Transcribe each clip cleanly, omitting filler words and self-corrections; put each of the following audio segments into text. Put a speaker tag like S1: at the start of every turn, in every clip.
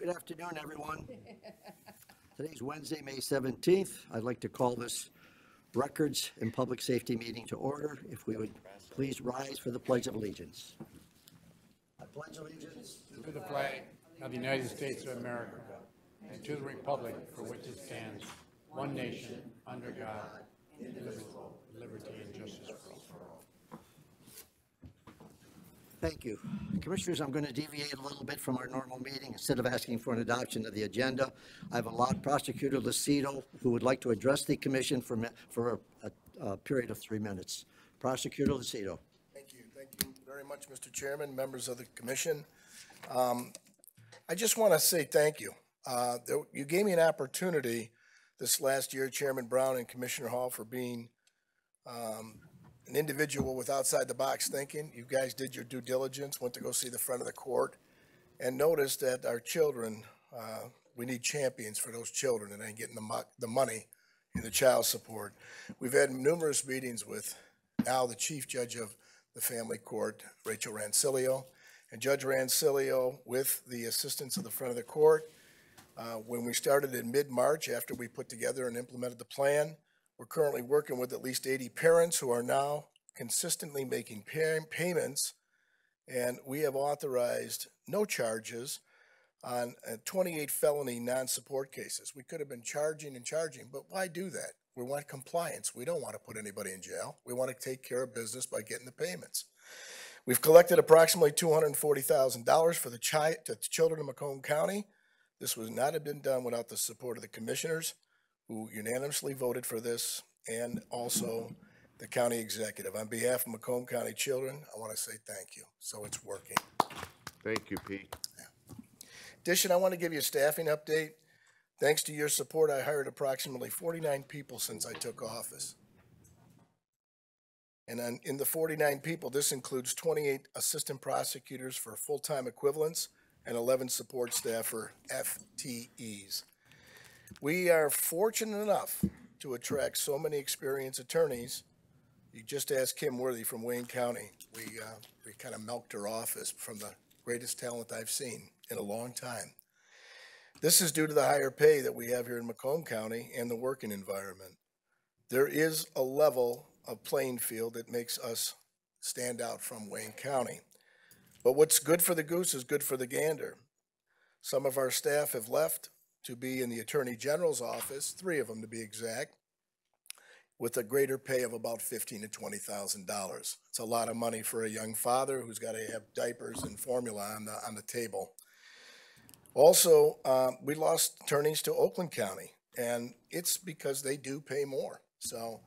S1: Good afternoon, everyone. Today's Wednesday, May 17th. I'd like to call this Records and Public Safety meeting to order. If we would please rise for the Pledge of Allegiance. I pledge allegiance
S2: to the flag of the United States of America and to the republic for which it stands, one nation, under God, indivisible, with liberty and justice for all.
S1: Thank you. Commissioners, I'm going to deviate a little bit from our normal meeting. Instead of asking for an adoption of the agenda, I've allowed Prosecutor Lucido, who would like to address the commission for a period of 3 minutes. Prosecutor Lucido.
S3: Thank you very much, Mr. Chairman, members of the commission. I just want to say thank you. You gave me an opportunity this last year, Chairman Brown and Commissioner Hall, for being an individual with outside-the-box thinking. You guys did your due diligence, went to go see the front of the court, and noticed that our children, we need champions for those children and ain't getting the money in the child support. We've had numerous meetings with now the Chief Judge of the Family Court, Rachel Rancilio, and Judge Rancilio, with the assistance of the front of the court, when we started in mid-March after we put together and implemented the plan, we're currently working with at least 80 parents who are now consistently making payments, and we have authorized no charges on 28 felony non-support cases. We could have been charging, but why do that? We want compliance. We don't want to put anybody in jail. We want to take care of business by getting the payments. We've collected approximately $240,000 for the children of Macomb County. This would not have been done without the support of the commissioners, who unanimously voted for this, and also the county executive. On behalf of Macomb County children, I want to say thank you. So it's working.
S4: Thank you, Pete.
S3: Yeah. In addition, I want to give you a staffing update. Thanks to your support, I hired approximately 49 people since I took office. And in the 49 people, this includes 28 assistant prosecutors for full-time equivalents and 11 support staff for FTEs. We are fortunate enough to attract so many experienced attorneys. You just asked Kim Worthy from Wayne County. We kind of milked her office from the greatest talent I've seen in a long time. This is due to the higher pay that we have here in Macomb County and the working environment. There is a level of playing field that makes us stand out from Wayne County. But what's good for the goose is good for the gander. Some of our staff have left to be in the Attorney General's office, 3 of them to be exact, with a greater pay of about $15,000 to $20,000. It's a lot of money for a young father who's got to have diapers and formula on the table. Also, we lost attorneys to Oakland County, and it's because they do pay more. So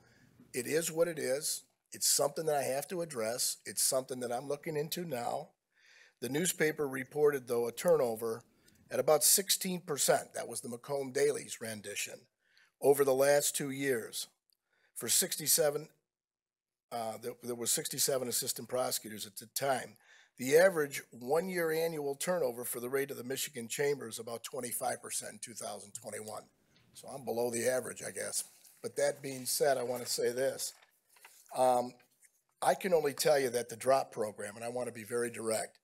S3: it is what it is. It's something that I have to address. It's something that I'm looking into now. The newspaper reported, though, a turnover at about 16%. That was the Macomb Daily's rendition over the last 2 years. For 67, there were 67 assistant prosecutors at the time. The average 1-year annual turnover for the rate of the Michigan Chamber is about 25% in 2021. So I'm below the average, I guess. But that being said, I want to say this. I can only tell you that the DROP program, and I want to be very direct,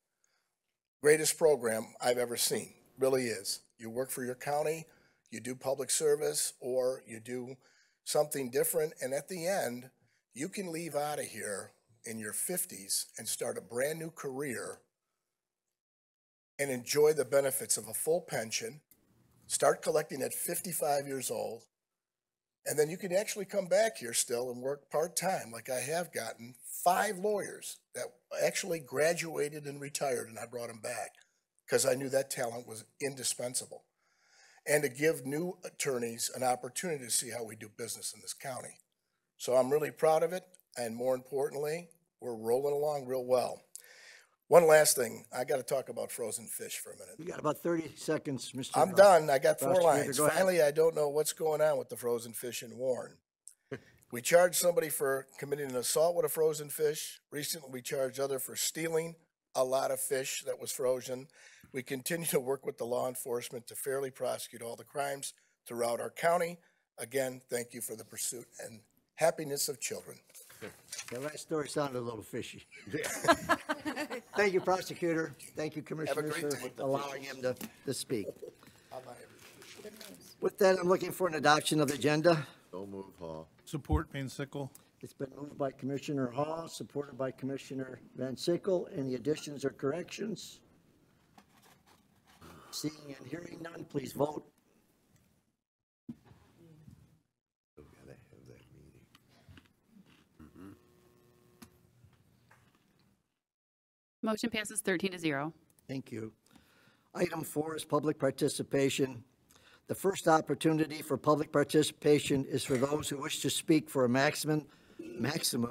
S3: greatest program I've ever seen. Really is. You work for your county, you do public service, or you do something different, and at the end, you can leave out of here in your 50s and start a brand new career and enjoy the benefits of a full pension, start collecting at 55 years old, and then you can actually come back here still and work part-time, like I have gotten 5 lawyers that actually graduated and retired, and I brought them back, because I knew that talent was indispensable, and to give new attorneys an opportunity to see how we do business in this county. So I'm really proud of it, and more importantly, we're rolling along real well. One last thing, I got to talk about frozen fish for a minute.
S1: You got about 30 seconds, Mr.
S3: I'm done. I got 4
S1: Prosecutor,
S3: lines.
S1: go ahead.
S3: Finally, I don't know what's going on with the frozen fish in Warren. We charged somebody for committing an assault with a frozen fish. Recently, we charged others for stealing a lot of fish that was frozen. We continue to work with the law enforcement to fairly prosecute all the crimes throughout our county. Again, thank you for the pursuit and happiness of children.
S1: That last story sounded a little fishy. Thank you, prosecutor. Thank you, commissioners,
S3: great
S1: for
S3: day with the
S1: allowing him to speak.
S3: I'll buy everything.
S1: With that, I'm looking for an adoption of the agenda.
S4: Don't move, Hall.
S5: Support Van Sickle.
S1: It's been moved by Commissioner Hall, supported by Commissioner Van Sickle. Any additions or corrections? Seeing and hearing none, please vote.
S4: Still gotta have that meeting.
S6: Motion passes 13-0.
S1: Thank you. Item 4 is public participation. The first opportunity for public participation is for those who wish to speak for a maximum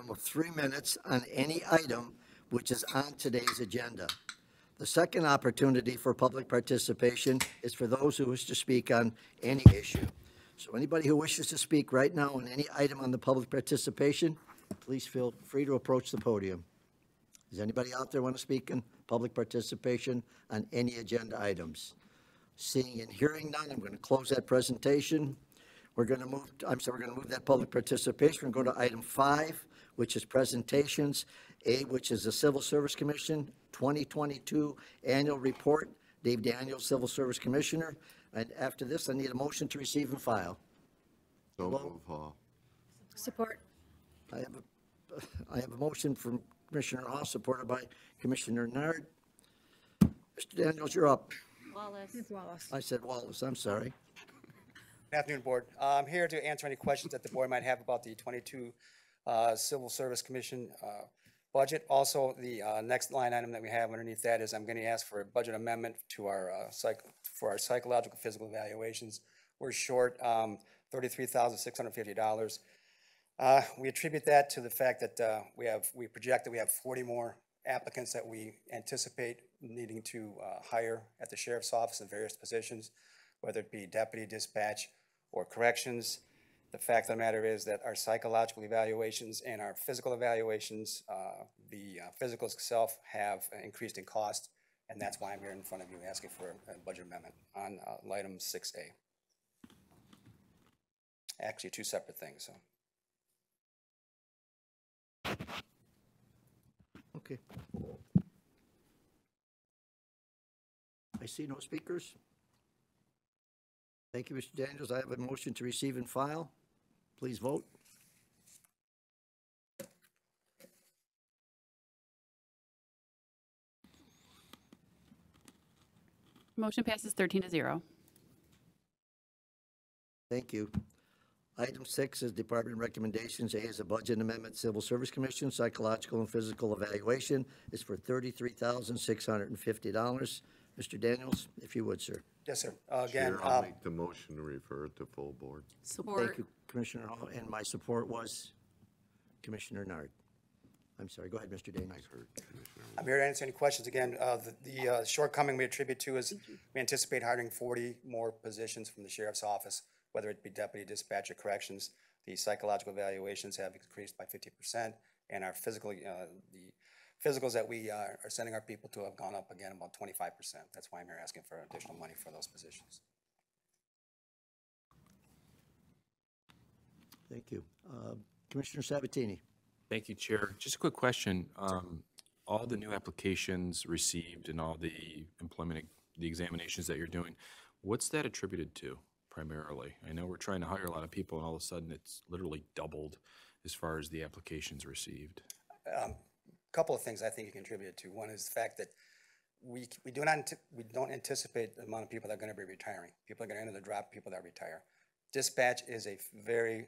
S1: of 3 minutes on any item which is on today's agenda. The second opportunity for public participation is for those who wish to speak on any issue. So anybody who wishes to speak right now on any item on the public participation, please feel free to approach the podium. Does anybody out there want to speak in public participation on any agenda items? Seeing and hearing none, I'm going to close that presentation. We're going to move that public participation. We're going to go to item 5, which is presentations. A, which is the Civil Service Commission 2022 Annual Report. Dave Daniels, Civil Service Commissioner. And after this, I need a motion to receive and file.
S4: Don't
S1: Hello?
S4: move, Hall.
S6: Support.
S1: I have a motion from Commissioner Hall, supported by Commissioner Nard. Mr. Daniels, you're up.
S6: Wallace.
S1: I said Wallace, I'm sorry.
S7: Good afternoon, Board. I'm here to answer any questions that the Board might have about the 22 Civil Service Commission budget. Also, the next line item that we have underneath that is I'm going to ask for a budget amendment to our for our psychological physical evaluations. We're short $33,650. We attribute that to the fact that we project that we have 40 more applicants that we anticipate needing to hire at the Sheriff's Office in various positions, whether it be deputy, dispatch, or corrections. The fact of the matter is that our psychological evaluations and our physical evaluations, the physicals itself have increased in cost, and that's why I'm here in front of you asking for a budget amendment on item 6A. Actually, two separate things, so.
S1: Okay. I see no speakers. Thank you, Mr. Daniels. I have a motion to receive and file. Please vote.
S6: Motion passes 13-0.
S1: Thank you. Item 6 is department recommendations. A is a budget amendment, Civil Service Commission, psychological and physical evaluation is for $33,650. Mr. Daniels, if you would, sir.
S7: Yes, sir. Again,
S4: Chair, I'll make the motion to refer it to full board.
S1: Thank you, Commissioner Hall, and my support was Commissioner Nard. I'm sorry, go ahead, Mr. Daniels.
S7: I'm here to answer any questions. Again, the shortcoming we attribute to is we anticipate hiring 40 more positions from the Sheriff's Office, whether it be deputy, dispatch, or corrections. The psychological evaluations have increased by 50%, and our physical, the physicals that we are sending our people to have gone up again about 25%. That's why I'm here asking for additional money for those positions.
S1: Thank you. Commissioner Sabatini.
S8: Thank you, Chair. Just a quick question. All the new applications received and all the the examinations that you're doing, what's that attributed to primarily? I know we're trying to hire a lot of people and all of a sudden it's literally doubled as far as the applications received.
S7: Couple of things I think you contributed to. One is the fact that we don't anticipate the amount of people that are going to be retiring. People are going to enter the drop, people that retire. Dispatch is a very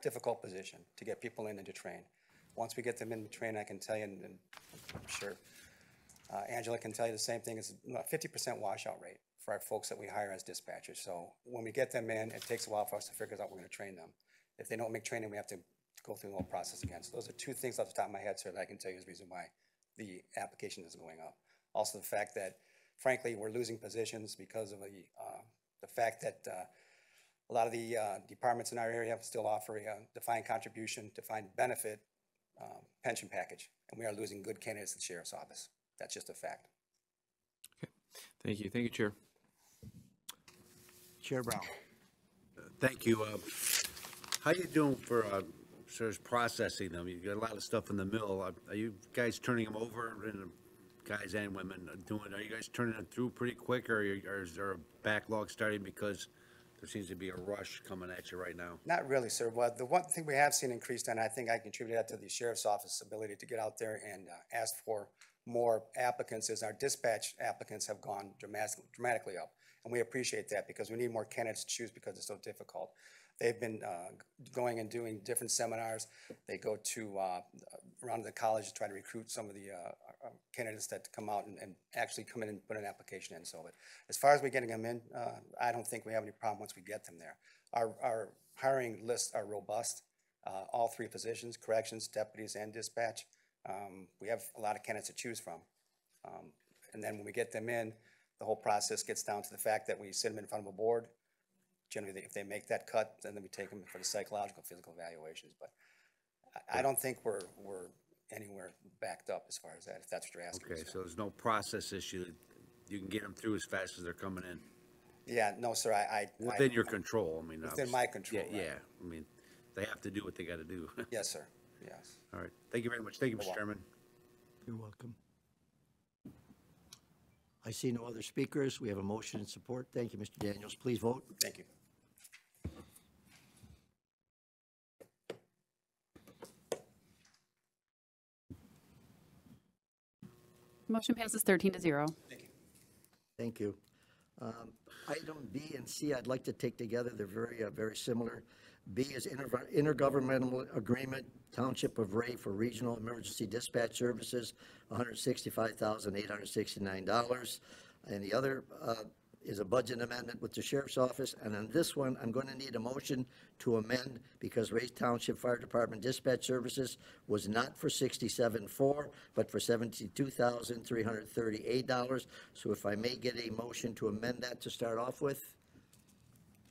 S7: difficult position to get people in and to train. Once we get them in to train, I can tell you, and I'm sure Angela can tell you the same thing, is a 50% washout rate for our folks that we hire as dispatchers. So when we get them in, it takes a while for us to figure out we're going to train them. If they don't make training, we have to go through the whole process again. So those are two things off the top of my head, sir, that I can tell you is the reason why the application is going up. Also the fact that, frankly, we're losing positions because of the fact that a lot of the departments in our area still offer a defined contribution, defined benefit pension package, and we are losing good candidates at the Sheriff's Office. That's just a fact.
S8: Okay. Thank you. Thank you, Chair.
S1: Chair Brown.
S9: Thank you. How you doing for
S5: as processing them, you got a lot of stuff in the mill. Are you guys turning them over, and guys and women are you guys turning them through pretty quick, or is there a backlog starting because there seems to be a rush coming at you right now?
S7: Not really, sir. Well, the one thing we have seen increased, and I think I contributed that to the sheriff's office ability to get out there and ask for more applicants, is our dispatch applicants have gone dramatically up. And we appreciate that because we need more candidates to choose because it's so difficult. They've been going and doing different seminars. They go to around the college to try to recruit some of the candidates that come out and actually come in and put an application in. So, but as far as we getting them in, I don't think we have any problem once we get them there. Our hiring lists are robust. All three positions, corrections, deputies, and dispatch. We have a lot of candidates to choose from. And then when we get them in, the whole process gets down to the fact that we sit them in front of a board. Generally, if they make that cut, then we take them for the psychological, physical evaluations. But I don't think we're anywhere backed up as far as that, if that's what you're asking.
S5: Okay, so there's no process issue. You can get them through as fast as they're coming in.
S7: Yeah, no, sir,
S5: Within your control, I mean.
S7: Within my control,
S5: Yeah,
S7: right.
S5: yeah. I mean, they have to do what they got to do.
S7: Yes, sir, yes.
S5: All right. Thank you very much. Thank you, Mr.
S7: welcome.
S5: Chairman.
S1: You're welcome. I see no other speakers. We have a motion and support. Thank you, Mr. Daniels. Please vote.
S7: Thank you.
S6: Motion passes 13-0.
S1: Thank you. Item B and C, I'd like to take together. They're very similar. B is intergovernmental agreement, Township of Ray for regional emergency dispatch services, $165,869. And the other is a budget amendment with the sheriff's office. And on this one, I'm going to need a motion to amend because Ray Township Fire Department dispatch services was not for $67,400, but for $72,338. So if I may get a motion to amend that to start off with.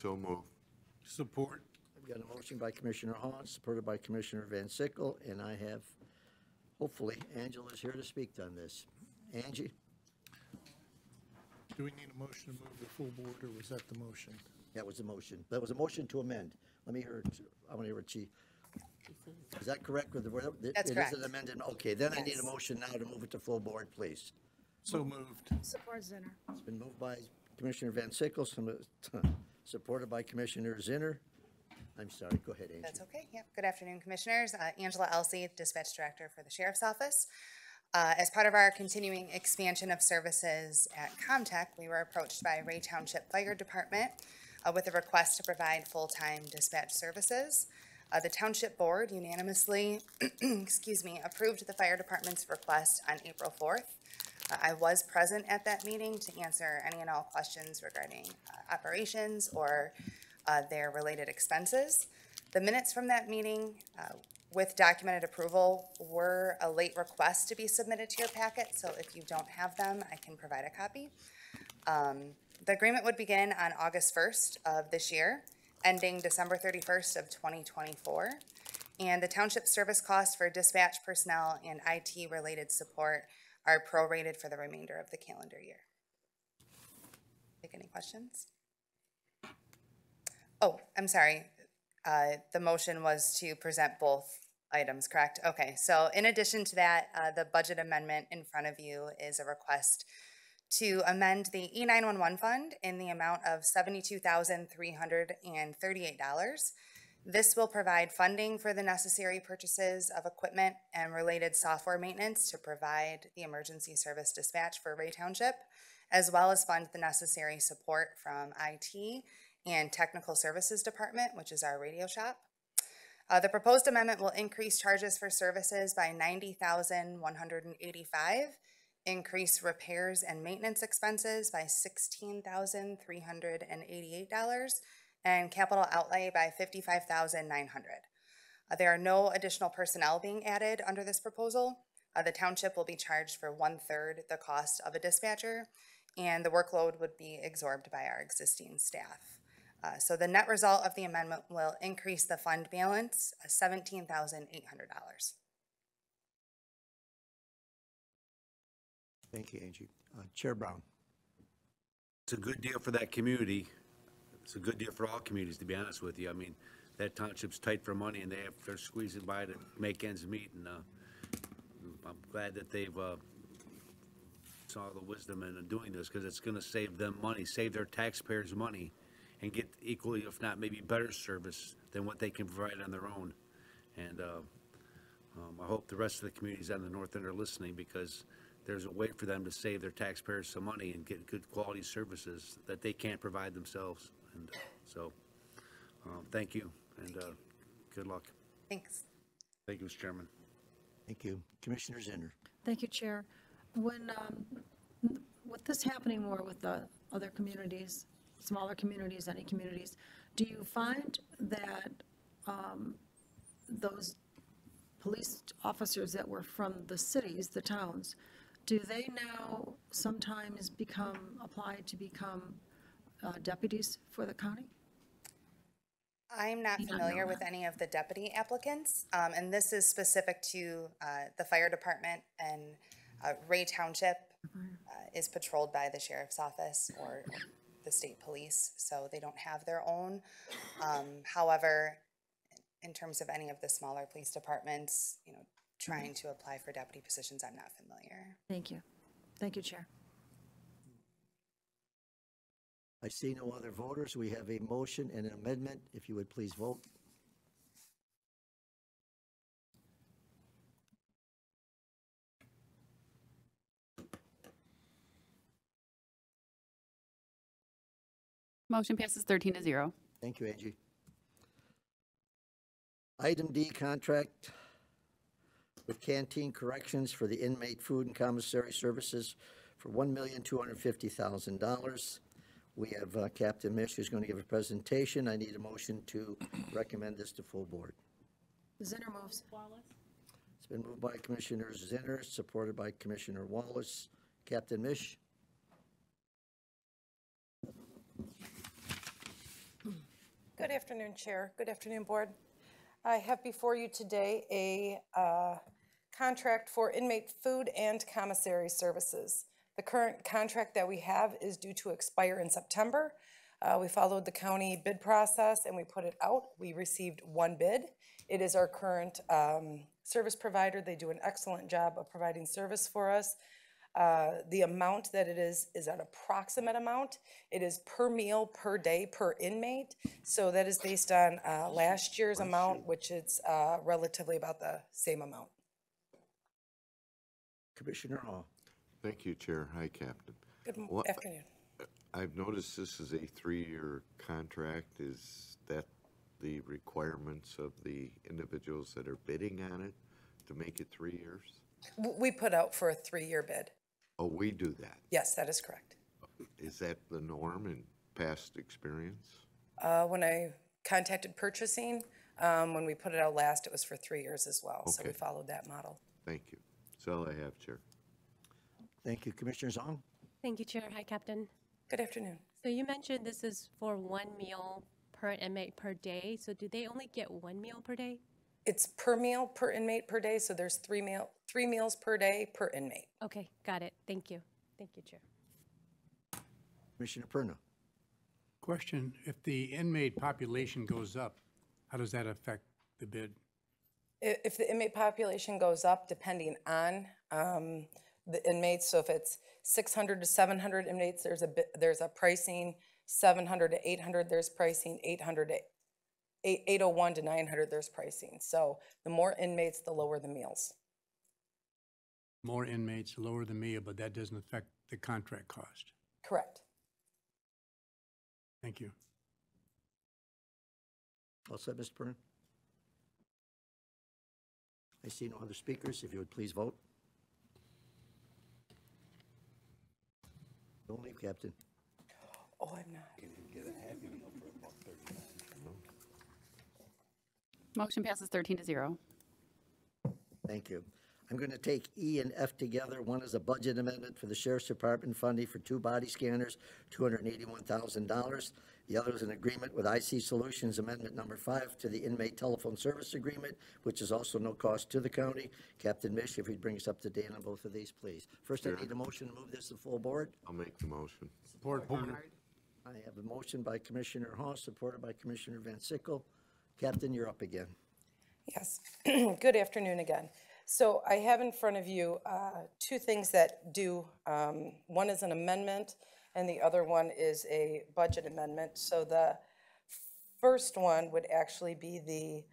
S4: So move.
S2: Support.
S1: I've got a motion by Commissioner Hahn, supported by Commissioner Van Sickle, and I have, hopefully, Angela's here to speak on this. Angie?
S9: Do we need a motion to move the full board, or was that the motion?
S1: That was the motion. That was a motion to amend. Let me hear, I want to hear what she, is that correct? Or
S10: That's correct.
S1: It is an amended, okay, then I need
S10: Yes.
S1: a motion now to move it to full board, please.
S9: So moved.
S10: Support Zinner.
S1: It's been moved by Commissioner Van Sickle, supported by Commissioner Zinner. I'm sorry, go ahead, Angie.
S10: That's okay. Yep. Good afternoon, Commissioners. Angela Elsey, Dispatch Director for the Sheriff's Office. As part of our continuing expansion of services at Comtech, we were approached by Ray Township Fire Department with a request to provide full-time dispatch services. The Township Board unanimously, approved the fire department's request on April 4th. I was present at that meeting to answer any and all questions regarding operations or their related expenses. The minutes from that meeting with documented approval were a late request to be submitted to your packet, so if you don't have them, I can provide a copy. The agreement would begin on August 1st of this year, ending December 31st of 2024, and the township service costs for dispatch personnel and IT-related support are prorated for the remainder of the calendar year. Take any questions? Oh, I'm sorry. The motion was to present both items, correct? Okay, so in addition to that, the budget amendment in front of you is a request to amend the E911 fund in the amount of $72,338. This will provide funding for the necessary purchases of equipment and related software maintenance to provide the emergency service dispatch for Ray Township, as well as fund the necessary support from IT and Technical Services Department, which is our radio shop. The proposed amendment will increase charges for services by $90,185, increase repairs and maintenance expenses by $16,388, and capital outlay by $55,900. There are no additional personnel being added under this proposal. The township will be charged for 1/3 the cost of a dispatcher, and the workload would be absorbed by our existing staff. So the net result of the amendment will increase the fund balance $17,800.
S1: Thank you, Angie. Chair Brown.
S5: It's a good deal for that community. It's a good deal for all communities, to be honest with you. I mean, that township's tight for money and they're squeezing by to make ends meet. And I'm glad that they've saw the wisdom in doing this, because it's going to save them money, save their taxpayers money, and get equally, if not maybe better service than what they can provide on their own. And I hope the rest of the communities on the north end are listening, because there's a way for them to save their taxpayers some money and get good quality services that they can't provide themselves. And so, thank you, and good luck.
S10: Thanks.
S5: Thank you, Mr. Chairman.
S1: Thank you. Commissioner Zinner.
S11: Thank you, Chair. When, with this happening more with the other communities, smaller communities, any communities, do you find that those police officers that were from the cities, the towns, do they now sometimes apply to become deputies for the county?
S10: I'm not familiar with any of the deputy applicants, and this is specific to the fire department, and Ray Township is patrolled by the sheriff's office or the state police, so they don't have their own. However, in terms of any of the smaller police departments, trying to apply for deputy positions, I'm not familiar.
S11: Thank you. Thank you, Chair.
S1: I see no other voters. We have a motion and an amendment. If you would please vote.
S6: Motion passes 13-0.
S1: Thank you, Angie. Item D, contract with Canteen Corrections for the inmate food and commissary services for $1,250,000. We have Captain Mish, who's going to give a presentation. I need a motion to recommend this to full board.
S11: Zinner moves.
S1: It's been moved by Commissioner Zinner, supported by Commissioner Wallace. Captain Mish.
S12: Good afternoon, Chair. Good afternoon, Board. I have before you today a contract for inmate food and commissary services. The current contract that we have is due to expire in September. We followed the county bid process and we put it out. We received one bid. It is our current service provider. They do an excellent job of providing service for us. The amount that it is an approximate amount. It is per meal, per day, per inmate. So that is based on last year's amount, which is relatively about the same amount.
S1: Commissioner Hall.
S4: Thank you, Chair. Hi, Captain.
S12: Good afternoon.
S4: I've noticed this is a 3-year contract. Is that the requirements of the individuals that are bidding on it to make it 3 years?
S12: We put out for a 3-year bid.
S4: Oh, we do that?
S12: Yes, that is correct.
S4: Is that the norm in past experience?
S12: When I contacted purchasing, when we put it out last, it was for 3 years as well. So we followed that model.
S4: Thank you. That's all I have, Chair.
S1: Thank you. Commissioner Zong.
S13: Thank you, Chair. Hi, Captain.
S12: Good afternoon.
S13: So you mentioned this is for 1 meal per inmate per day. So do they only get 1 meal per day?
S12: It's per meal, per inmate per day. So there's three meals per day per inmate.
S13: Okay, got it. Thank you. Thank you, Chair.
S1: Commissioner Perna.
S2: Question, if the inmate population goes up, how does that affect the bid?
S12: If the inmate population goes up, depending on the inmates, so if it's 600 to 700 inmates, there's a pricing. 700 to 800, there's pricing. 801 to 900, there's pricing. So the more inmates, the lower the meals.
S2: More inmates, lower the meal, but that doesn't affect the contract cost.
S12: Correct.
S2: Thank you.
S1: All set, Mr. Perna? I see no other speakers. If you would please vote. Don't leave, Captain.
S12: Oh, I'm not.
S6: Motion passes 13-0.
S1: Thank you. I'm going to take E and F together. One is a budget amendment for the Sheriff's Department funding for 2 body scanners, $281,000. The other is an agreement with ICSolutions, Amendment Number 5 to the Inmate Telephone Service Agreement, which is also no cost to the county. Captain Mish, if you'd bring us up to date on both of these, please. First, I need a motion to move this to full board.
S4: I'll make the motion.
S2: Support.
S1: I have a motion by Commissioner Hall, supported by Commissioner Van Sickle, Captain, you're up again.
S12: Yes, good afternoon again. So I have in front of you two things that do, one is an amendment and the other one is a budget amendment. So the first one would actually be the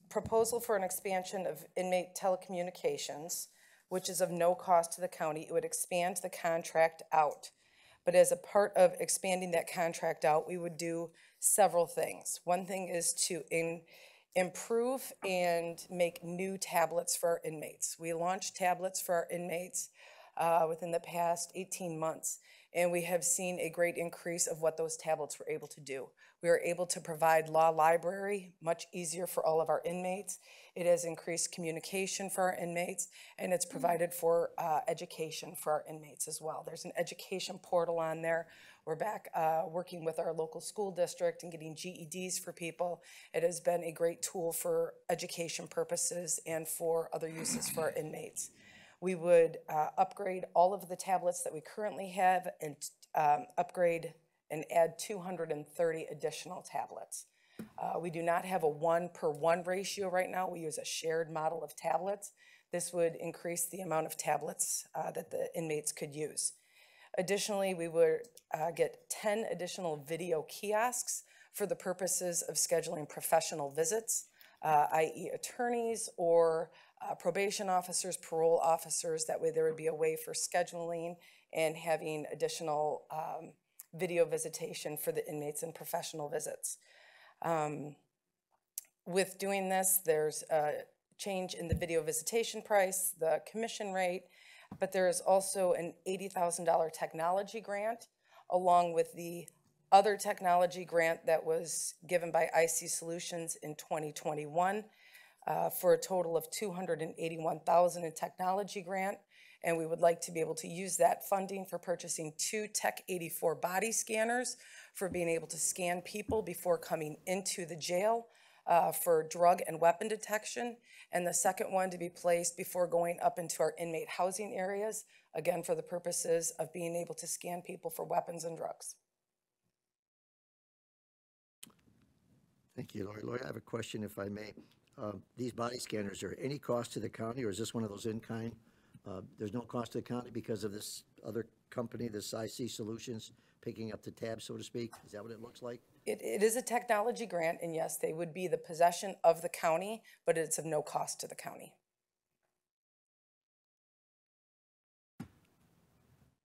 S12: proposal for an expansion of inmate telecommunications, which is of no cost to the county. It would expand the contract out. But as a part of expanding that contract out, we would do several things. One thing is to improve and make new tablets for our inmates. We launched tablets for our inmates within the past 18 months, and we have seen a great increase of what those tablets were able to do. We are able to provide law library much easier for all of our inmates. It has increased communication for our inmates, and it's provided for education for our inmates as well. There's an education portal on there. We're back working with our local school district and getting GEDs for people. It has been a great tool for education purposes and for other uses for our inmates. We would upgrade all of the tablets that we currently have and upgrade and add 230 additional tablets. We do not have a 1-per-1 ratio right now. We use a shared model of tablets. This would increase the amount of tablets that the inmates could use. Additionally, we would get 10 additional video kiosks for the purposes of scheduling professional visits, i.e. attorneys or probation officers, parole officers. That way there would be a way for scheduling and having additional video visitation for the inmates and professional visits. With doing this, there's a change in the video visitation price, the commission rate, but there is also an $80,000 technology grant, along with the other technology grant that was given by ICSolutions in 2021 for a total of $281,000 in technology grant. And we would like to be able to use that funding for purchasing 2 Tech 84 body scanners for being able to scan people before coming into the jail for drug and weapon detection. And the second one to be placed before going up into our inmate housing areas, again, for the purposes of being able to scan people for weapons and drugs.
S1: Thank you, Lori. Lori, I have a question, if I may. These body scanners, are any cost to the county, or is this one of those in-kind? There's no cost to the county because of this other company, this ICSolutions, picking up the tab, so to speak? Is that what it looks like?
S12: It is a technology grant, and yes, they would be the possession of the county, but it's of no cost to the county.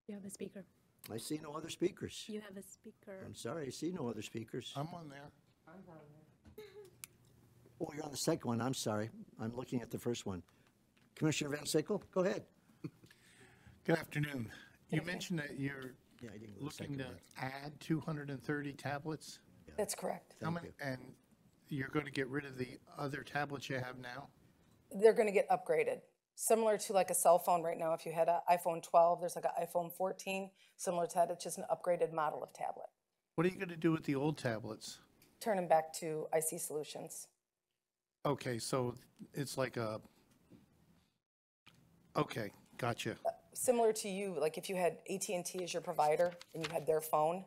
S13: You have a speaker.
S1: I see no other speakers.
S13: You have a speaker.
S1: I'm sorry, I see no other speakers.
S9: I'm on there.
S1: Oh, you're on the second one, I'm sorry. I'm looking at the first one. Commissioner Van Sickle, go ahead.
S9: Good afternoon. You mentioned that you're
S1: Yeah, I didn't go the
S9: looking
S1: second
S9: to
S1: one.
S9: add 230 tablets?
S12: That's correct.
S9: How many, and you're going to get rid of the other tablets you have now?
S12: They're going to get upgraded. Similar to like a cell phone right now, if you had an iPhone 12, there's like an iPhone 14, similar to that, it's just an upgraded model of tablet.
S9: What are you going to do with the old tablets?
S12: Turn them back to ICSolutions.
S9: Okay, so it's like a, okay, gotcha.
S12: Similar to you, like if you had AT&T as your provider and you had their phone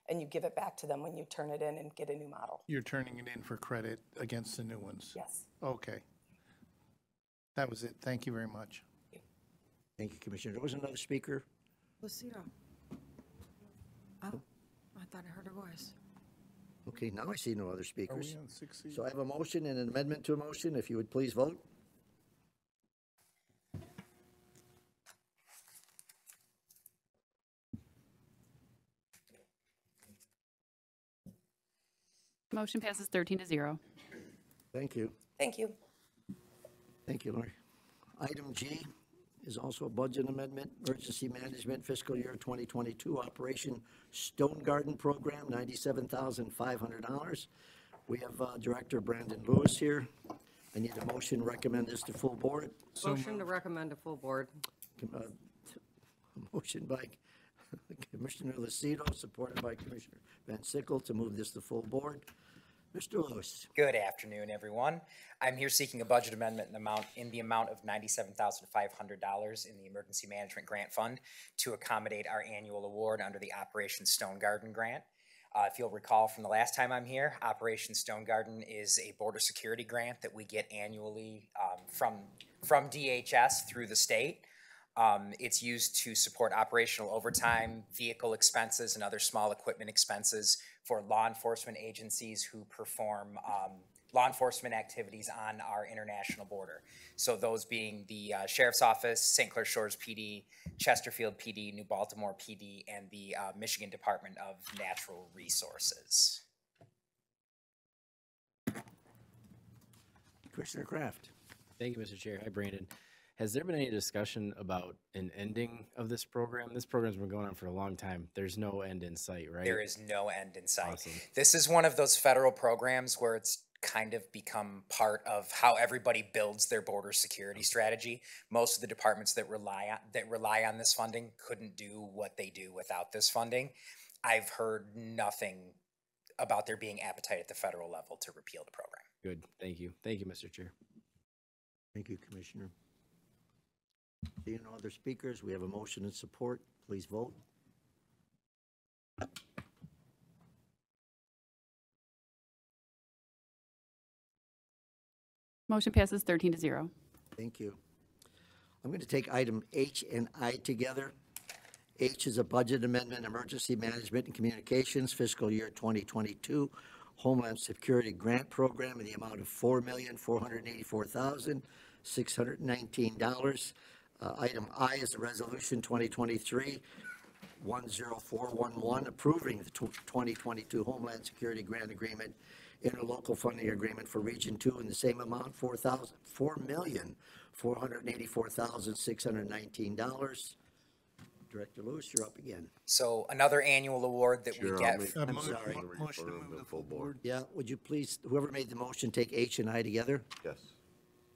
S12: and you give it back to them when you turn it in and get a new model.
S9: You're turning it in for credit against the new ones?
S12: Yes.
S9: Okay. That was it. Thank you very much.
S1: Thank you, Commissioner. There was another speaker.
S11: Lucido. Oh, I thought I heard her voice.
S1: Okay, now I see no other
S9: Are
S1: speakers.
S9: we on 6C?
S1: So I have a motion and an amendment to a motion. If you would please vote.
S6: Motion passes 13-0.
S1: Thank you.
S12: Thank you.
S1: Thank you, Lori. Item G is also a budget amendment, emergency management fiscal year 2022 Operation Stonegarden program, $97,500. We have Director Brandon Lewis here. I need a motion to recommend this to full board.
S14: Motion to recommend to full board.
S1: Motion by Commissioner Lucido, supported by Commissioner Van Sickle to move this to full board. Mr. Lewis.
S15: Good afternoon, everyone. I'm here seeking a budget amendment in the amount of $97,500 in the Emergency Management Grant Fund to accommodate our annual award under the Operation Stonegarden grant. If you'll recall from the last time I'm here, Operation Stonegarden is a border security grant that we get annually from DHS through the state. It's used to support operational overtime, vehicle expenses, and other small equipment expenses for law enforcement agencies who perform law enforcement activities on our international border. So those being the Sheriff's Office, St. Clair Shores PD, Chesterfield PD, New Baltimore PD, and the Michigan Department of Natural Resources.
S1: Commissioner Kraft.
S16: Thank you, Mr. Chair. Hi, Brandon. Has there been any discussion about an ending of this program? This program's been going on for a long time. There's no end in sight, right?
S15: There is no end in sight.
S16: Awesome.
S15: This is one of those federal programs where it's kind of become part of how everybody builds their border security strategy. Most of the departments that rely on this funding couldn't do what they do without this funding. I've heard nothing about there being appetite at the federal level to repeal the program.
S16: Good. Thank you. Thank you, Mr. Chair.
S1: Thank you, Commissioner. Seeing no other speakers, we have a motion and support. Please vote.
S6: Motion passes 13-0.
S1: Thank you. I'm going to take item H and I together. H is a budget amendment, emergency management and communications, fiscal year 2022, Homeland Security Grant Program in the amount of $4,484,619. Item I is a resolution 2023-10411 approving the 2022 Homeland Security Grant Agreement, interlocal funding agreement for Region 2 in the same amount, $4,484,619. Director Lewis, you're up again.
S15: So another annual award that we get.
S1: I'm sorry.
S9: Motion to move the full board.
S1: Yeah, would you please, whoever made the motion, take H and I together?
S4: Yes.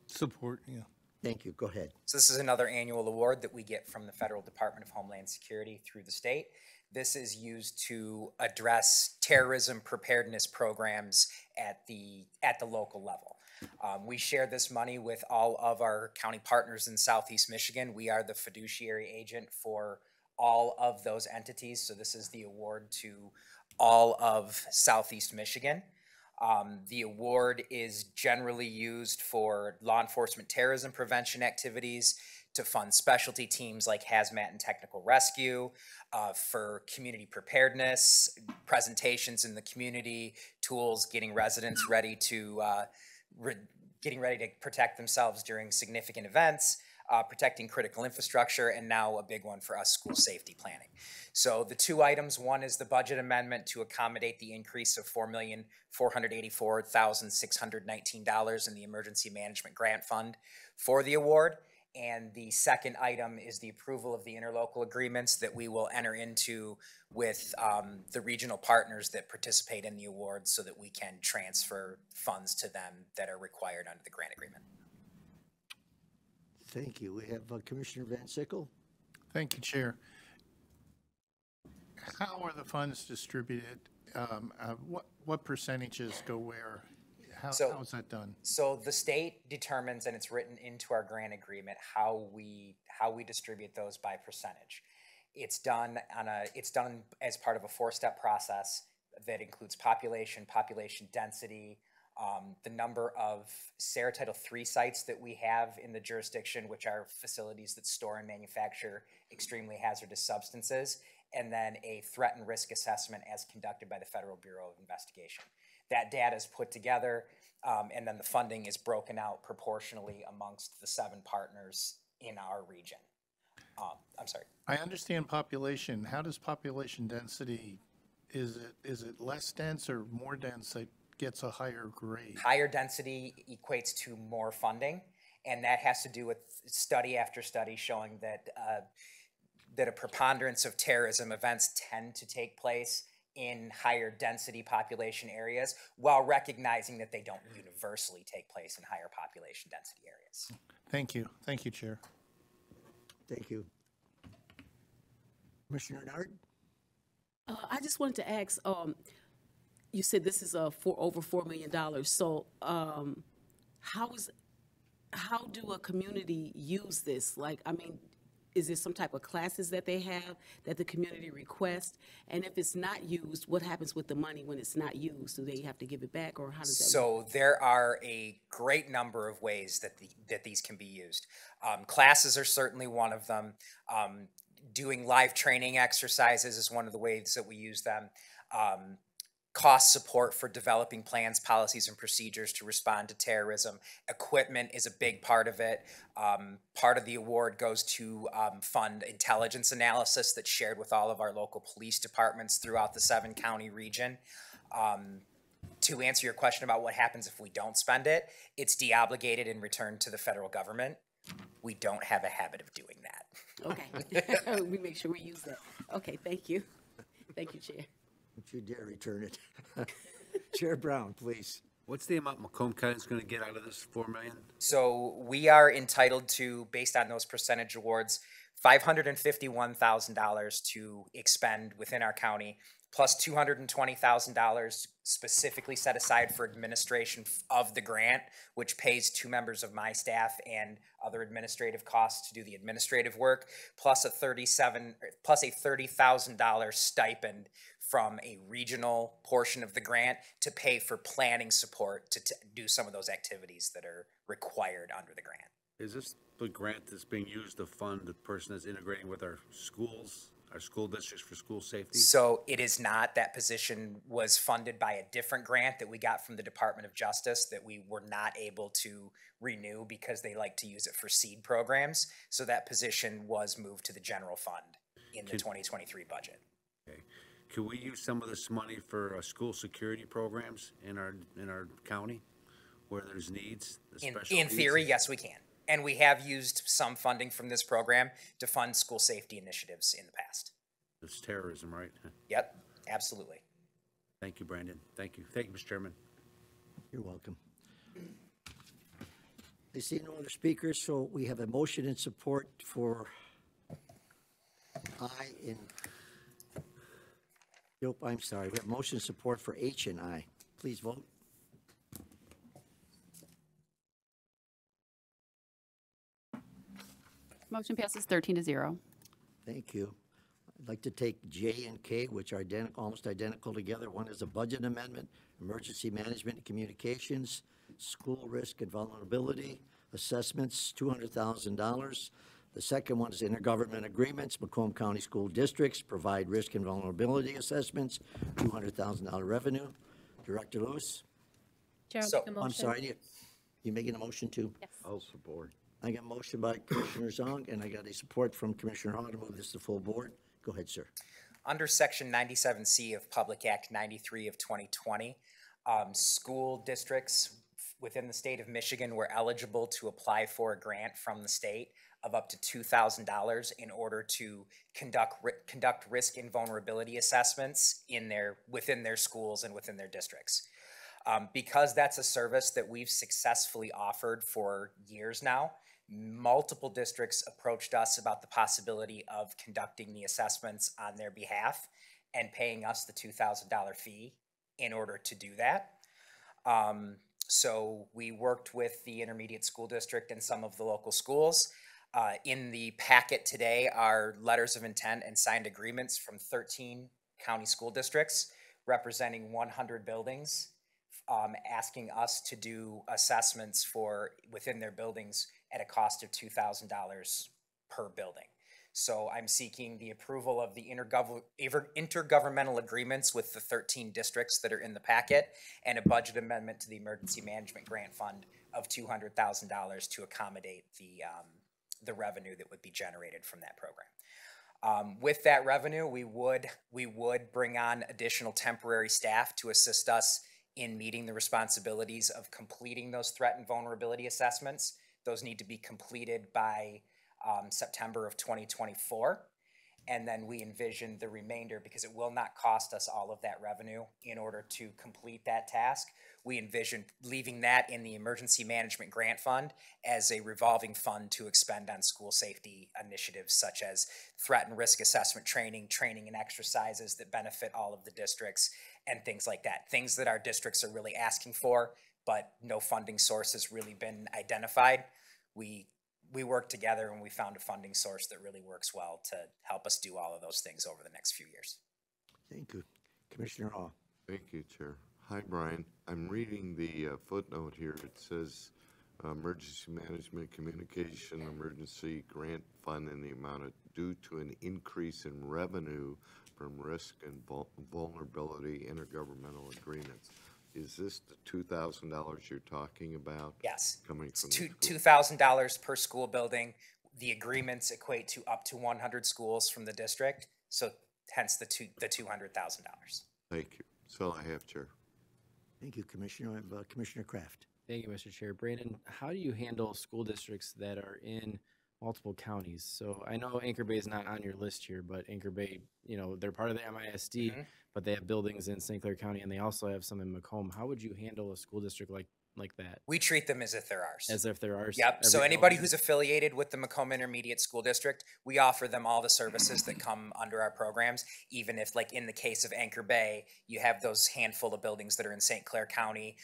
S9: Support, yeah.
S1: Thank you. Go ahead.
S15: So this is another annual award that we get from the Federal Department of Homeland Security through the state. This is used to address terrorism preparedness programs at the local level. We share this money with all of our county partners in Southeast Michigan. We are the fiduciary agent for all of those entities. So this is the award to all of Southeast Michigan. The award is generally used for law enforcement terrorism prevention activities, to fund specialty teams like hazmat and technical rescue, for community preparedness, presentations in the community, tools, getting residents ready to protect themselves during significant events, protecting critical infrastructure, and now a big one for us, school safety planning. So the two items, one is the budget amendment to accommodate the increase of $4,484,619 in the Emergency Management Grant Fund for the award. And the second item is the approval of the interlocal agreements that we will enter into with the regional partners that participate in the award so that we can transfer funds to them that are required under the grant agreement.
S1: Thank you. We have Commissioner Van Sickle.
S9: Thank you, Chair. How are the funds distributed? What percentages go where? How is that done?
S15: So the state determines, and it's written into our grant agreement, how we distribute those by percentage. It's done as part of a 4-step process that includes population density, the number of SARA Title III sites that we have in the jurisdiction, which are facilities that store and manufacture extremely hazardous substances, and then a threat and risk assessment as conducted by the Federal Bureau of Investigation. That data is put together, and then the funding is broken out proportionally amongst the 7 partners in our region. I'm sorry.
S9: I understand population. How does population density, is it less dense or more dense that gets a higher grade?
S15: Higher density equates to more funding, and that has to do with study after study showing that that a preponderance of terrorism events tend to take place in higher density population areas, while recognizing that they don't universally take place in higher population density areas.
S9: Thank you. Thank you, Chair.
S1: Thank you. Commissioner Nard?
S17: I just wanted to ask, you said this is over $4 million. So how do a community use this? Like, I mean, is there some type of classes that they have that the community requests? And if it's not used, what happens with the money when it's not used? Do they have to give it back, or how does that work?
S15: So there are a great number of ways that these can be used. Classes are certainly one of them. Doing live training exercises is one of the ways that we use them. Cost support for developing plans, policies, and procedures to respond to terrorism. Equipment is a big part of it. Part of the award goes to fund intelligence analysis that's shared with all of our local police departments throughout the 7-county region. To answer your question about what happens if we don't spend it, it's deobligated and returned to the federal government. We don't have a habit of doing that.
S17: Okay. We make sure we use that. Okay, thank you. Thank you, Chair.
S1: Don't you dare return it. Chair Brown, please.
S5: What's the amount Macomb County is going to get out of this $4 million?
S15: So we are entitled to, based on those percentage awards, $551,000 to expend within our county, plus $220,000 specifically set aside for administration of the grant, which pays 2 members of my staff and other administrative costs to do the administrative work, plus a $30,000 stipend from a regional portion of the grant to pay for planning support to do some of those activities that are required under the grant.
S5: Is this the grant that's being used to fund the person that's integrating with our schools, our school districts for school safety?
S15: So it is not. That position was funded by a different grant that we got from the Department of Justice that we were not able to renew because they like to use it for seed programs. So that position was moved to the general fund in the 2023 budget.
S5: Okay. Could we use some of this money for school security programs in our county where there's needs?
S15: In theory, yes, we can. And we have used some funding from this program to fund school safety initiatives in the past.
S5: It's terrorism, right?
S15: Yep, absolutely.
S5: Thank you, Brandon. Thank you. Thank you, Mr. Chairman.
S1: You're welcome. I see no other speakers, so we have a motion in support for Nope, I'm sorry. We have motion support for H and I. Please vote.
S6: Motion passes 13-0.
S1: Thank you. I'd like to take J and K, which are almost identical together. One is a budget amendment, emergency management and communications, school risk and vulnerability assessments, $200,000. The second one is intergovernmental agreements. Macomb County School Districts provide risk and vulnerability assessments, $200,000 revenue. Director Lewis?
S13: Chair, I'll make a motion.
S1: I'm sorry, you making a motion too?
S13: Yes.
S4: I'll support.
S1: I got a motion by Commissioner Zong, and I got a support from Commissioner Hall to move this to full board. Go ahead, sir.
S15: Under Section 97C of Public Act 93 of 2020, school districts within the state of Michigan were eligible to apply for a grant from the state of up to $2,000 in order to conduct risk and vulnerability assessments within their schools and within their districts. Because that's a service that we've successfully offered for years now, multiple districts approached us about the possibility of conducting the assessments on their behalf and paying us the $2,000 fee in order to do that. So we worked with the intermediate school district and some of the local schools. In the packet today are letters of intent and signed agreements from 13 county school districts representing 100 buildings, asking us to do assessments within their buildings at a cost of $2,000 per building. So I'm seeking the approval of the intergovernmental agreements with the 13 districts that are in the packet and a budget amendment to the Emergency Management Grant Fund of $200,000 to accommodate the revenue that would be generated from that program. With that revenue, we would bring on additional temporary staff to assist us in meeting the responsibilities of completing those threat and vulnerability assessments. Those need to be completed by September of 2024. And then we envision the remainder, because it will not cost us all of that revenue in order to complete that task. We envision leaving that in the Emergency Management Grant Fund as a revolving fund to expend on school safety initiatives such as threat and risk assessment training and exercises that benefit all of the districts and things like that. Things that our districts are really asking for, but no funding source has really been identified. We we worked together and we found a funding source that really works well to help us do all of those things over the next few years.
S1: Thank you. Commissioner Hall.
S4: Thank you, Chair. Hi, Brian. I'm reading the footnote here. It says Emergency Management Communication Emergency Grant Fund in the amount of due to an increase in revenue from risk and vulnerability intergovernmental agreements. Is this the $2,000 you're talking about?
S15: Yes.
S4: Coming from
S15: $2,000 per school building. The agreements equate to up to 100 schools from the district, so hence the $200,000.
S4: Thank you. That's all I have, Chair.
S1: Thank you, Commissioner. I have Commissioner Kraft.
S16: Thank you, Mr. Chair. Brandon, how do you handle school districts that are in multiple counties? So I know Anchor Bay is not on your list here, but Anchor Bay, you know, they're part of the MISD, but they have buildings in St. Clair County and they also have some in Macomb. How would you handle a school district like that?
S15: We treat them as if they're ours.
S16: As if they're ours?
S15: Yep. So anybody who's affiliated with the Macomb Intermediate School District, we offer them all the services that come under our programs, even if, like in the case of Anchor Bay, you have those handful of buildings that are in St. Clair County.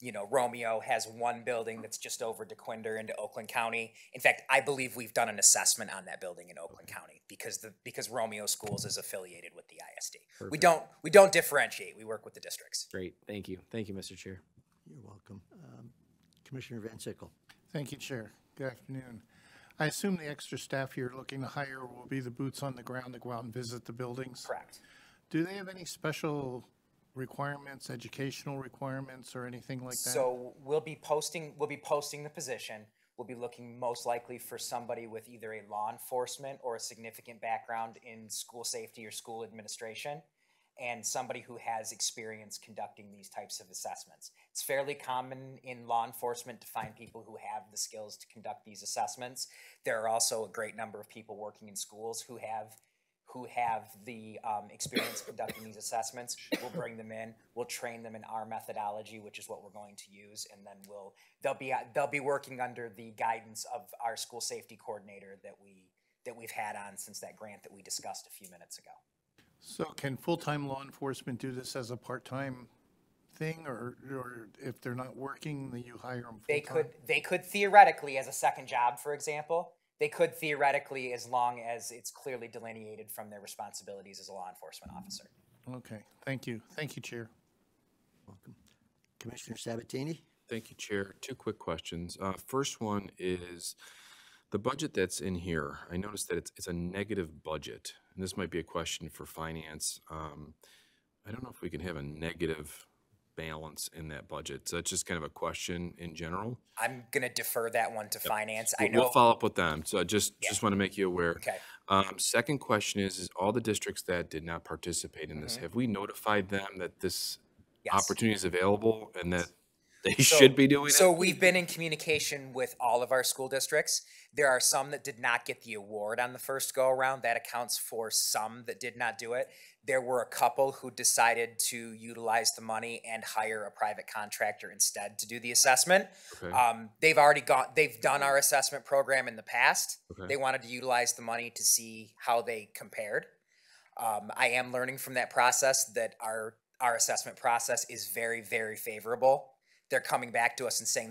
S15: You know, Romeo has one building that's just over DeQuinder into Oakland County. In fact, I believe we've done an assessment on that building in Oakland County because Romeo Schools is affiliated with the ISD.
S16: Perfect.
S15: We don't differentiate. We work with the districts.
S16: Great. Thank you. Thank you, Mr. Chair.
S1: You're welcome. Commissioner Van Sickle.
S9: Thank you, Chair. Good afternoon. I assume the extra staff you're looking to hire will be the boots on the ground to go out and visit the buildings?
S15: Correct.
S9: Do they have any special requirements, educational requirements, or anything like that?
S15: So we'll be posting the position. We'll be looking most likely for somebody with either a law enforcement or a significant background in school safety or school administration, and somebody who has experience conducting these types of assessments. It's fairly common in law enforcement to find people who have the skills to conduct these assessments. There are also a great number of people working in schools who have the experience conducting these assessments. We'll bring them in, we'll train them in our methodology, which is what we're going to use, and then they'll be working under the guidance of our school safety coordinator that we've had on since that grant that we discussed a few minutes ago.
S9: So can full-time law enforcement do this as a part-time thing, or if they're not working, then you hire them full-time?
S15: They could theoretically, as a second job, for example, they could theoretically, as long as it's clearly delineated from their responsibilities as a law enforcement officer.
S9: Okay, thank you. Thank you, Chair.
S1: Welcome. Commissioner Sabatini.
S8: Thank you, Chair. Two quick questions. First one is the budget that's in here. I noticed that it's a negative budget, and this might be a question for finance. I don't know if we can have a negative balance in that budget. So it's just kind of a question in general.
S15: I'm going to defer that one to finance.
S8: We'll follow up with them. So just want to make you aware.
S15: Okay.
S8: Second question is all the districts that did not participate in this, have we notified them that this opportunity is available and that they should be doing it?
S15: So we've been in communication with all of our school districts. There are some that did not get the award on the first go around. That accounts for some that did not do it. There were a couple who decided to utilize the money and hire a private contractor instead to do the assessment.
S8: Okay.
S15: They've done our assessment program in the past.
S8: Okay.
S15: They wanted to utilize the money to see how they compared. I am learning from that process that our assessment process is very, very favorable. They're coming back to us and saying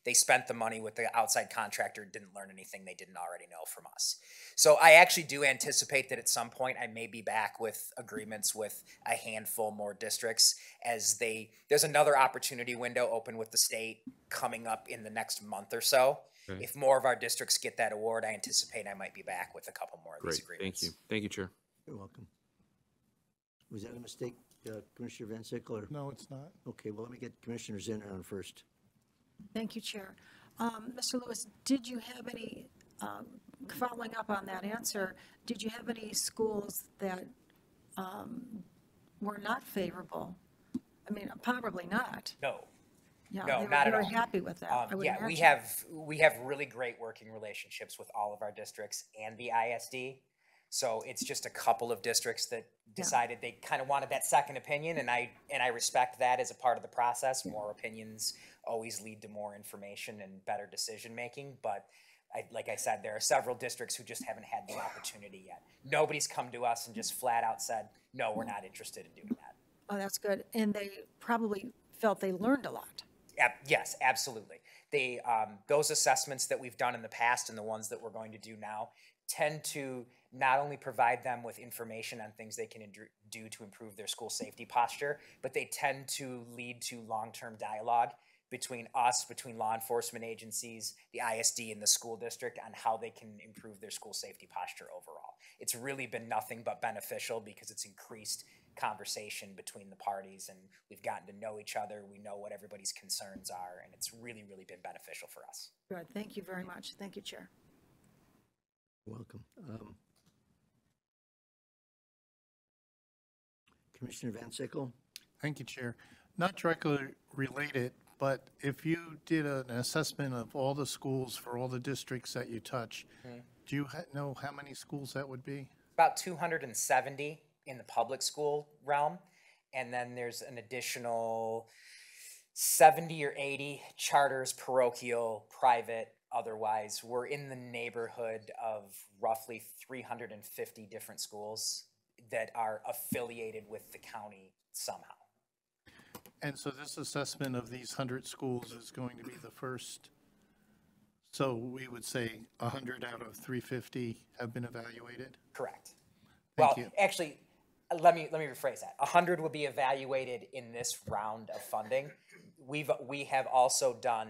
S15: they spent the money with the outside contractor, didn't learn anything they didn't already know from us. So I actually do anticipate that at some point I may be back with agreements with a handful more districts as there's another opportunity window open with the state coming up in the next month or so.
S8: Okay.
S15: If more of our districts get that award, I anticipate I might be back with a couple more of these agreements.
S8: Thank you. Thank you, Chair.
S1: You're welcome. Was that a mistake, Commissioner Van Sickle? Or?
S9: No, it's not.
S1: Okay, well, let me get Commissioner Zinner on first.
S11: Thank you, Chair. Mr. Lewis, did you have any, following up on that answer, did you have any schools that were not favorable? I mean, probably not.
S15: No.
S11: Yeah,
S15: No,
S11: they were
S15: not at
S11: very
S15: all.
S11: happy with that. I would
S15: Yeah, we
S11: imagine.
S15: have really great working relationships with all of our districts and the ISD. So it's just a couple of districts that decided they kind of wanted that second opinion, and I respect that as a part of the process. More opinions always lead to more information and better decision making. But like I said, there are several districts who just haven't had the opportunity yet. Nobody's come to us and just flat out said, no, we're not interested in doing that.
S11: Oh, that's good. And they probably felt they learned a lot.
S15: Yes, absolutely. They, those assessments that we've done in the past and the ones that we're going to do now tend to not only provide them with information on things they can do to improve their school safety posture, but they tend to lead to long-term dialogue between us, between law enforcement agencies, the ISD, and the school district on how they can improve their school safety posture overall. It's really been nothing but beneficial because it's increased conversation between the parties, and we've gotten to know each other. We know what everybody's concerns are, and it's really, really been beneficial for us.
S11: Good, thank you very much. Thank you, Chair.
S1: Welcome. Commissioner Van Sickle?
S9: Thank you, Chair. Not directly related, but if you did an assessment of all the schools for all the districts that you touch, do you know how many schools that would be?
S15: About 270 in the public school realm, and then there's an additional 70 or 80 charters, parochial, private, otherwise. We're in the neighborhood of roughly 350 different schools that are affiliated with the county somehow.
S9: And so this assessment of these 100 schools is going to be the first, so we would say 100 out of 350 have been evaluated?
S15: Correct.
S9: Thank
S15: Well,
S9: you.
S15: actually, let me rephrase that. 100 will be evaluated in this round of funding. We have also done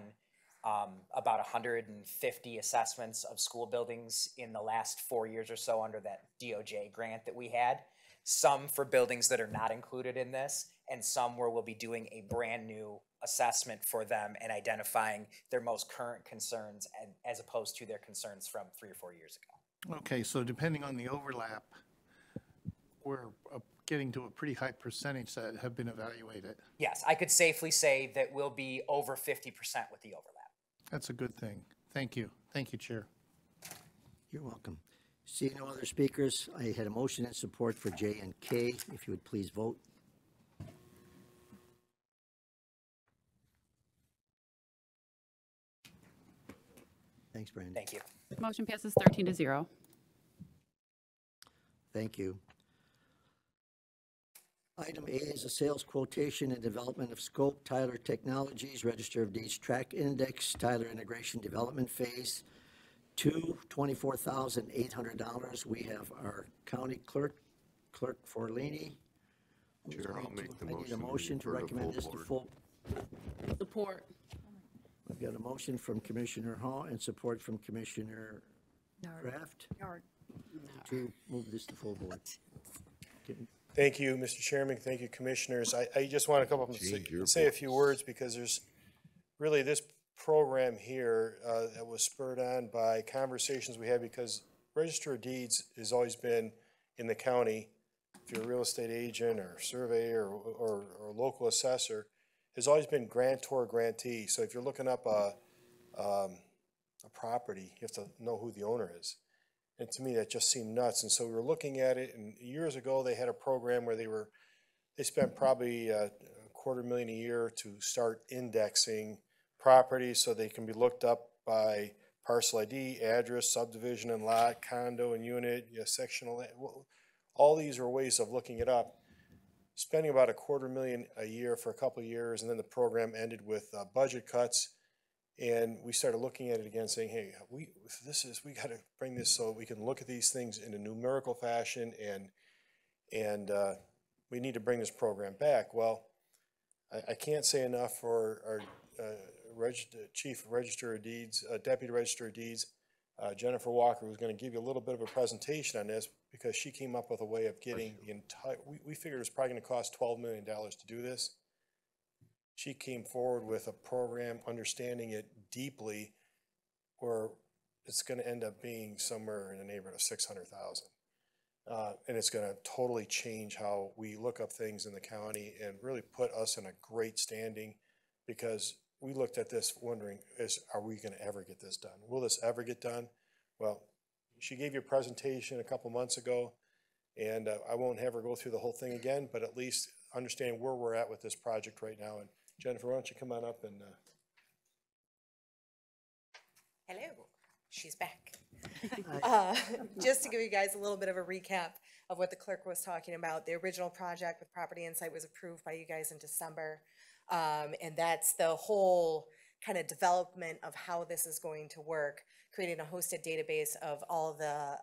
S15: about 150 assessments of school buildings in the last 4 years or so under that DOJ grant that we had. Some for buildings that are not included in this, and some where we'll be doing a brand new assessment for them and identifying their most current concerns as opposed to their concerns from 3 or 4 years ago.
S9: Okay, so depending on the overlap, we're getting to a pretty high percentage that have been evaluated.
S15: Yes, I could safely say that we'll be over 50% with the overlap.
S9: That's a good thing. Thank you. Thank you, Chair.
S1: You're welcome. Seeing no other speakers, I had a motion and support for J and K. If you would please vote. Thanks, Brandon.
S15: Thank you.
S6: Motion passes 13-0.
S1: Thank you. Item A is a sales quotation and development of scope, Tyler Technologies, Register of Deeds Tract Index, Tyler Integration Development Phase 2, $24,800. We have our county clerk, Clerk Forlini.
S4: Chair, I'll make the
S1: I need a
S4: motion
S1: motion to
S4: for the
S1: recommend
S4: full
S1: this to
S4: board.
S1: full.
S17: Support.
S1: We've got a motion from Commissioner Hall and support from Commissioner Kraft to move this to full board.
S18: Thank you, Mr. Chairman. Thank you, Commissioners. I just want to come up and say a few words because there's really this program here that was spurred on by conversations we had because Register of Deeds has always been in the county. If you're a real estate agent or surveyor or local assessor, has always been grantor grantee. So if you're looking up a property, you have to know who the owner is. And to me, that just seemed nuts. And so we were looking at it, and years ago, they had a program where they spent probably $250,000 a year to start indexing properties so they can be looked up by parcel ID, address, subdivision and lot, condo and unit, sectional. All these are ways of looking it up. Spending about $250,000 a year for a couple of years, and then the program ended with budget cuts. And we started looking at it again saying, hey, we got to bring this so we can look at these things in a numerical fashion and we need to bring this program back. Well, I can't say enough for our Chief Register of Deeds, Deputy Register of Deeds, Jennifer Walker, who's going to give you a little bit of a presentation on this because she came up with a way of getting the entire, we figured it was probably going to cost $12 million to do this. She came forward with a program, understanding it deeply, where it's going to end up being somewhere in the neighborhood of $600,000. And it's going to totally change how we look up things in the county and really put us in a great standing because we looked at this wondering, are we going to ever get this done? Will this ever get done? Well, she gave you a presentation a couple months ago, and I won't have her go through the whole thing again, but at least understand where we're at with this project right now. And Jennifer, why don't you come on up and...
S19: Hello, she's back. Just to give you guys a little bit of a recap of what the clerk was talking about, the original project with Property Insight was approved by you guys in December. And that's the whole kind of development of how this is going to work, creating a hosted database of all the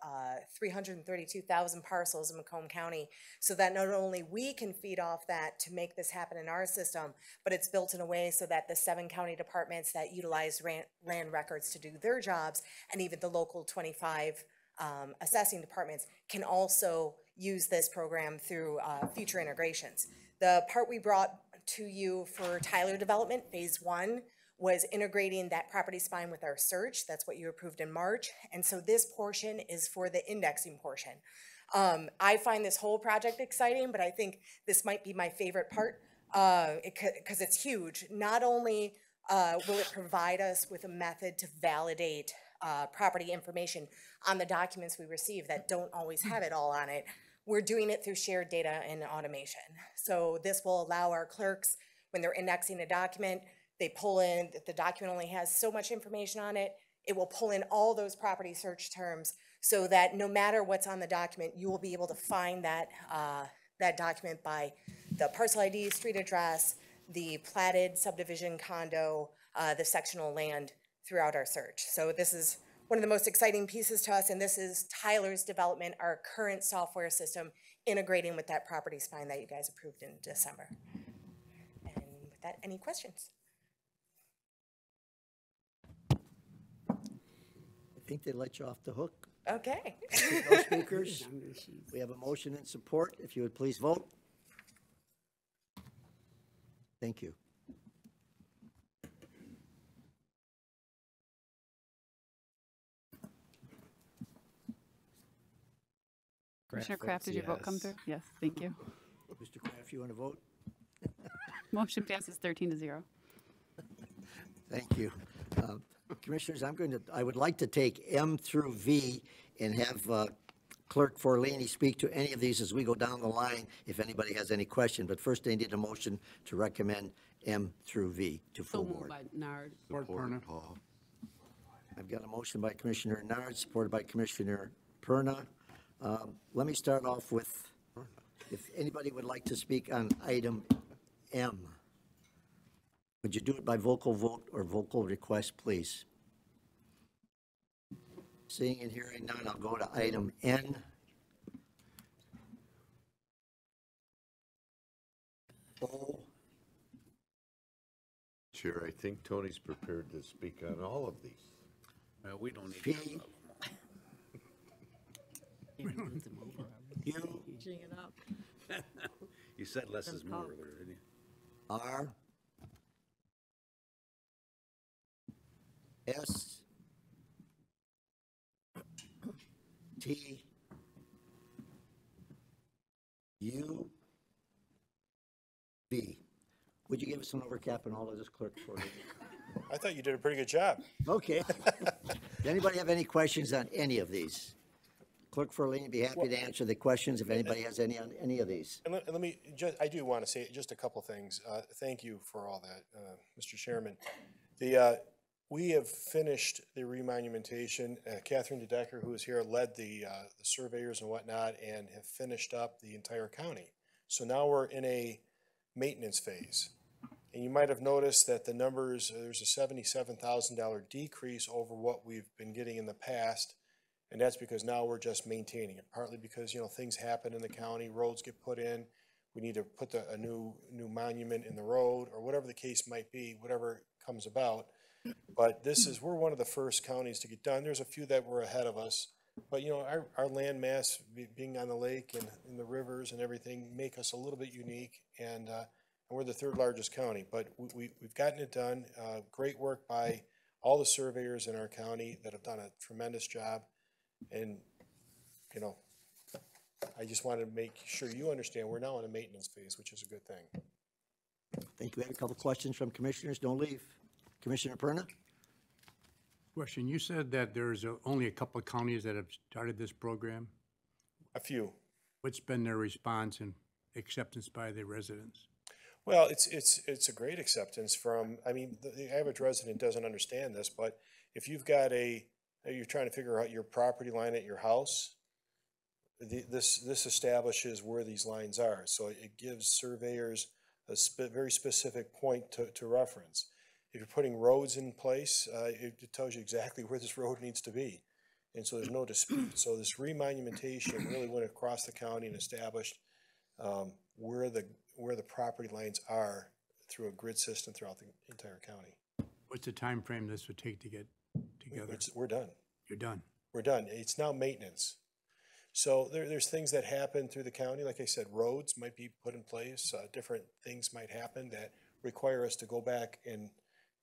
S19: 332,000 parcels in Macomb County, so that not only we can feed off that to make this happen in our system, but it's built in a way so that the 7 county departments that utilize land records to do their jobs, and even the local 25 assessing departments, can also use this program through future integrations. The part we brought to you for Tyler development, phase 1, was integrating that property spine with our search. That's what you approved in March. And so this portion is for the indexing portion. I find this whole project exciting, but I think this might be my favorite part because it's huge. Not only will it provide us with a method to validate property information on the documents we receive that don't always have it all on it, we're doing it through shared data and automation. So this will allow our clerks, when they're indexing a document, they pull in, the document only has so much information on it, it will pull in all those property search terms so that no matter what's on the document, you will be able to find that, that document by the parcel ID, street address, the platted subdivision condo, the sectional land throughout our search. So this is one of the most exciting pieces to us, and this is Tyler's development, our current software system, integrating with that property spine that you guys approved in December. And with that, any questions?
S1: I think they let you off the hook.
S19: Okay.
S1: No speakers. We have a motion in support. If you would please vote. Thank you.
S6: Commissioner Kraft, did your vote come through? Yes, thank you.
S1: Mr. Kraft, you want to vote?
S6: Motion passes 13-0.
S1: Thank you. Commissioners, I would like to take M through V and have Clerk Forlini speak to any of these as we go down the line if anybody has any question. But first, I need a motion to recommend M through V to full board.
S17: by Nard.
S4: Support, Paul.
S1: I've got a motion by Commissioner Nard, supported by Commissioner Perna. Let me start off with, if anybody would like to speak on item M, would you do it by vocal vote or vocal request, please? Seeing and hearing none, I'll go to item N. O.
S4: Chair, I think Tony's prepared to speak on all of these.
S5: We don't need
S1: P.
S5: to.
S1: U.
S11: Changing it up.
S5: You said less is more earlier, didn't you?
S1: R. S. T. U. V. Would you give us an overcap on all of this, Clerk, for me?
S18: I thought you did a pretty good job.
S1: Okay. Does anybody have any questions on any of these? Clerk Forlini would be happy to answer the questions if anybody has any on any of these.
S18: And let me, I do want to say just a couple things. Thank you for all that, Mr. Chairman. We have finished the remonumentation. Catherine DeDecker, who is here, led the surveyors and whatnot and have finished up the entire county. So now we're in a maintenance phase. And you might have noticed that the numbers, there's a $77,000 decrease over what we've been getting in the past. And that's because now we're just maintaining it, partly because, you know, things happen in the county, roads get put in, we need to put a new monument in the road, or whatever the case might be, whatever comes about. But we're one of the first counties to get done. There's a few that were ahead of us. But, you know, our land mass, being on the lake and in the rivers and everything, make us a little bit unique. And we're the 3rd largest county. But we've gotten it done. Great work by all the surveyors in our county that have done a tremendous job. And, you know, I just wanted to make sure you understand we're now in a maintenance phase, which is a good thing.
S1: Thank you. We have a couple questions from commissioners. Don't leave. Commissioner Perna?
S2: Question, you said that there's only a couple of counties that have started this program.
S18: A few.
S2: What's been their response and acceptance by the residents?
S18: Well, it's a great acceptance from, I mean, the average resident doesn't understand this, but if you've got you're trying to figure out your property line at your house, this establishes where these lines are. So it gives surveyors a very specific point to reference. If you're putting roads in place, it tells you exactly where this road needs to be. And so there's no dispute. So this remonumentation really went across the county and established where the property lines are through a grid system throughout the entire county.
S2: What's the time frame this would take to get together?
S18: We're done.
S2: You're done.
S18: We're done. It's now maintenance. So there's things that happen through the county. Like I said, roads might be put in place. Different things might happen that require us to go back and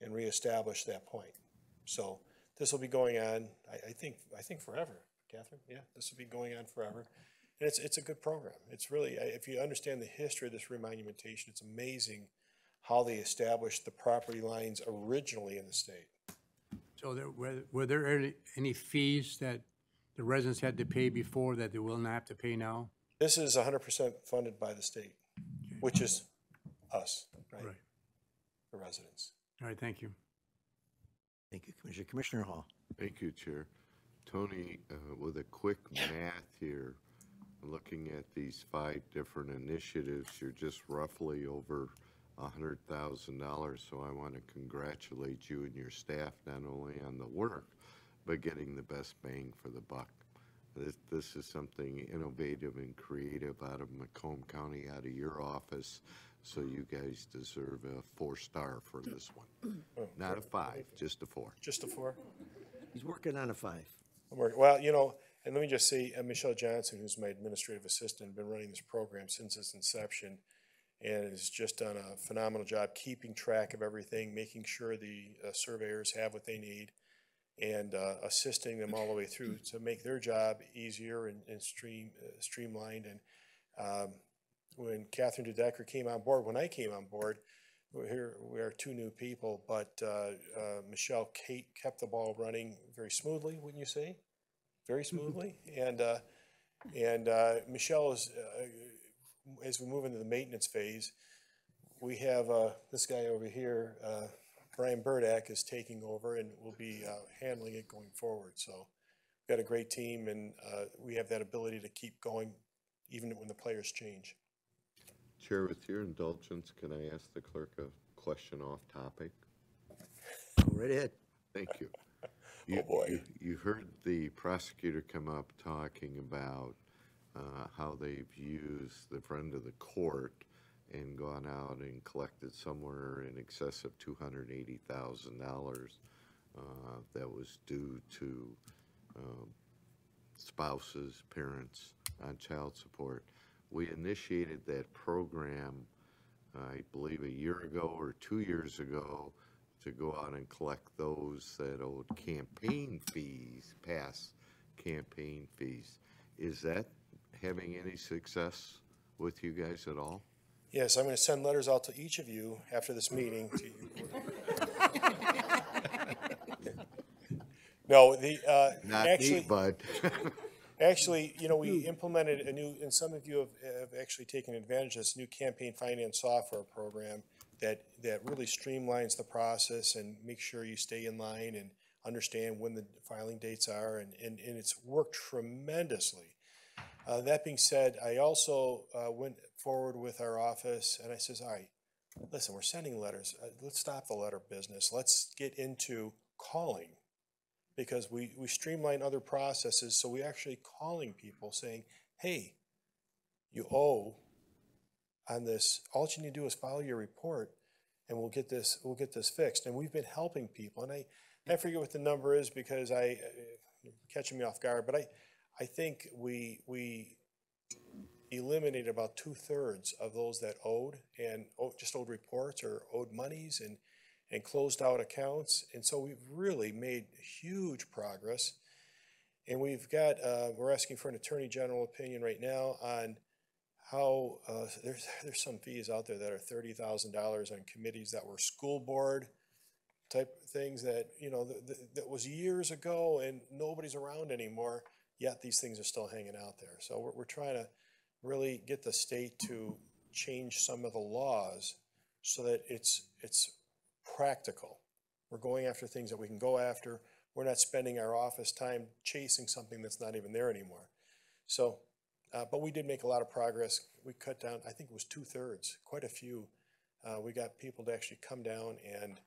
S18: reestablish that point. So this will be going on, I think forever, Catherine. Yeah, this will be going on forever. And it's a good program. It's really, if you understand the history of this remonumentation, it's amazing how they established the property lines originally in the state.
S2: So were there any fees that the residents had to pay before that they will not have to pay now?
S18: This is 100% funded by the state, which is us, right? The residents.
S2: All right, thank you.
S1: Thank you, Commissioner. Commissioner Hall.
S4: Thank you, Chair. Tony, with a quick math here, looking at these 5 different initiatives, you're just roughly over $100,000. So I want to congratulate you and your staff not only on the work, but getting the best bang for the buck. This is something innovative and creative out of Macomb County, out of your office. So you guys deserve a 4-star for this one. Not a 5, just a 4.
S18: Just a 4?
S1: He's working on a 5.
S18: Well, you know, and let me just say, Michelle Johnson, who's my administrative assistant, been running this program since its inception, and has just done a phenomenal job keeping track of everything, making sure the surveyors have what they need, and assisting them all the way through to make their job easier and streamlined. And when Catherine DeDecker came on board, when I came on board, we are 2 new people, but Michelle kept the ball running very smoothly, wouldn't you say? Very smoothly. And Michelle is, as we move into the maintenance phase, we have this guy over here, Brian Burdak, is taking over and will be handling it going forward. So we've got a great team, and we have that ability to keep going even when the players change.
S4: Chair, with your indulgence, can I ask the clerk a question off topic?
S1: Go right ahead.
S4: Thank you.
S18: Oh, boy.
S4: You heard the prosecutor come up talking about how they've used the friend of the court and gone out and collected somewhere in excess of $280,000 that was due to spouses, parents on child support. We initiated that program, I believe, a year ago or 2 years ago, to go out and collect those that owed campaign fees, past campaign fees. Is that having any success with you guys at all?
S18: Yes, I'm going to send letters out to each of you after this meeting. No,
S4: Not
S18: actually,
S4: me, bud.
S18: Actually, you know, we implemented a new, and some of you have actually taken advantage of this new campaign finance software program that really streamlines the process and makes sure you stay in line and understand when the filing dates are, and it's worked tremendously. That being said, I also went forward with our office and I says, all right, listen, we're sending letters. Let's stop the letter business. Let's get into calling, because we streamline other processes. So we're actually calling people saying, hey, you owe on this. All you need to do is file your report and we'll get this fixed. And we've been helping people. And I forget what the number is because you're catching me off guard, but I think we eliminated about 2/3 of those that owed and just owed reports or owed monies and closed out accounts. And so we've really made huge progress. And we've got, we're asking for an attorney general opinion right now on how there's some fees out there that are $30,000 on committees that were school board type things that, you know, that was years ago and nobody's around anymore, yet these things are still hanging out there. So we're trying to really get the state to change some of the laws so that it's practical. We're going after things that we can go after. We're not spending our office time chasing something that's not even there anymore. So, but we did make a lot of progress. We cut down, I think it was 2/3, quite a few. We got people to actually come down and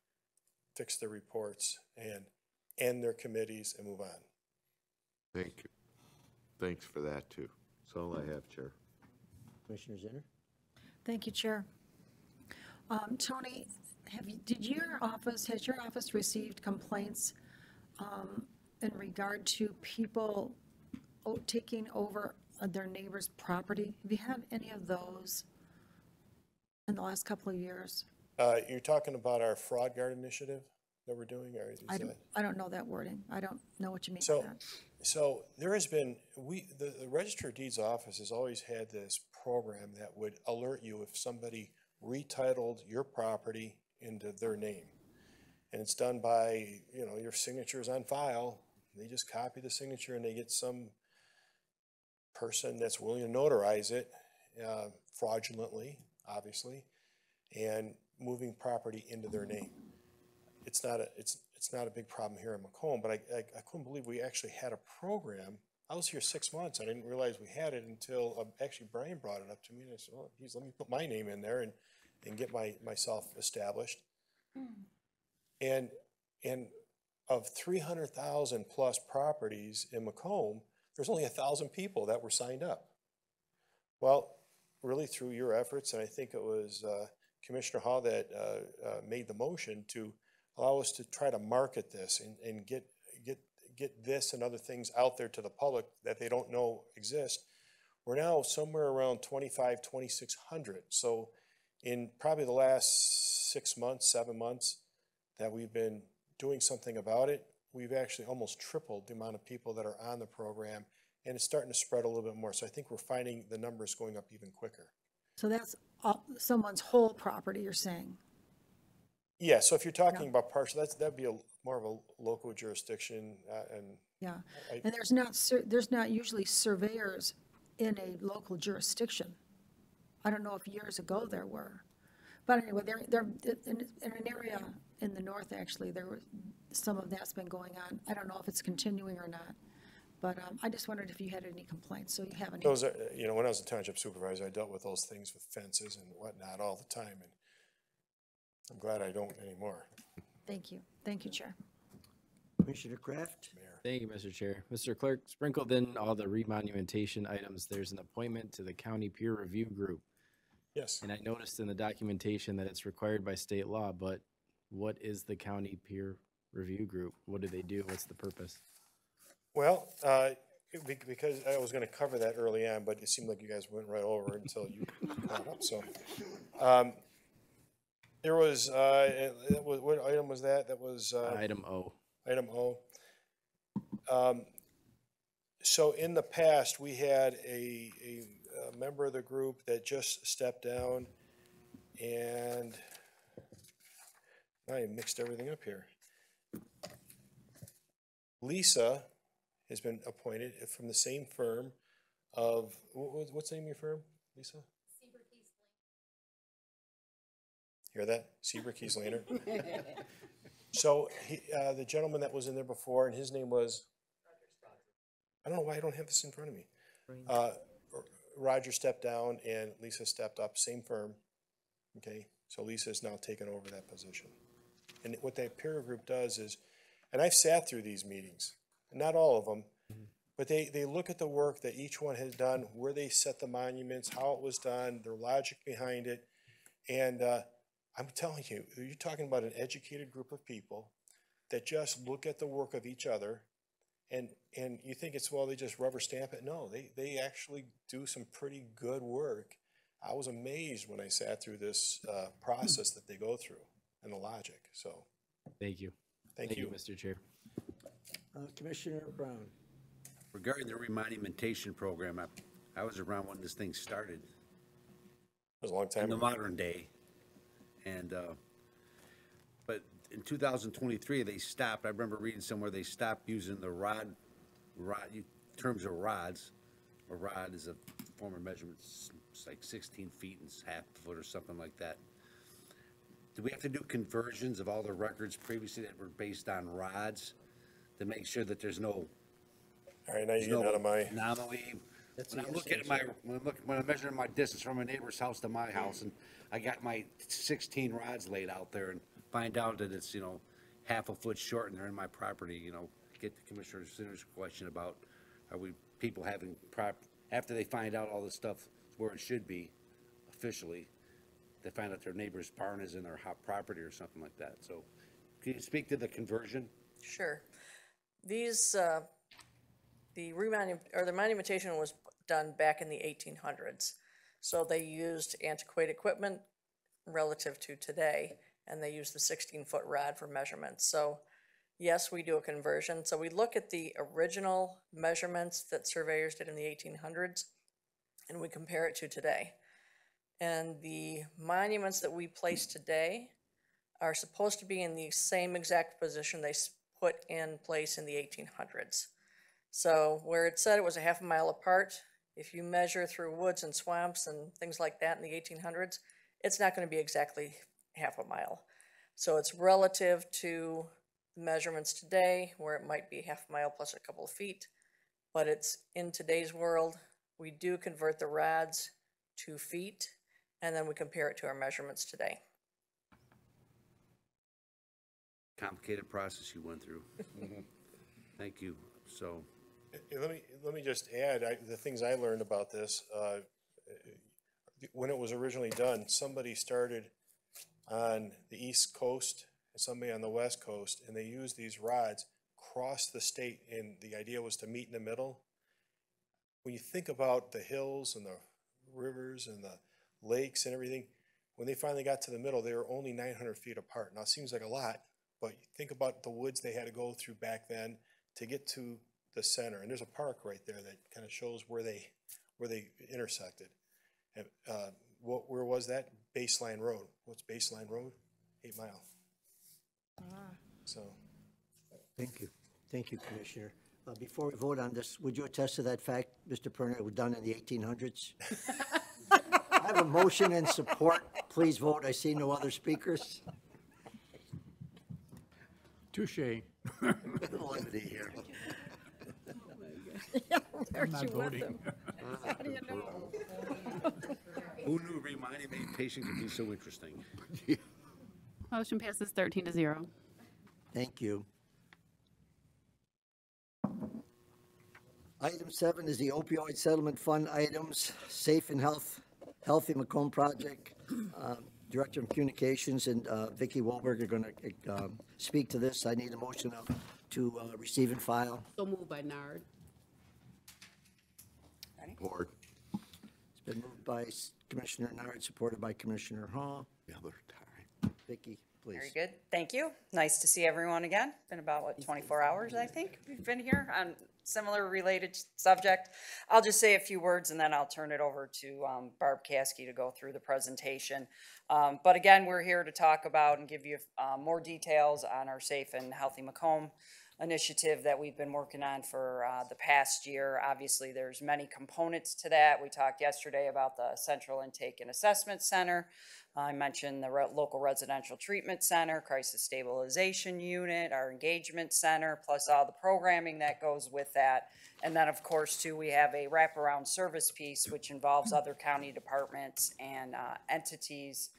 S18: fix their reports, and end their committees and move on.
S4: Thank you. Thanks for that, too. That's all I have, Chair.
S1: Commissioner Zinner?
S11: Thank you, Chair. Tony, has your office received complaints in regard to people taking over their neighbor's property? Have you had any of those in the last couple of years?
S18: You're talking about our fraud guard initiative that we're doing, or is that?
S11: I don't know that wording. I don't know what you mean
S18: So,
S11: by that.
S18: so there has been, the Register of Deeds office has always had this program that would alert you if somebody retitled your property into their name. And it's done by, your signature's on file. They just copy the signature and they get some person that's willing to notarize it fraudulently, obviously, and moving property into their name. It's not a big problem here in Macomb, but I couldn't believe we actually had a program. I was here 6 months. I didn't realize we had it until actually Brian brought it up to me, and I said, "Oh, geez, let me put my name in there and get myself established." And of 300,000 plus properties in Macomb, there's only 1,000 people that were signed up. Well, really through your efforts, and I think it was Commissioner Hall that made the motion to allow us to try to market this and get this and other things out there to the public that they don't know exist. We're now somewhere around 2,600. So in probably the last 6 months, 7 months that we've been doing something about it, we've actually almost tripled the amount of people that are on the program, and it's starting to spread a little bit more. So I think we're finding the numbers going up even quicker.
S11: So that's someone's whole property, you're saying?
S18: Yeah, so if you're talking about partial, that'd be more of a local jurisdiction, and
S11: Yeah, and there's not usually surveyors in a local jurisdiction. I don't know if years ago there were, but anyway, they're in an area in the north, actually, some of that's been going on. I don't know if it's continuing or not, but I just wondered if you had any complaints. So you haven't.
S18: Those are, when I was a township supervisor, I dealt with those things with fences and whatnot all the time, and I'm glad I don't anymore.
S11: Thank you. Thank you, Chair.
S1: Commissioner Kraft?
S16: Thank you, Mr. Chair. Mr. Clerk, sprinkled in all the remonumentation items, there's an appointment to the county peer review group.
S18: Yes.
S16: And I noticed in the documentation that it's required by state law, but what is the county peer review group? What do they do? What's the purpose?
S18: Well, because I was going to cover that early on, but it seemed like you guys went right over it until you caught up. So there was, what item was that? That was
S16: item O.
S18: Item O. So in the past, we had a member of the group that just stepped down, and I mixed everything up here. Lisa has been appointed from the same firm of, what's the name of your firm, Lisa? Hear that? Seaver Kieslander. So the gentleman that was in there before, and his name was, I don't know why I don't have this in front of me. Roger stepped down and Lisa stepped up, same firm. Okay, so Lisa has now taken over that position. And what that peer group does is, and I've sat through these meetings, not all of them, but they look at the work that each one has done, where they set the monuments, how it was done, their logic behind it. And I'm telling you, you're talking about an educated group of people that just look at the work of each other, and you think it's, well, they just rubber stamp it. No, they actually do some pretty good work. I was amazed when I sat through this process that they go through and the logic. So
S16: thank you.
S18: Thank you,
S16: Mr. Chair.
S1: Commissioner Brown.
S5: Regarding the remonumentation program, I was around when this thing started.
S18: It was a long time
S5: in the
S18: ago.
S5: modern day. And, but in 2023, they stopped. I remember reading somewhere they stopped using the rod terms of rods. A rod is a form of measurement. It's like 16 feet and half a foot or something like that. Do we have to do conversions of all the records previously that were based on rods to make sure that there's no
S18: All right, now you're getting out of my
S5: anomaly?
S1: That's
S5: When
S1: a
S5: I'm
S1: yes
S5: looking at when I'm measuring my distance from a neighbor's house to my house, and I got my 16 rods laid out there, and find out that it's half a foot short and they're in my property, you know, get the Commissioner Sinner's question about, are we, people having after they find out all this stuff where it should be officially, they find out their neighbor's barn is in their hot property or something like that. So can you speak to the conversion?
S20: Sure. These, the monumentation was done back in the 1800s. So they used antiquated equipment relative to today, and they used the 16-foot rod for measurements. So yes, we do a conversion. So we look at the original measurements that surveyors did in the 1800s, and we compare it to today. And the monuments that we place today are supposed to be in the same exact position they put in place in the 1800s. So where it said it was a half a mile apart, if you measure through woods and swamps and things like that in the 1800s, it's not going to be exactly half a mile. So it's relative to measurements today, where it might be half a mile plus a couple of feet, but it's in today's world, we do convert the rods to feet, and then we compare it to our measurements today.
S5: Complicated process you went through. Thank you. So
S18: let me just add the things I learned about this. When it was originally done, somebody started on the East Coast and somebody on the West Coast, and they used these rods across the state, and the idea was to meet in the middle. When you think about the hills and the rivers and the lakes and everything, when they finally got to the middle, they were only 900 feet apart. Now, it seems like a lot, but think about the woods they had to go through back then to get to the center. And there's a park right there that kind of shows where they intersected. And, where was that? Baseline Road. What's Baseline Road? 8 Mile. So.
S1: Thank you. Thank you, Commissioner. Before we vote on this, would you attest to that fact, Mr. Perna, it was done in the 1800s? I have a motion and support. Please vote. I see no other speakers.
S2: Touche.
S1: Levity here.
S2: I'm not voting.
S11: How do you know?
S5: Who knew remonumentation could be so interesting?
S6: Motion passes 13-0.
S1: Thank you. Item 7 is the opioid settlement fund items, safe and healthy Macomb project. Director of Communications and Vicki Wahlberg are going to speak to this. I need a motion to receive and file.
S17: So moved by Nard.
S4: Board.
S1: It's been moved by Commissioner Nard, supported by Commissioner Hall.
S4: The other time.
S1: Vicki, please.
S21: Very good. Thank you. Nice to see everyone again. Been about, 24 hours, I think, we've been here on similar related subject. I'll just say a few words and then I'll turn it over to Barb Caskey to go through the presentation. But again, we're here to talk about and give you more details on our Safe and Healthy Macomb initiative that we've been working on for the past year. Obviously, there's many components to that. We talked yesterday about the Central Intake and Assessment Center. I mentioned the local residential treatment center, crisis stabilization unit, our engagement center, plus all the programming that goes with that. And then, of course, too, we have a wraparound service piece, which involves other county departments and entities,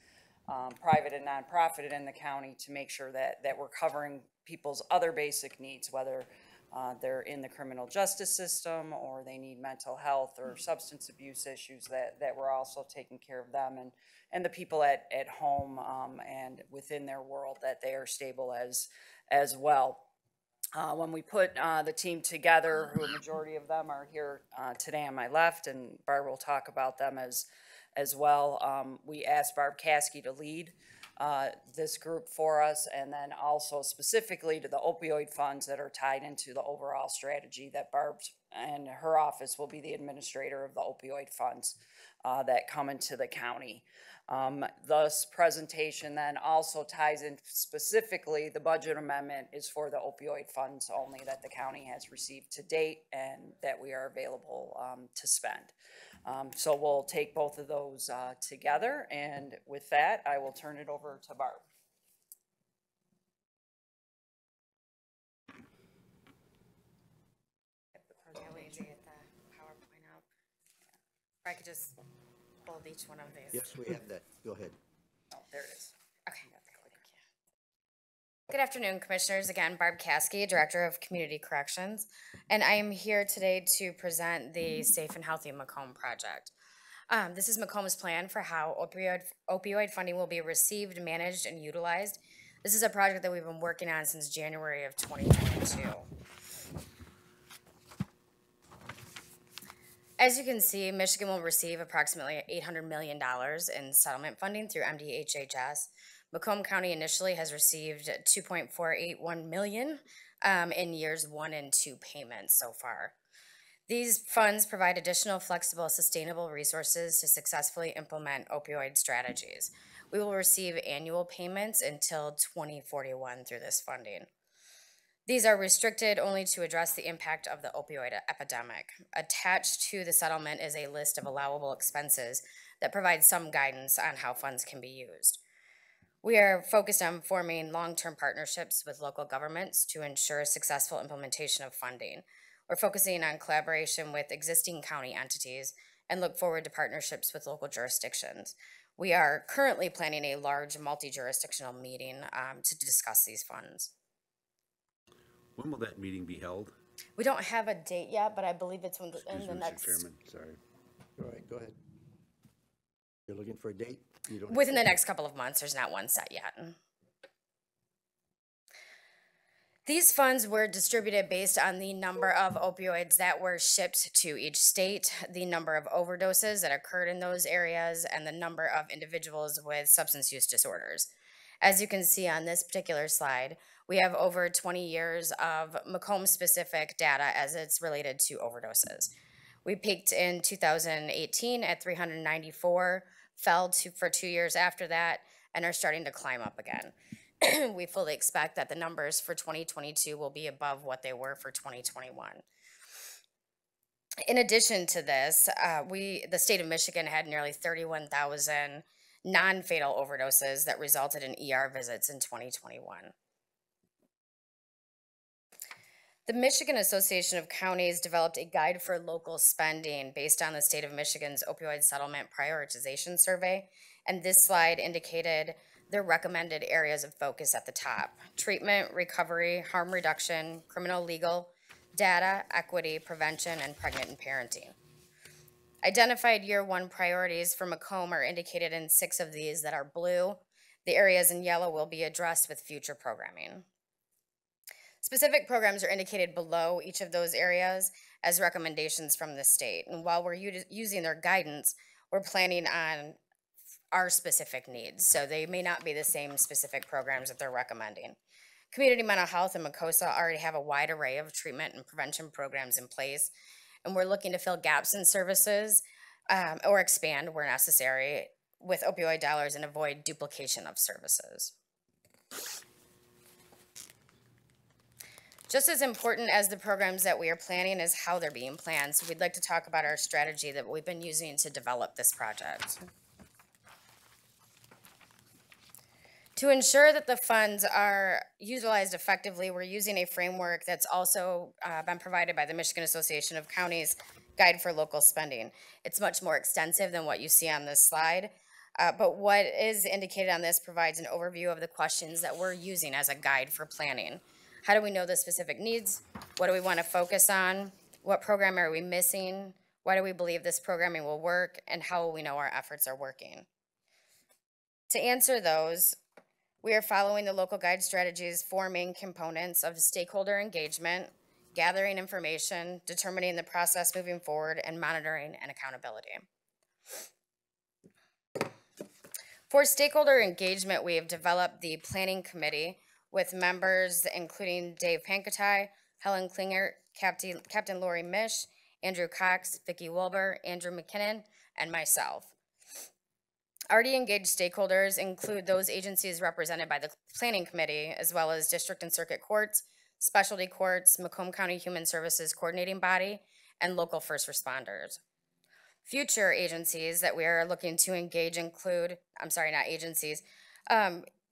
S21: private and nonprofit in the county, to make sure that we're covering people's other basic needs, whether they're in the criminal justice system or they need mental health or substance abuse issues, that we're also taking care of them, and the people at home and within their world, that they are stable as well. When we put the team together, who a majority of them are here today on my left, and Barb will talk about them as well, we asked Barb Caskey to lead this group for us, and then also specifically to the opioid funds that are tied into the overall strategy that Barb and her office will be the administrator of the opioid funds that come into the county. This presentation then also ties in specifically, the budget amendment is for the opioid funds only that the county has received to date and that we are available to spend. So we'll take both of those together, and with that, I will turn it over to Barb.
S10: Or I could just hold each one of these.
S1: Yes, we have that. Go ahead.
S10: Oh, there it is. Okay.
S3: Good afternoon, Commissioners. Again, Barb Caskey, Director of Community Corrections, and I am here today to present the Safe and Healthy Macomb project. This is Macomb's plan for how opioid funding will be received, managed, and utilized. This is a project that we've been working on since January of 2022. As you can see, Michigan will receive approximately $800 million in settlement funding through MDHHS. Macomb County initially has received $2.481 million in years 1 and 2 payments so far. These funds provide additional flexible, sustainable resources to successfully implement opioid strategies. We will receive annual payments until 2041 through this funding. These are restricted only to address the impact of the opioid epidemic. Attached to the settlement is a list of allowable expenses that provides some guidance on how funds can be used. We are focused on forming long-term partnerships with local governments to ensure successful implementation of funding. We're focusing on collaboration with existing county entities and look forward to partnerships with local jurisdictions. We are currently planning a large multi-jurisdictional meeting to discuss these funds.
S5: When will that meeting be held?
S3: We don't have a date yet, but I believe it's in the next...
S5: Mr. Chairman, sorry.
S1: All right, go ahead. You're looking for a date?
S3: Within the next couple of months. There's not one set yet. These funds were distributed based on the number of opioids that were shipped to each state, the number of overdoses that occurred in those areas, and the number of individuals with substance use disorders. As you can see on this particular slide, we have over 20 years of Macomb-specific data as it's related to overdoses. We peaked in 2018 at 394, fell for 2 years after that, and are starting to climb up again. We fully expect that the numbers for 2022 will be above what they were for 2021. In addition to this, the state of Michigan had nearly 31,000 non-fatal overdoses that resulted in ER visits in 2021. The Michigan Association of Counties developed a guide for local spending based on the state of Michigan's opioid settlement prioritization survey, and this slide indicated their recommended areas of focus at the top: treatment, recovery, harm reduction, criminal legal, data, equity, prevention, and pregnant and parenting. Identified year 1 priorities for Macomb are indicated in 6 of these that are blue. The areas in yellow will be addressed with future programming. Specific programs are indicated below each of those areas as recommendations from the state. And while we're using their guidance, we're planning on our specific needs. So they may not be the same specific programs that they're recommending. Community mental health and Macosa already have a wide array of treatment and prevention programs in place. And we're looking to fill gaps in services or expand where necessary with opioid dollars and avoid duplication of services. Just as important as the programs that we are planning is how they're being planned. So we'd like to talk about our strategy that we've been using to develop this project. To ensure that the funds are utilized effectively, we're using a framework that's also been provided by the Michigan Association of Counties Guide for Local Spending. It's much more extensive than what you see on this slide, but what is indicated on this provides an overview of the questions that we're using as a guide for planning. How do we know the specific needs? What do we want to focus on? What program are we missing? Why do we believe this programming will work? And how will we know our efforts are working? To answer those, we are following the local guide strategies' 4 main components of stakeholder engagement, gathering information, determining the process moving forward, and monitoring and accountability. For stakeholder engagement, we have developed the planning committee with members including Dave Pankatai, Helen Klinger, Captain Lori Mish, Andrew Cox, Vicki Wilbur, Andrew McKinnon, and myself. Already engaged stakeholders include those agencies represented by the planning committee, as well as district and circuit courts, specialty courts, Macomb County Human Services Coordinating Body, and local first responders. Future agencies that we are looking to engage include,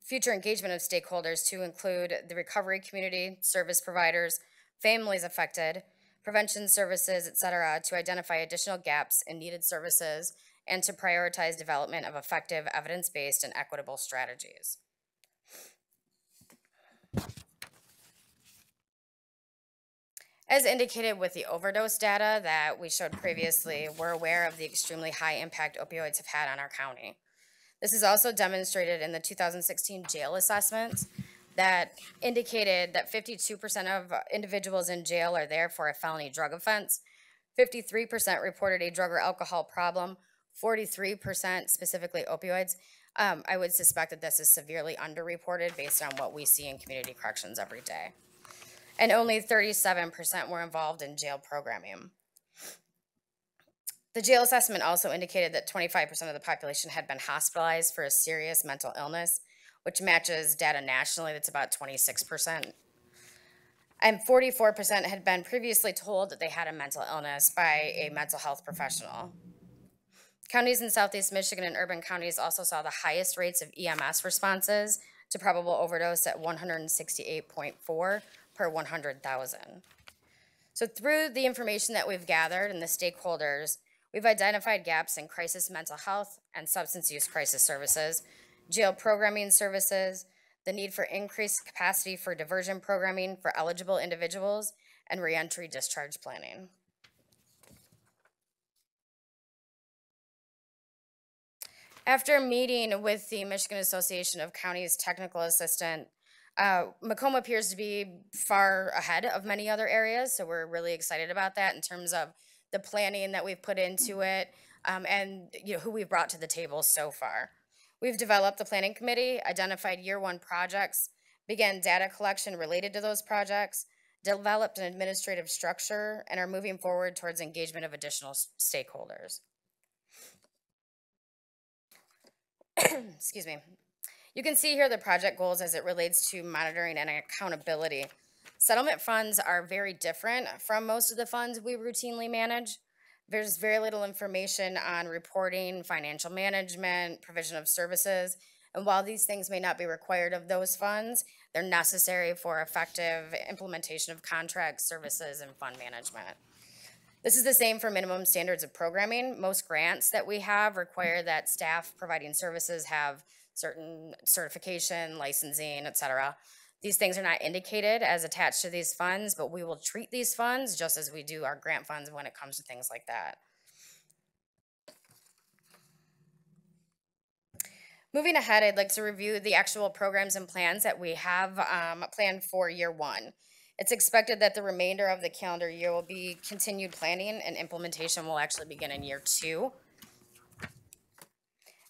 S3: future engagement of stakeholders to include the recovery community, service providers, families affected, prevention services, et cetera, to identify additional gaps in needed services and to prioritize development of effective evidence-based and equitable strategies. As indicated with the overdose data that we showed previously, we're aware of the extremely high impact opioids have had on our county. This is also demonstrated in the 2016 jail assessments that indicated that 52% of individuals in jail are there for a felony drug offense, 53% reported a drug or alcohol problem, 43% specifically opioids. I would suspect that this is severely underreported based on what we see in community corrections every day. And only 37% were involved in jail programming. The jail assessment also indicated that 25% of the population had been hospitalized for a serious mental illness, which matches data nationally that's about 26%. And 44% had been previously told that they had a mental illness by a mental health professional. Counties in Southeast Michigan and urban counties also saw the highest rates of EMS responses to probable overdose at 168.4 per 100,000. So through the information that we've gathered and the stakeholders, we've identified gaps in crisis mental health and substance use crisis services, jail programming services, the need for increased capacity for diversion programming for eligible individuals, and reentry discharge planning. After meeting with the Michigan Association of Counties technical assistant, Macomb appears to be far ahead of many other areas, so we're really excited about that in terms of the planning that we've put into it and who we've brought to the table so far. We've developed the planning committee, identified year one projects, began data collection related to those projects, developed an administrative structure, and are moving forward towards engagement of additional stakeholders. Excuse me. You can see here the project goals as it relates to monitoring and accountability. Settlement funds are very different from most of the funds we routinely manage. There's very little information on reporting, financial management, provision of services, and while these things may not be required of those funds, they're necessary for effective implementation of contracts, services, and fund management. This is the same for minimum standards of programming. Most grants that we have require that staff providing services have certain certification, licensing, et cetera. These things are not indicated as attached to these funds, but we will treat these funds just as we do our grant funds when it comes to things like that. Moving ahead, I'd like to review the actual programs and plans that we have planned for year one. It's expected that the remainder of the calendar year will be continued planning, and implementation will actually begin in year two.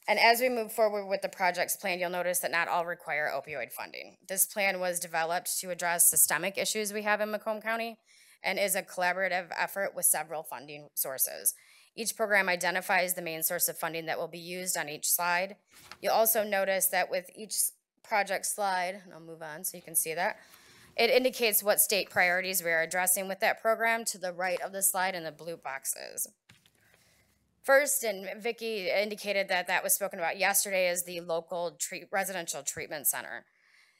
S3: And as we move forward with the projects plan, you'll notice that not all require opioid funding. This plan was developed to address systemic issues we have in Macomb County and is a collaborative effort with several funding sources. Each program identifies the main source of funding that will be used on each slide. You'll also notice that with each project slide, and I'll move on so you can see that, it indicates what state priorities we are addressing with that program to the right of the slide in the blue boxes. First, and Vicki indicated that that was spoken about yesterday, is the local residential treatment center.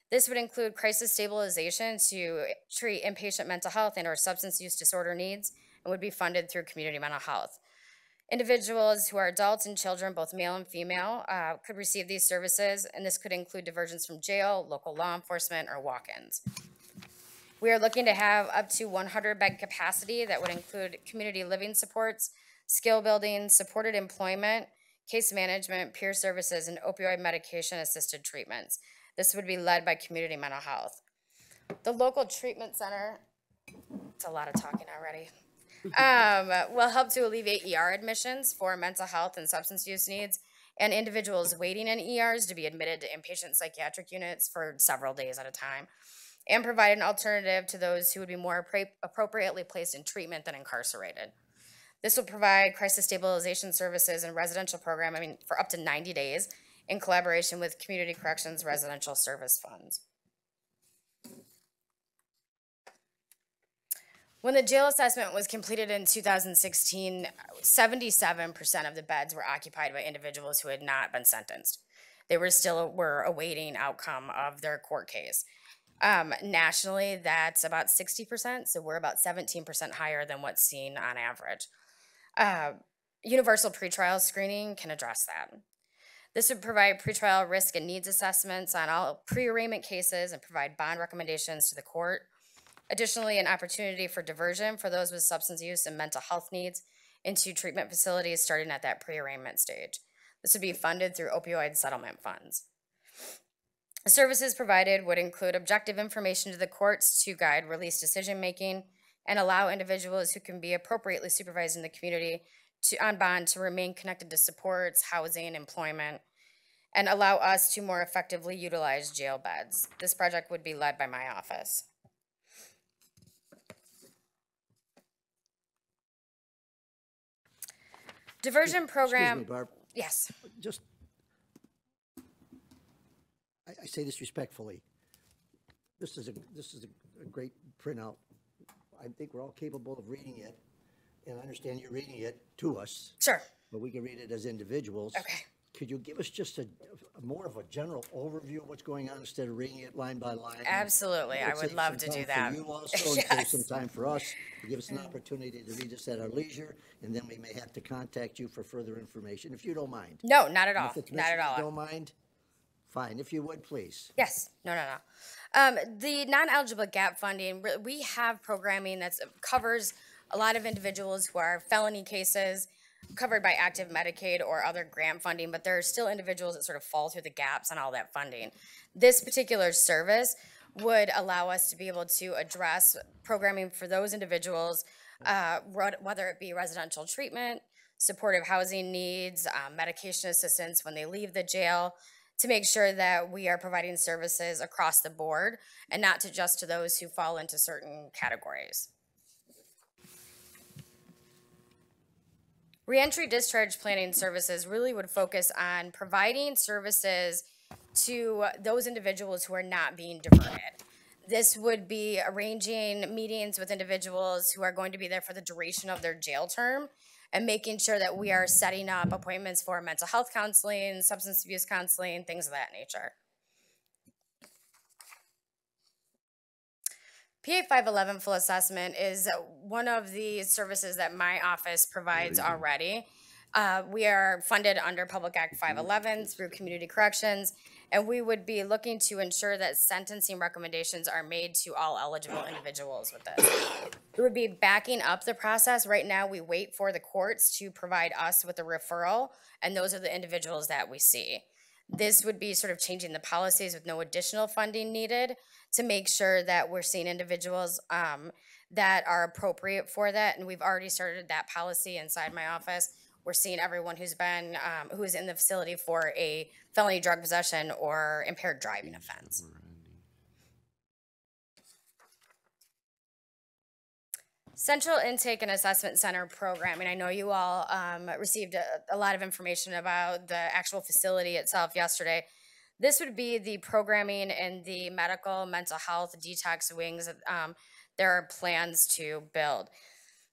S3: This would include crisis stabilization to treat inpatient mental health and or substance use disorder needs and would be funded through community mental health. Individuals who are adults and children, both male and female, could receive these services, and this could include diversions from jail, local law enforcement, or walk-ins. We are looking to have up to 100 bed capacity that would include community living supports, skill building, supported employment, case management, peer services, and opioid medication assisted treatments. This would be led by community mental health. The local treatment center, it's a lot of talking already, will help to alleviate ER admissions for mental health and substance use needs and individuals waiting in ERs to be admitted to inpatient psychiatric units for several days at a time, and provide an alternative to those who would be more appropriately placed in treatment than incarcerated. This will provide crisis stabilization services and residential programming for up to 90 days in collaboration with Community Corrections Residential Service Funds. When the jail assessment was completed in 2016, 77% of the beds were occupied by individuals who had not been sentenced. They were awaiting outcome of their court case. Nationally, that's about 60%, so we're about 17% higher than what's seen on average. Universal pretrial screening can address that. This would provide pretrial risk and needs assessments on all pre-arraignment cases and provide bond recommendations to the court. Additionally, an opportunity for diversion for those with substance use and mental health needs into treatment facilities starting at that pre-arraignment stage. This would be funded through opioid settlement funds. The services provided would include objective information to the courts to guide release decision-making and allow individuals who can be appropriately supervised in the community on bond to remain connected to supports, housing, employment, and allow us to more effectively utilize jail beds. This project would be led by my office. Diversion program.
S1: Excuse me, Barb.
S3: Yes.
S1: Just, I say this respectfully. This is a great printout. I think we're all capable of reading it, and I understand you're reading it to us.
S3: Sure.
S1: But we can read it as individuals.
S3: Okay.
S1: Could you give us just a more of a general overview of what's going on instead of reading it line by line?
S3: Absolutely. I would love to do that.
S1: For you also, and save some time for us. Give us an opportunity to read this at our leisure, and then we may have to contact you for further information, if you don't mind.
S3: No, not at all.
S1: If the
S3: Not at
S1: commissioners
S3: all.
S1: don't mind, fine. If you would, please.
S3: Yes. No. The non-eligible gap funding, we have programming that covers a lot of individuals who are felony cases, covered by active Medicaid or other grant funding, but there are still individuals that sort of fall through the gaps on all that funding. This particular service would allow us to be able to address programming for those individuals, whether it be residential treatment, supportive housing needs, medication assistance when they leave the jail, to make sure that we are providing services across the board and not just to those who fall into certain categories. Reentry discharge planning services really would focus on providing services to those individuals who are not being diverted. This would be arranging meetings with individuals who are going to be there for the duration of their jail term and making sure that we are setting up appointments for mental health counseling, substance abuse counseling, things of that nature. PA 511 full assessment is one of the services that my office provides already. We are funded under Public Act 511 through Community Corrections, and we would be looking to ensure that sentencing recommendations are made to all eligible individuals with this. It would be backing up the process. Right now, we wait for the courts to provide us with a referral, and those are the individuals that we see. This would be sort of changing the policies with no additional funding needed to make sure that we're seeing individuals that are appropriate for that. And we've already started that policy inside my office. We're seeing everyone who is in the facility for a felony drug possession or impaired driving offense. Central Intake and Assessment Center programming. I know you all received a lot of information about the actual facility itself yesterday. This would be the programming in the medical, mental health, detox wings there are plans to build.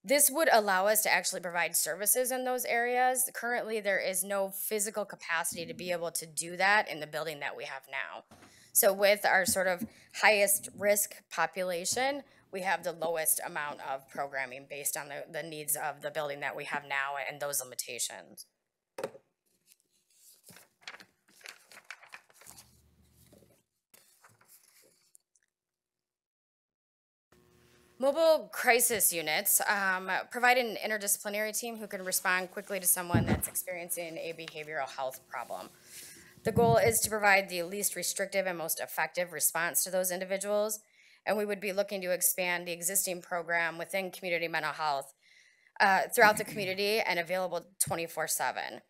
S3: This would allow us to actually provide services in those areas. Currently, there is no physical capacity to be able to do that in the building that we have now. So with our sort of highest risk population, we have the lowest amount of programming based on the needs of the building that we have now and those limitations. Mobile crisis units provide an interdisciplinary team who can respond quickly to someone that's experiencing a behavioral health problem. The goal is to provide the least restrictive and most effective response to those individuals, and we would be looking to expand the existing program within community mental health throughout the community and available 24/7.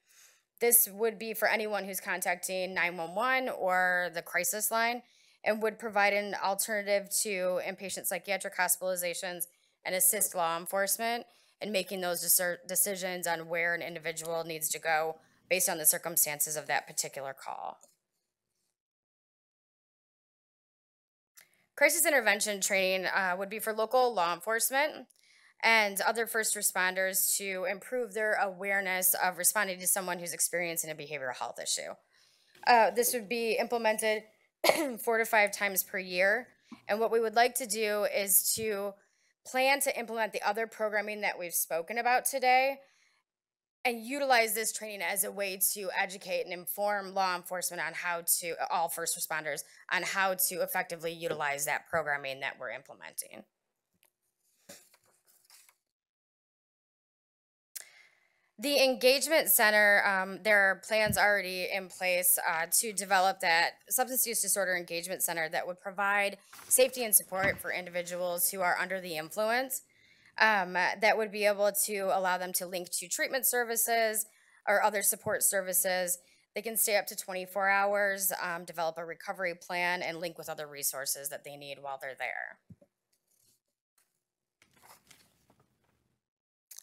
S3: This would be for anyone who's contacting 911 or the crisis line, and would provide an alternative to inpatient psychiatric hospitalizations and assist law enforcement in making those decisions on where an individual needs to go based on the circumstances of that particular call. Crisis intervention training would be for local law enforcement and other first responders to improve their awareness of responding to someone who's experiencing a behavioral health issue. This would be implemented 4 to 5 times per year. And what we would like to do is to plan to implement the other programming that we've spoken about today and utilize this training as a way to educate and inform law enforcement on how to, all first responders, on how to effectively utilize that programming that we're implementing. The Engagement Center, there are plans already in place to develop that substance use disorder engagement center that would provide safety and support for individuals who are under the influence, that would be able to allow them to link to treatment services or other support services. They can stay up to 24 hours, develop a recovery plan, and link with other resources that they need while they're there.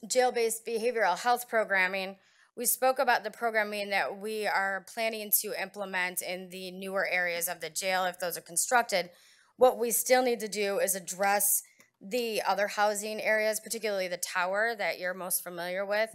S3: Jail-based behavioral health programming. We spoke about the programming that we are planning to implement in the newer areas of the jail if those are constructed. What we still need to do is address the other housing areas, particularly the tower that you're most familiar with,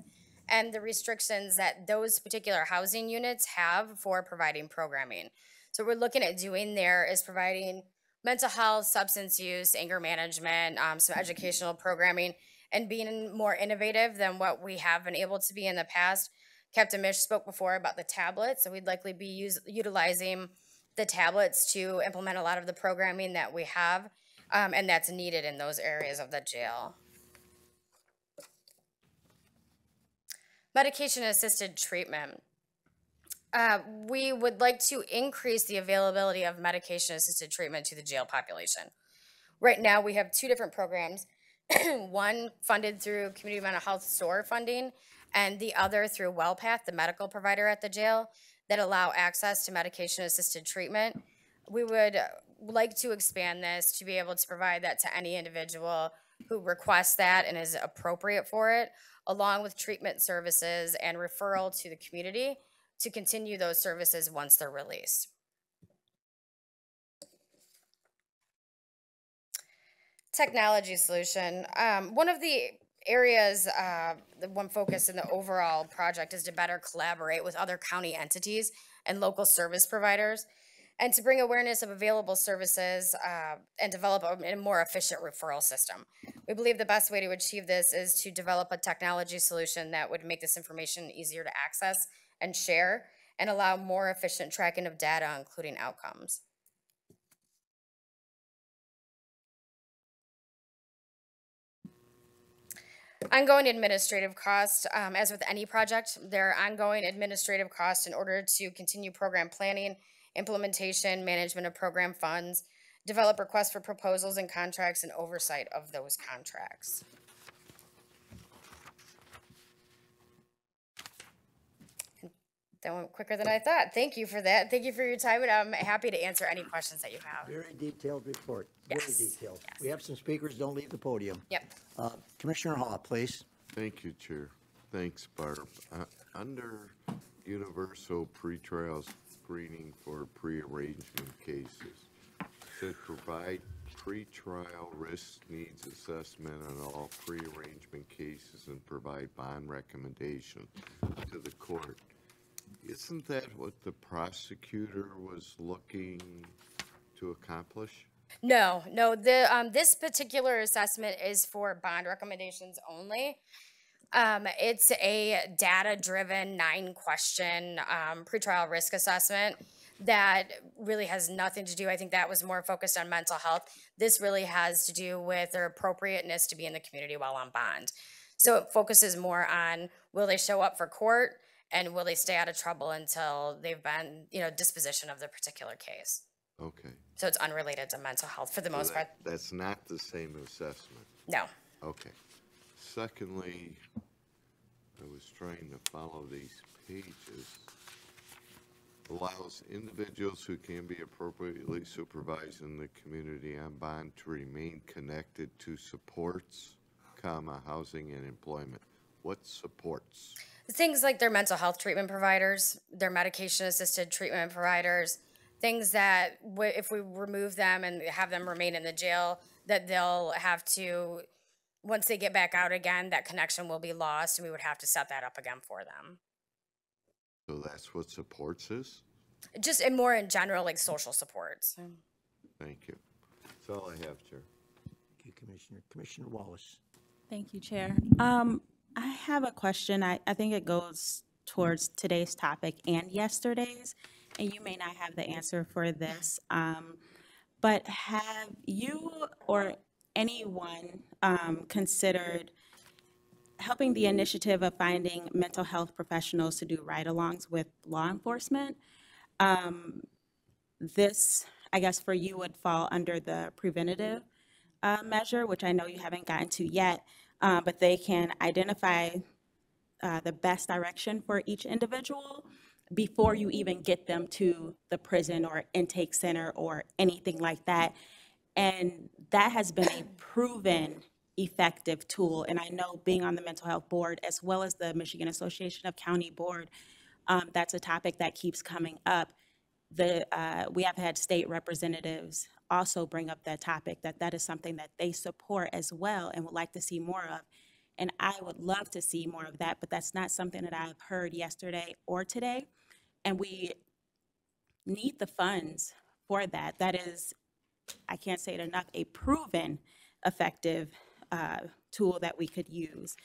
S3: and the restrictions that those particular housing units have for providing programming. So what we're looking at doing there is providing mental health, substance use, anger management, some educational programming, and being more innovative than what we have been able to be in the past. Captain Mish spoke before about the tablets, so we'd likely be utilizing the tablets to implement a lot of the programming that we have, and that's needed in those areas of the jail. Medication-assisted treatment. We would like to increase the availability of medication-assisted treatment to the jail population. Right now, we have two different programs. One funded through Community Mental Health SOAR funding, and the other through WellPath, the medical provider at the jail, that allow access to medication-assisted treatment. We would like to expand this to be able to provide that to any individual who requests that and is appropriate for it, along with treatment services and referral to the community to continue those services once they're released. Technology solution. One of the areas, the one focus in the overall project is to better collaborate with other county entities and local service providers, and to bring awareness of available services and develop a more efficient referral system. We believe the best way to achieve this is to develop a technology solution that would make this information easier to access and share, and allow more efficient tracking of data, including outcomes. Ongoing administrative costs. As with any project, there are ongoing administrative costs in order to continue program planning, implementation, management of program funds, develop requests for proposals and contracts, and oversight of those contracts. That went quicker than I thought. Thank you for that. Thank you for your time, and I'm happy to answer any questions that you have.
S1: Very detailed report,
S3: Yes.
S1: very detailed.
S3: Yes.
S1: We have some speakers, don't leave the podium.
S3: Yep.
S1: Commissioner Hall, please.
S4: Thank you, Chair. Thanks, Barb. Under universal pretrial screening for prearrangement cases, should provide pretrial risk needs assessment on all prearrangement cases and provide bond recommendation to the court. Isn't that what the prosecutor was looking to accomplish?
S3: No. This particular assessment is for bond recommendations only. It's a data-driven 9-question pretrial risk assessment that really has nothing to do, I think that was more focused on mental health. This really has to do with their appropriateness to be in the community while on bond. So it focuses more on, will they show up for court, and will they stay out of trouble until they've been, disposition of the particular case.
S4: Okay.
S3: So it's unrelated to mental health for the most part.
S4: That's not the same assessment?
S3: No.
S4: Okay. Secondly, I was trying to follow these pages. Allows individuals who can be appropriately supervised in the community on bond to remain connected to supports, housing and employment. What supports?
S3: Things like their mental health treatment providers, their medication-assisted treatment providers, things that if we remove them and have them remain in the jail, that they'll have to, once they get back out again, that connection will be lost, and we would have to set that up again for them.
S4: So that's what supports is?
S3: Just and more in general, like social supports.
S4: Thank you. That's all I have, Chair.
S1: Thank you, Commissioner. Commissioner Wallace.
S6: Thank you, Chair.
S7: I have a question. I think it goes towards today's topic and yesterday's, and you may not have the answer for this. But have you or anyone considered helping the initiative of finding mental health professionals to do ride-alongs with law enforcement? This, I guess, for you would fall under the preventative measure, which I know you haven't gotten to yet, but they can identify the best direction for each individual before you even get them to the prison or intake center or anything like that. And that has been a proven effective tool. And I know being on the mental health board, as well as the Michigan Association of County Board, that's a topic that keeps coming up. We have had state representatives also bring up that topic, that is something that they support as well and would like to see more of. And I would love to see more of that, but that's not something that I've heard yesterday or today. And we need the funds for that. That is, I can't say it enough, a proven effective tool that we could use.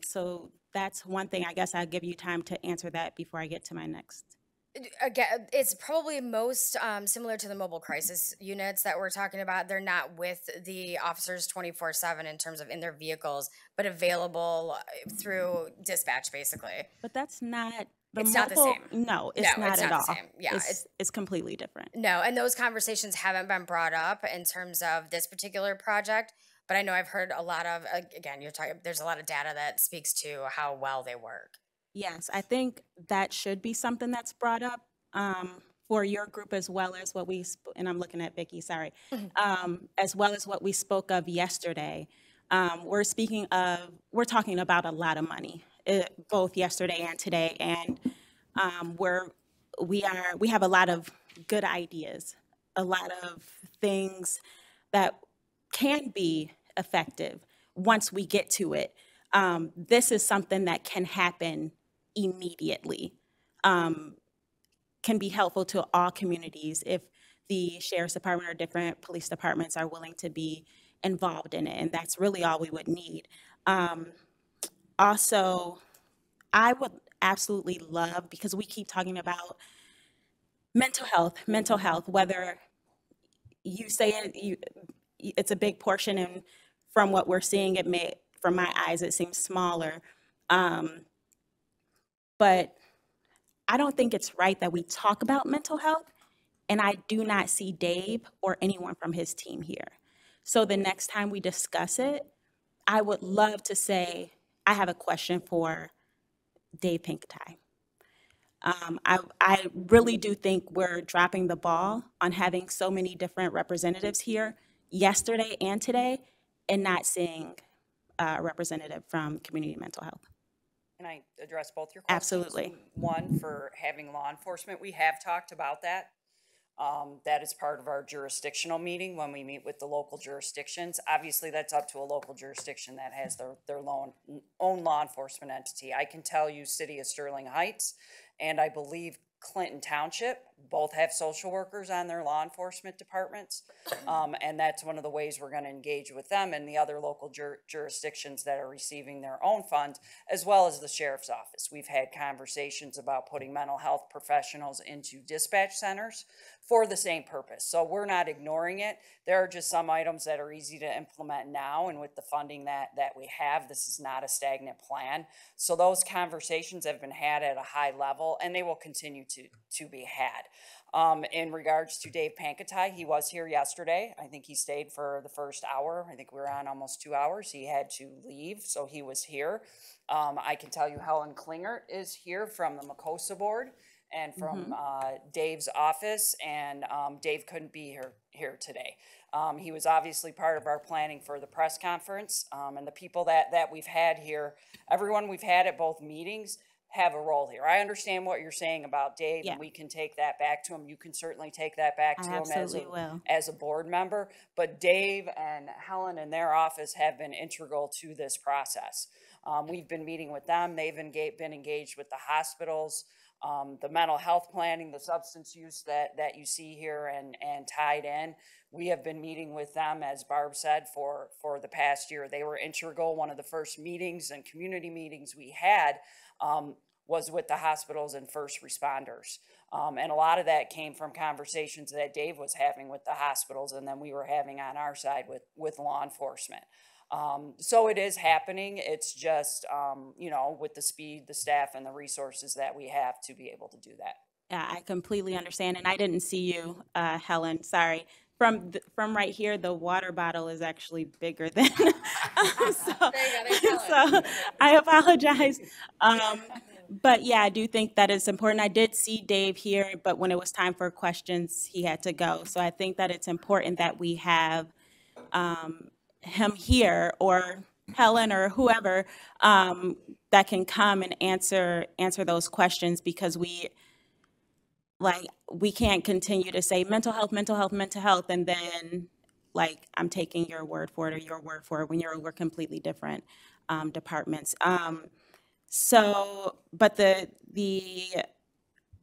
S7: So that's one thing. I guess I'll give you time to answer that before I get to my next.
S3: Again, it's probably most similar to the mobile crisis units that we're talking about. They're not with the officers 24/7 in terms of in their vehicles, but available through dispatch, basically.
S7: But that's not.
S3: It's not the same.
S7: No, it's
S3: No,
S7: not
S3: it's
S7: at
S3: not
S7: all.
S3: the same. Yeah,
S7: it's completely different.
S3: No, and those conversations haven't been brought up in terms of this particular project. But I know I've heard a lot of, again, there's a lot of data that speaks to how well they work.
S7: Yes, I think that should be something that's brought up for your group, as well as what we, and I'm looking at Vicky, sorry, as well as what we spoke of yesterday. We're talking about a lot of money, both yesterday and today, and we have a lot of good ideas, a lot of things that can be effective once we get to it. This is something that can happen immediately, can be helpful to all communities if the sheriff's department or different police departments are willing to be involved in it, and that's really all we would need. Also, I would absolutely love, because we keep talking about mental health, whether you say it's a big portion, and from what we're seeing, from my eyes, it seems smaller. But I don't think it's right that we talk about mental health, and I do not see Dave or anyone from his team here. So the next time we discuss it, I would love to say, I have a question for Dave Pinketai. I really do think we're dropping the ball on having so many different representatives here yesterday and today, and not seeing a representative from community mental health.
S21: Can I address both your questions?
S7: Absolutely.
S21: One, for having law enforcement, we have talked about that. That is part of our jurisdictional meeting when we meet with the local jurisdictions. Obviously, that's up to a local jurisdiction that has their own law enforcement entity. I can tell you City of Sterling Heights, and I believe Clinton Township, both have social workers on their law enforcement departments. And that's one of the ways we're going to engage with them and the other local jurisdictions that are receiving their own funds, as well as the sheriff's office. We've had conversations about putting mental health professionals into dispatch centers for the same purpose. So we're not ignoring it. There are just some items that are easy to implement now, and with the funding that we have, this is not a stagnant plan. So those conversations have been had at a high level, and they will continue to be had. In regards to Dave Pinketai, he was here yesterday. I think he stayed for the first hour. I think we were on almost 2 hours. He had to leave, so he was here. I can tell you Helen Klingert is here from the Macomb board and from Dave's office, and Dave couldn't be here today. He was obviously part of our planning for the press conference, and the people that we've had here, everyone we've had at both meetings, have a role here. I understand what you're saying about Dave, and we can take that back to him. You can certainly take that back to him as a board member. But Dave and Helen and their office have been integral to this process. We've been meeting with them. They've been engaged with the hospitals. The mental health planning, the substance use that you see here and tied in. We have been meeting with them, as Barb said, for the past year. They were integral. One of the first meetings and community meetings we had was with the hospitals and first responders. And a lot of that came from conversations that Dave was having with the hospitals, and then we were having on our side with law enforcement. So it is happening. It's just, you know, with the speed, the staff, and the resources that we have to be able to do that.
S7: Yeah, I completely understand, and I didn't see you, Helen, sorry. From right here, the water bottle is actually bigger than, so I apologize. But yeah, I do think that it's important. I did see Dave here, but when it was time for questions, he had to go. So I think that it's important that we have him here, or Helen or whoever that can come and answer those questions, because we can't continue to say mental health, mental health, mental health, and then I'm taking your word for it or your word for it when we're completely different departments. So, but the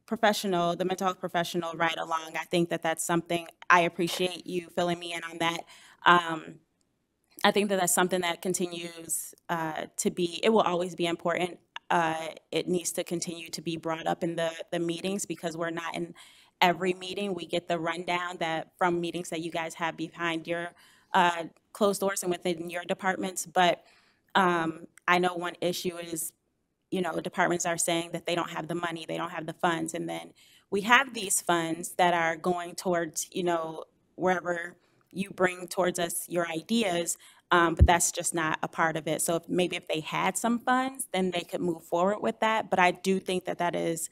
S7: professional, the mental health professional right along, I think that that's something, I appreciate you filling me in on that. I think that that's something that continues to be, it will always be important. It needs to continue to be brought up in the meetings, because we're not in every meeting. We get the rundown that from meetings that you guys have behind your closed doors and within your departments. But I know one issue is, you know, departments are saying that they don't have the money, they don't have the funds. And then we have these funds that are going towards, you know, wherever you bring towards us your ideas, but that's just not a part of it. So maybe if they had some funds, then they could move forward with that. But I do think that that is,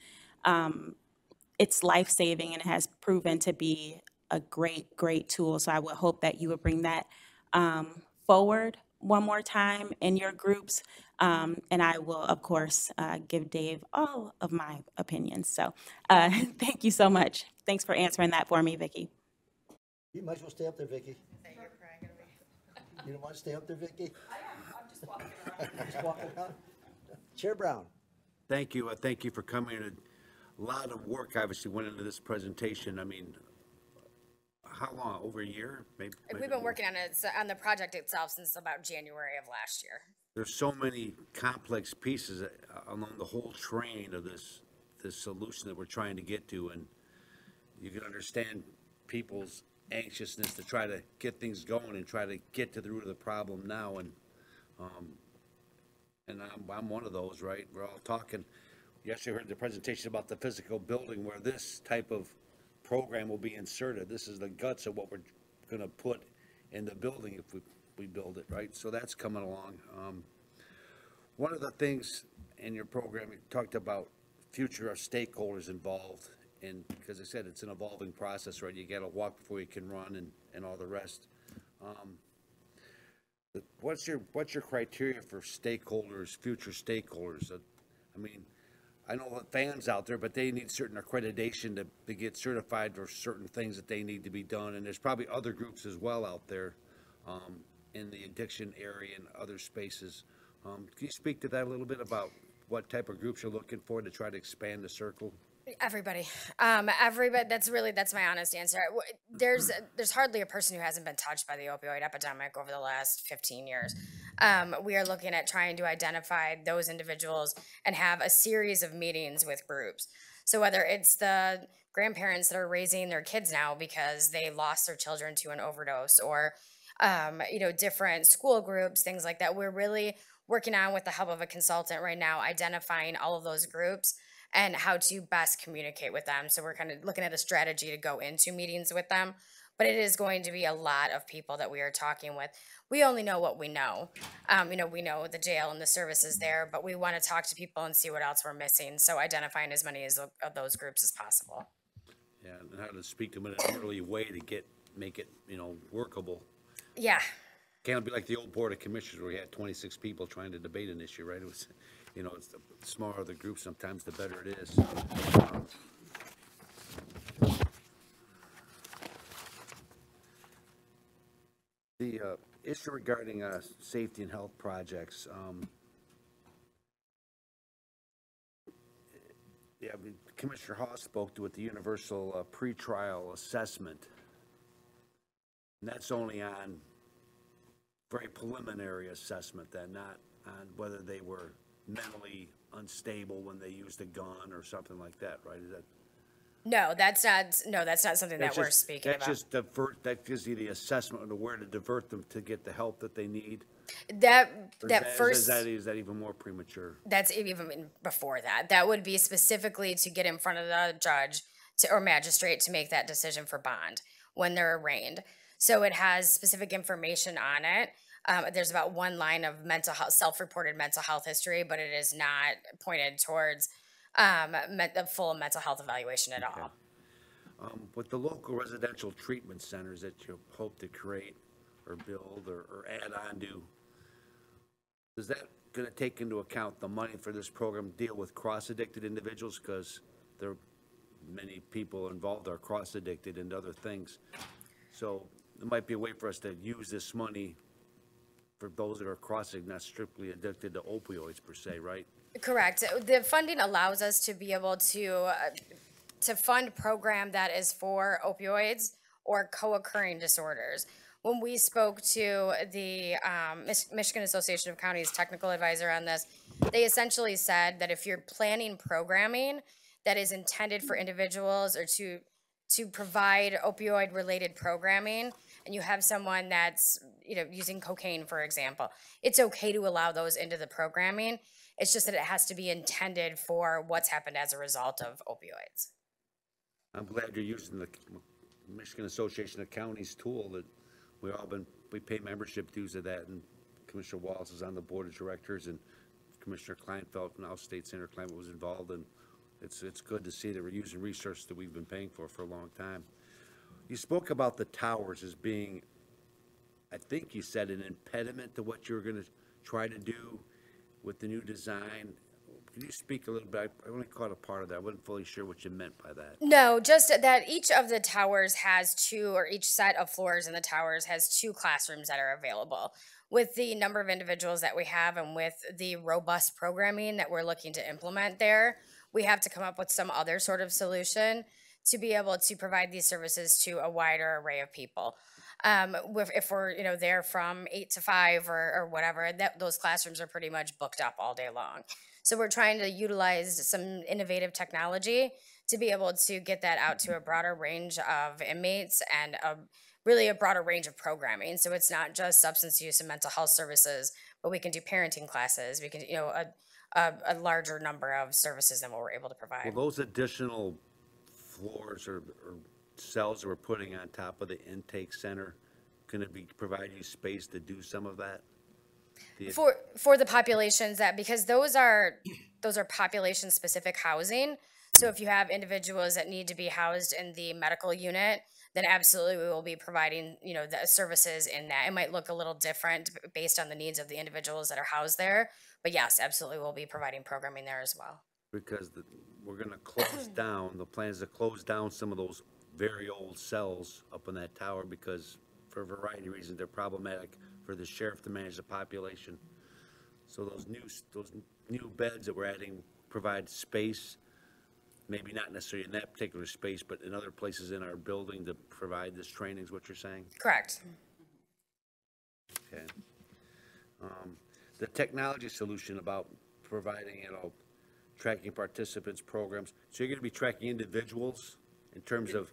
S7: it's life-saving, and it has proven to be a great, great tool. So I would hope that you would bring that forward one more time in your groups. And I will, of course, give Dave all of my opinions. So thank you so much. Thanks for answering that for me, Vicki.
S1: You might as well stay up there, Vicki. You don't want to stay up there, Vicki?
S21: I am. I'm just walking around.
S1: Just walking around. Chair Brown.
S5: Thank you. Thank you for coming. A lot of work obviously went into this presentation. I mean, how long? Over a year? Maybe
S3: We've been working on it, on the project itself, since about January of last year.
S5: There's so many complex pieces along the whole train of this solution that we're trying to get to, and you can understand people's anxiousness to try to get things going and try to get to the root of the problem now. And I'm one of those, right? We're all talking. You actually heard the presentation about the physical building where this type of program will be inserted. This is the guts of what we're going to put in the building if we build it, right? So that's coming along. One of the things in your program, you talked about future of stakeholders involved, and because I said it's an evolving process, right? You got to walk before you can run, and all the rest. What's your criteria for stakeholders, future stakeholders? I mean, I know the fans out there, but they need certain accreditation to get certified for certain things that they need to be done, and there's probably other groups as well out there in the addiction area and other spaces. Can you speak to that a little bit about what type of groups you're looking for to try to expand the circle?
S3: Everybody, everybody. That's my honest answer. There's hardly a person who hasn't been touched by the opioid epidemic over the last 15 years. We are looking at trying to identify those individuals and have a series of meetings with groups. So whether it's the grandparents that are raising their kids now because they lost their children to an overdose, or you know, different school groups, things like that. We're really working on, with the help of a consultant right now, identifying all of those groups and how to best communicate with them. So we're kind of looking at a strategy to go into meetings with them. But it is going to be a lot of people that we are talking with. We only know what we know. You know, we know the jail and the services there, but we want to talk to people and see what else we're missing. So identifying as many of those groups as possible.
S5: Yeah, and how to speak to them in an early way to make it, you know, workable.
S3: Yeah.
S5: Can't be like the old Board of Commissioners where we had 26 people trying to debate an issue, right? It was, you know, it's the smaller the group, sometimes the better it is. The issue regarding safety and health projects, Yeah, I mean, Commissioner Hall spoke to it, the universal pretrial assessment. And that's only on very preliminary assessment then, not on whether they were mentally unstable when they used a gun or something like that, right? Is that?
S3: No, that's not something that we're speaking about.
S5: That's just that gives you the assessment of where to divert them to get the help that they need. Is that even more premature?
S3: That's even before that. That would be specifically to get in front of the judge or magistrate to make that decision for bond when they're arraigned. So it has specific information on it. There's about one line of mental health, self-reported mental health history, but it is not pointed towards the full mental health evaluation at all.
S5: With the local residential treatment centers that you hope to create or build or add on to, is that going to take into account the money for this program deal with cross-addicted individuals? Because there are many people involved are cross-addicted and other things. So there might be a way for us to use this money for those that are crossing, not strictly addicted to opioids per se, right?
S3: Correct. The funding allows us to be able to fund a program that is for opioids or co-occurring disorders. When we spoke to the Michigan Association of Counties technical advisor on this, they essentially said that if you're planning programming that is intended for individuals or to provide opioid-related programming, and you have someone that's using cocaine, for example, it's okay to allow those into the programming. It's just that it has to be intended for what's happened as a result of opioids.
S5: I'm glad you're using the Michigan Association of Counties tool that we pay membership dues to that, and Commissioner Wallace is on the board of directors, and Commissioner Kleinfeld, now State Senator Kleinfeld, was involved, and it's good to see that we're using research that we've been paying for a long time. You spoke about the towers as being, I think you said, an impediment to what you're going to try to do with the new design. Can you speak a little bit? I only caught a part of that. I wasn't fully sure what you meant by that.
S3: No, just that each of the towers has each set of floors in the towers has 2 classrooms that are available. With the number of individuals that we have and with the robust programming that we're looking to implement there, we have to come up with some other sort of solution to be able to provide these services to a wider array of people. If we're there from 8 to 5 or whatever, those classrooms are pretty much booked up all day long. So we're trying to utilize some innovative technology to be able to get that out to a broader range of inmates and really a broader range of programming. So it's not just substance use and mental health services, but we can do parenting classes. We can, a larger number of services than what we're able to provide.
S5: Well, those additional floors or cells that we're putting on top of the intake center going to be providing you space to do some of that?
S3: For the populations because those are population specific housing. So if you have individuals that need to be housed in the medical unit, then absolutely we will be providing, the services in that. It might look a little different based on the needs of the individuals that are housed there, but yes, absolutely we'll be providing programming there as well.
S5: Because we're going to close down, the plan is to close down some of those very old cells up in that tower because for a variety of reasons they're problematic for the sheriff to manage the population. So those new beds that we're adding provide space, maybe not necessarily in that particular space, but in other places in our building to provide this training is what you're saying?
S3: Correct.
S5: Okay. The technology solution about providing, tracking participants programs. So you're going to be tracking individuals in terms of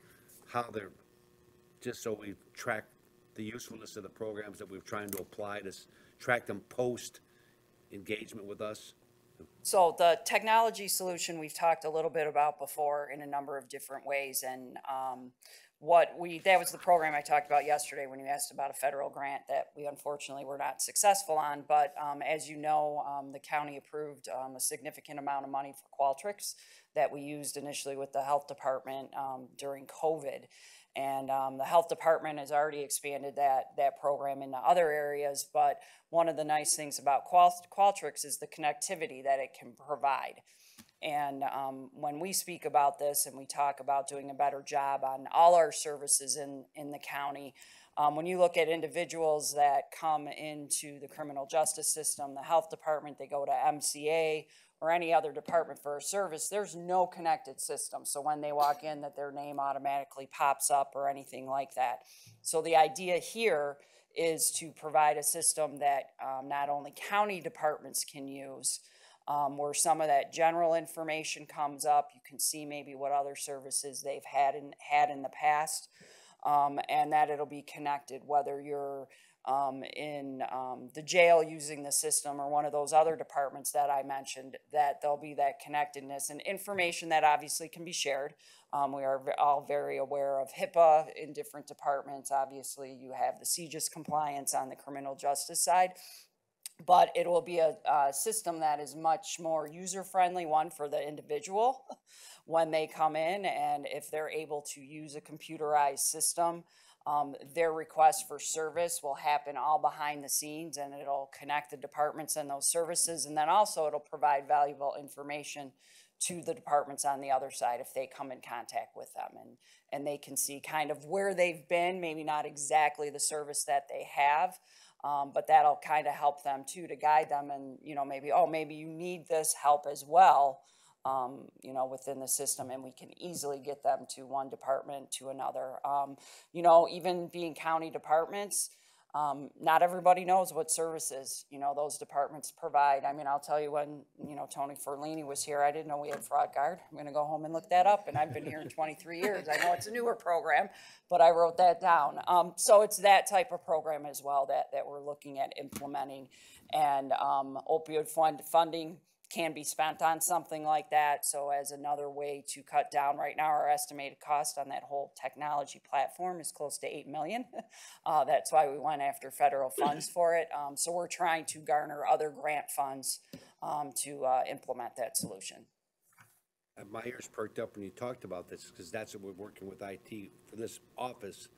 S5: how they're, just so we track the usefulness of the programs that we're trying to apply to track them post engagement with us.
S21: So the technology solution we've talked a little bit about before in a number of different ways, and that was the program I talked about yesterday when you asked about a federal grant that we unfortunately were not successful on. But as you know, the county approved a significant amount of money for Qualtrics that we used initially with the health department during COVID. And the health department has already expanded that program into other areas. But one of the nice things about Qualtrics is the connectivity that it can provide. And when we speak about this and we talk about doing a better job on all our services in the county, when you look at individuals that come into the criminal justice system, the health department, they go to MCA or any other department for a service, there's no connected system. So when they walk in, that their name automatically pops up or anything like that. So the idea here is to provide a system that not only county departments can use, where some of that general information comes up. You can see maybe what other services they've had in the past, and that it'll be connected, whether you're in the jail using the system or one of those other departments that I mentioned, that there'll be that connectedness and information that obviously can be shared. We are all very aware of HIPAA in different departments. Obviously, you have the CJIS compliance on the criminal justice side, but it will be a system that is much more user-friendly, one for the individual when they come in, and if they're able to use a computerized system, their request for service will happen all behind the scenes, and it'll connect the departments and those services, and then also it'll provide valuable information to the departments on the other side if they come in contact with them, and they can see kind of where they've been, maybe not exactly the service that they have, but that'll kind of help them too, to guide them, and maybe you need this help as well, within the system, and we can easily get them to one department to another. Even being county departments, not everybody knows what services, those departments provide. I mean, I'll tell you, when, Tony Ferlini was here, I didn't know we had fraud guard. I'm gonna go home and look that up, and I've been here 23 years. I know it's a newer program, but I wrote that down. So it's that type of program as well that we're looking at implementing, and opioid funding can be spent on something like that. So as another way to cut down, right now our estimated cost on that whole technology platform is close to $8 million. That's why we went after federal funds for it. So we're trying to garner other grant funds to implement that solution.
S5: My ears perked up when you talked about this, because that's what we're working with IT for this office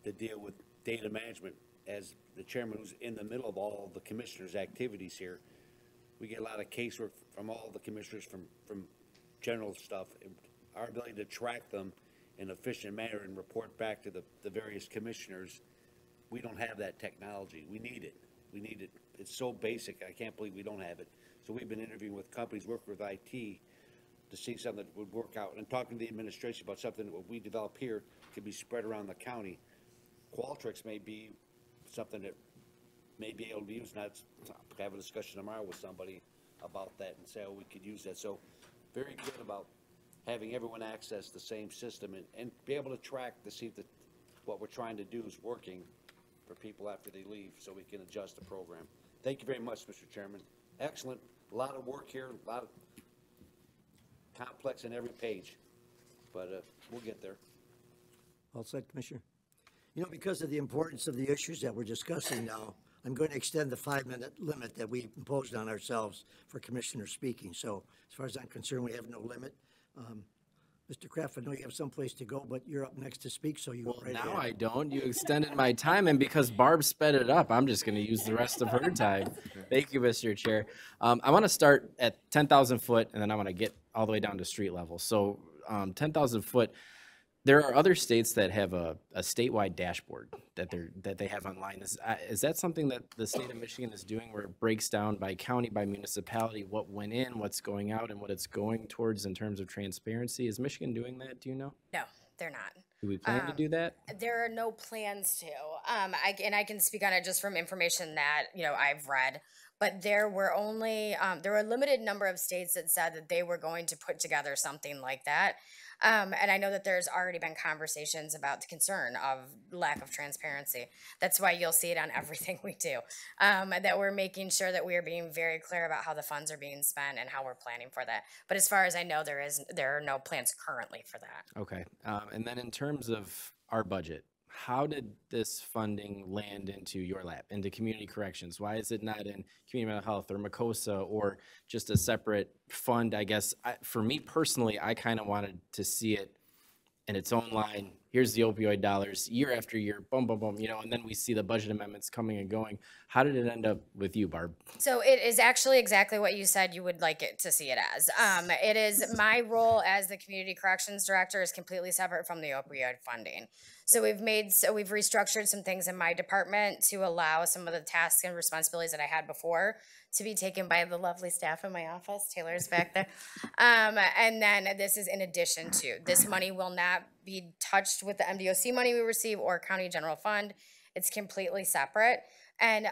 S5: to deal with data management. As the chairman who's in the middle of all the commissioners' activities here, we get a lot of casework from all the commissioners from general stuff. Our ability to track them in an efficient manner and report back to the various commissioners, we don't have that technology. We need it. We need it. It's so basic. I can't believe we don't have it. So we've been interviewing with companies, working with IT to see something that would work out, and talking to the administration about something that we develop here could be spread around the county. Qualtrics may be something that may be able to be used. Now, have a discussion tomorrow with somebody about that and say, oh, we could use that. So very good about having everyone access the same system and be able to track to see that what we're trying to do is working for people after they leave, so we can adjust the program. Thank you very much, Mr. Chairman. Excellent. A lot of work here, a lot of complex in every page, but we'll get there.
S1: Well said, Commissioner. Because of the importance of the issues that we're discussing now, I'm going to extend the 5-minute limit that we imposed on ourselves for commissioner speaking. So as far as I'm concerned, we have no limit. Mr. Kraft, I know you have someplace to go, but you're up next to speak, so you go right ahead.
S16: Now I don't. You extended my time, and because Barb sped it up, I'm just going to use the rest of her time. Thank you, Mr. Chair. I want to start at 10,000 foot, and then I want to get all the way down to street level. So 10,000 foot. There are other states that have a statewide dashboard that they have online. Is that something that the state of Michigan is doing, where it breaks down by county, by municipality, what went in, what's going out, and what it's going towards in terms of transparency? Is Michigan doing that? Do you know?
S3: No, they're not.
S16: Do we plan to do that?
S3: There are no plans to. I can speak on it just from information that I've read. But there were a limited number of states that said that they were going to put together something like that. And I know that there's already been conversations about the concern of lack of transparency. That's why you'll see it on everything we do, that we're making sure that we are being very clear about how the funds are being spent and how we're planning for that. But as far as I know, there are no plans currently for that.
S16: Okay. And then in terms of our budget, how did this funding land into your lap, into community corrections? Why is it not in community mental health or MACOSA or just a separate fund? I guess for me personally, I kind of wanted to see it in its own line. Here's the opioid dollars year after year, boom, boom, boom, and then we see the budget amendments coming and going. How did it end up with you, Barb?
S3: So it is actually exactly what you said you would like it to see it as. It is my role as the community corrections director is completely separate from the opioid funding. So we've restructured some things in my department to allow some of the tasks and responsibilities that I had before to be taken by the lovely staff in my office. Taylor's back there. And then this is in addition to. This money will not be touched with the MDOC money we receive or county general fund. It's completely separate. And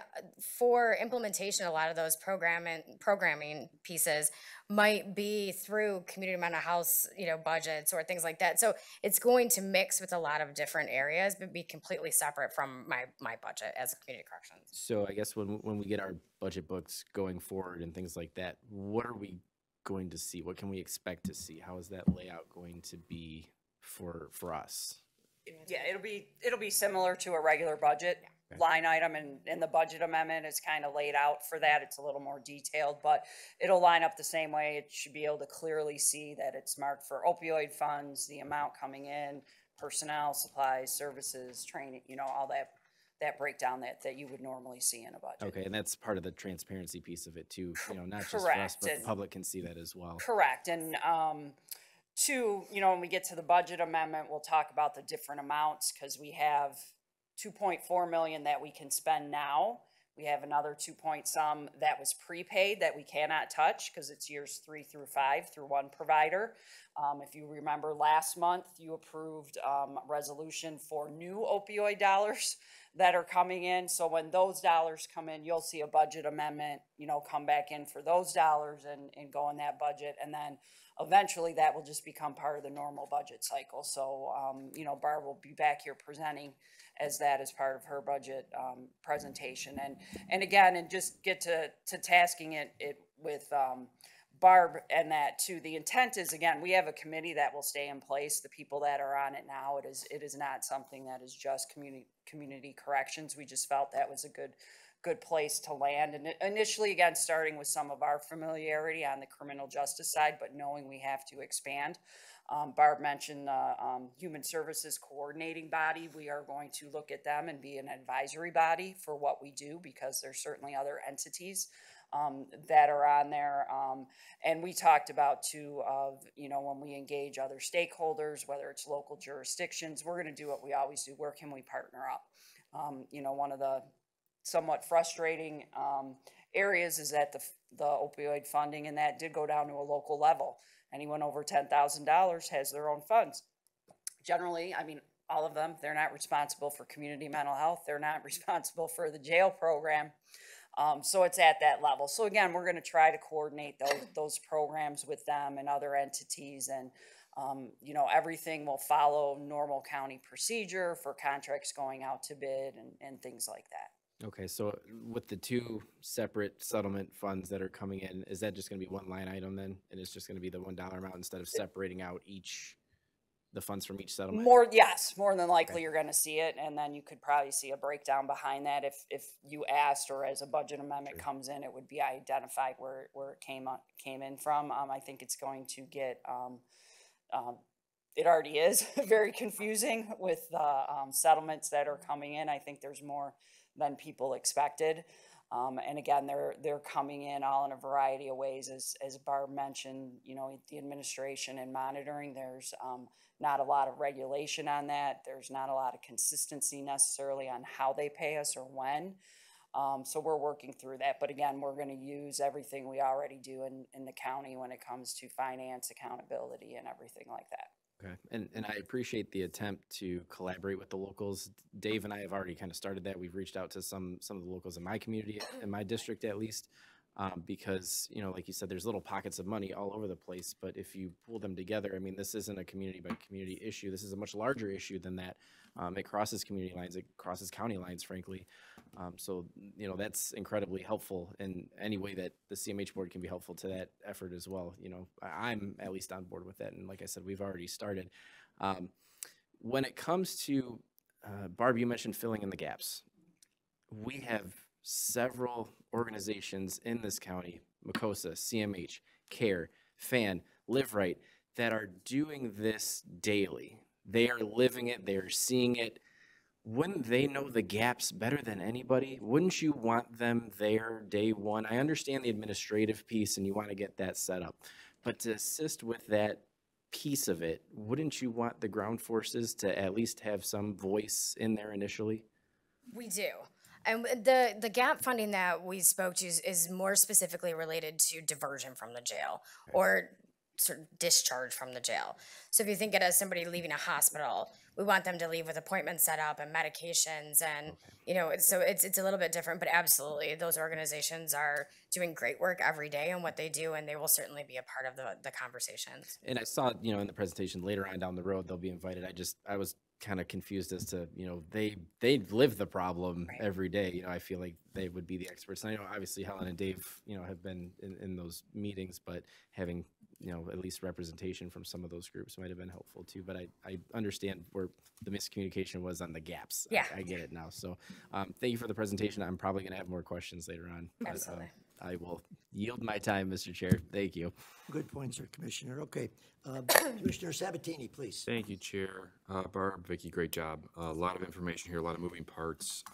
S3: for implementation, a lot of those programming pieces might be through community mental health, budgets or things like that. So it's going to mix with a lot of different areas, but be completely separate from my budget as a community corrections.
S16: So I guess when we get our budget books going forward and things like that, what are we going to see? What can we expect to see? How is that layout going to be for us?
S21: Yeah, it'll be similar to a regular budget line item, and the budget amendment is kind of laid out for that. It's a little more detailed, but it'll line up the same way. It should be able to clearly see that it's marked for opioid funds, the amount coming in, personnel, supplies, services, training, all that breakdown that you would normally see in a budget.
S16: Okay, and that's part of the transparency piece of it too, not just for us,
S21: Correct.
S16: but the public can see that as well.
S21: Correct, and two, when we get to the budget amendment, we'll talk about the different amounts, because we have 2.4 million that we can spend now. We have another 2 point some that was prepaid that we cannot touch because it's years 3 through 5 through one provider. If you remember last month, you approved resolution for new opioid dollars that are coming in. So when those dollars come in, you'll see a budget amendment, come back in for those dollars and go in that budget. And then eventually that will just become part of the normal budget cycle. So, Barb will be back here presenting as part of her budget presentation. And again, and just get to tasking it with Barb and that too. The intent is, again, we have a committee that will stay in place. The people that are on it now, it is not something that is just community corrections. We just felt that was a good place to land. And initially, again, starting with some of our familiarity on the criminal justice side, but knowing we have to expand. Barb mentioned the Human Services Coordinating Body. We are going to look at them and be an advisory body for what we do, because there's certainly other entities that are on there. And we talked about too of, when we engage other stakeholders, whether it's local jurisdictions, we're going to do what we always do. Where can we partner up? One of the somewhat frustrating areas is that the opioid funding and that did go down to a local level. Anyone over $10,000 has their own funds. Generally, all of them, they're not responsible for community mental health. They're not responsible for the jail program. So it's at that level. So again, we're going to try to coordinate those programs with them and other entities. And, everything will follow normal county procedure for contracts going out to bid and things like that.
S16: Okay, so with the two separate settlement funds that are coming in, is that just going to be one line item then? And it's just going to be the $1 amount instead of separating out the funds from each settlement?
S21: More than likely you're going to see it. And then you could probably see a breakdown behind that. If you asked, or as a budget amendment comes in, it would be identified where it came in from. I think it's going to get, it already is very confusing with the settlements that are coming in. I think there's more than people expected. And again, they're coming in all in a variety of ways. As Barb mentioned, the administration and monitoring, there's not a lot of regulation on that. There's not a lot of consistency necessarily on how they pay us or when. So we're working through that. But again, we're going to use everything we already do in the county when it comes to finance, accountability, and everything like that.
S16: Okay, and I appreciate the attempt to collaborate with the locals. Dave and I have already kind of started that. We've reached out to some of the locals in my community, in my district at least, because, like you said, there's little pockets of money all over the place. But if you pull them together, this isn't a community by community issue. This is a much larger issue than that. It crosses community lines. It crosses county lines, frankly. So, that's incredibly helpful in any way that the CMH board can be helpful to that effort as well. I'm at least on board with that. And like I said, we've already started. When it comes to, Barb, you mentioned filling in the gaps. We have several organizations in this county, Macosa, CMH, CARE, FAN, Live Right, that are doing this daily. They are living it. They are seeing it. Wouldn't they know the gaps better than anybody? Wouldn't you want them there day one? I understand the administrative piece and you want to get that set up, but to assist with that piece of it, wouldn't you want the ground forces to at least have some voice in there initially?
S3: We do. And the gap funding that we spoke to is more specifically related to diversion from the jail or sort of discharge from the jail. So if you think it as somebody leaving a hospital, we want them to leave with appointments set up and medications and, you know, so it's a little bit different, but absolutely those organizations are doing great work every day in what they do, and they will certainly be a part of the conversations.
S16: And I saw, you know, in the presentation later on down the road, they'll be invited. I was kind of confused as to, you know, they live the problem every day. You know, I feel like they would be the experts. And I know obviously Helen and Dave, you know, have been in those meetings, but having, you know, at least representation from some of those groups might have been helpful too. But I understand where the miscommunication was on the gaps.
S3: Yeah.
S16: I get it now. So thank you for the presentation. I'm probably going to have more questions later on.
S3: Absolutely.
S16: But, I will yield my time, Mr. Chair. Thank you.
S1: Good point, sir, Commissioner. Okay. Commissioner Sabatini, please.
S8: Thank you, Chair. Barb, Vicky, great job. A lot of information here, a lot of moving parts.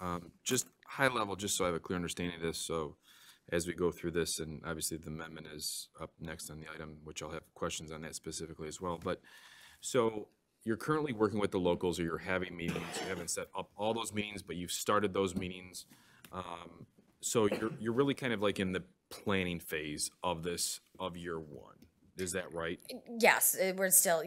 S8: Just high level, just so I have a clear understanding of this. So as we go through this, and obviously the amendment is up next on the item, which I'll have questions on that specifically as well. But so you're currently working with the locals, or you're having meetings. You haven't set up all those meetings, but you've started those meetings. So you're really kind of like in the planning phase of this, of year one. Is that right?
S3: Yes, we're still,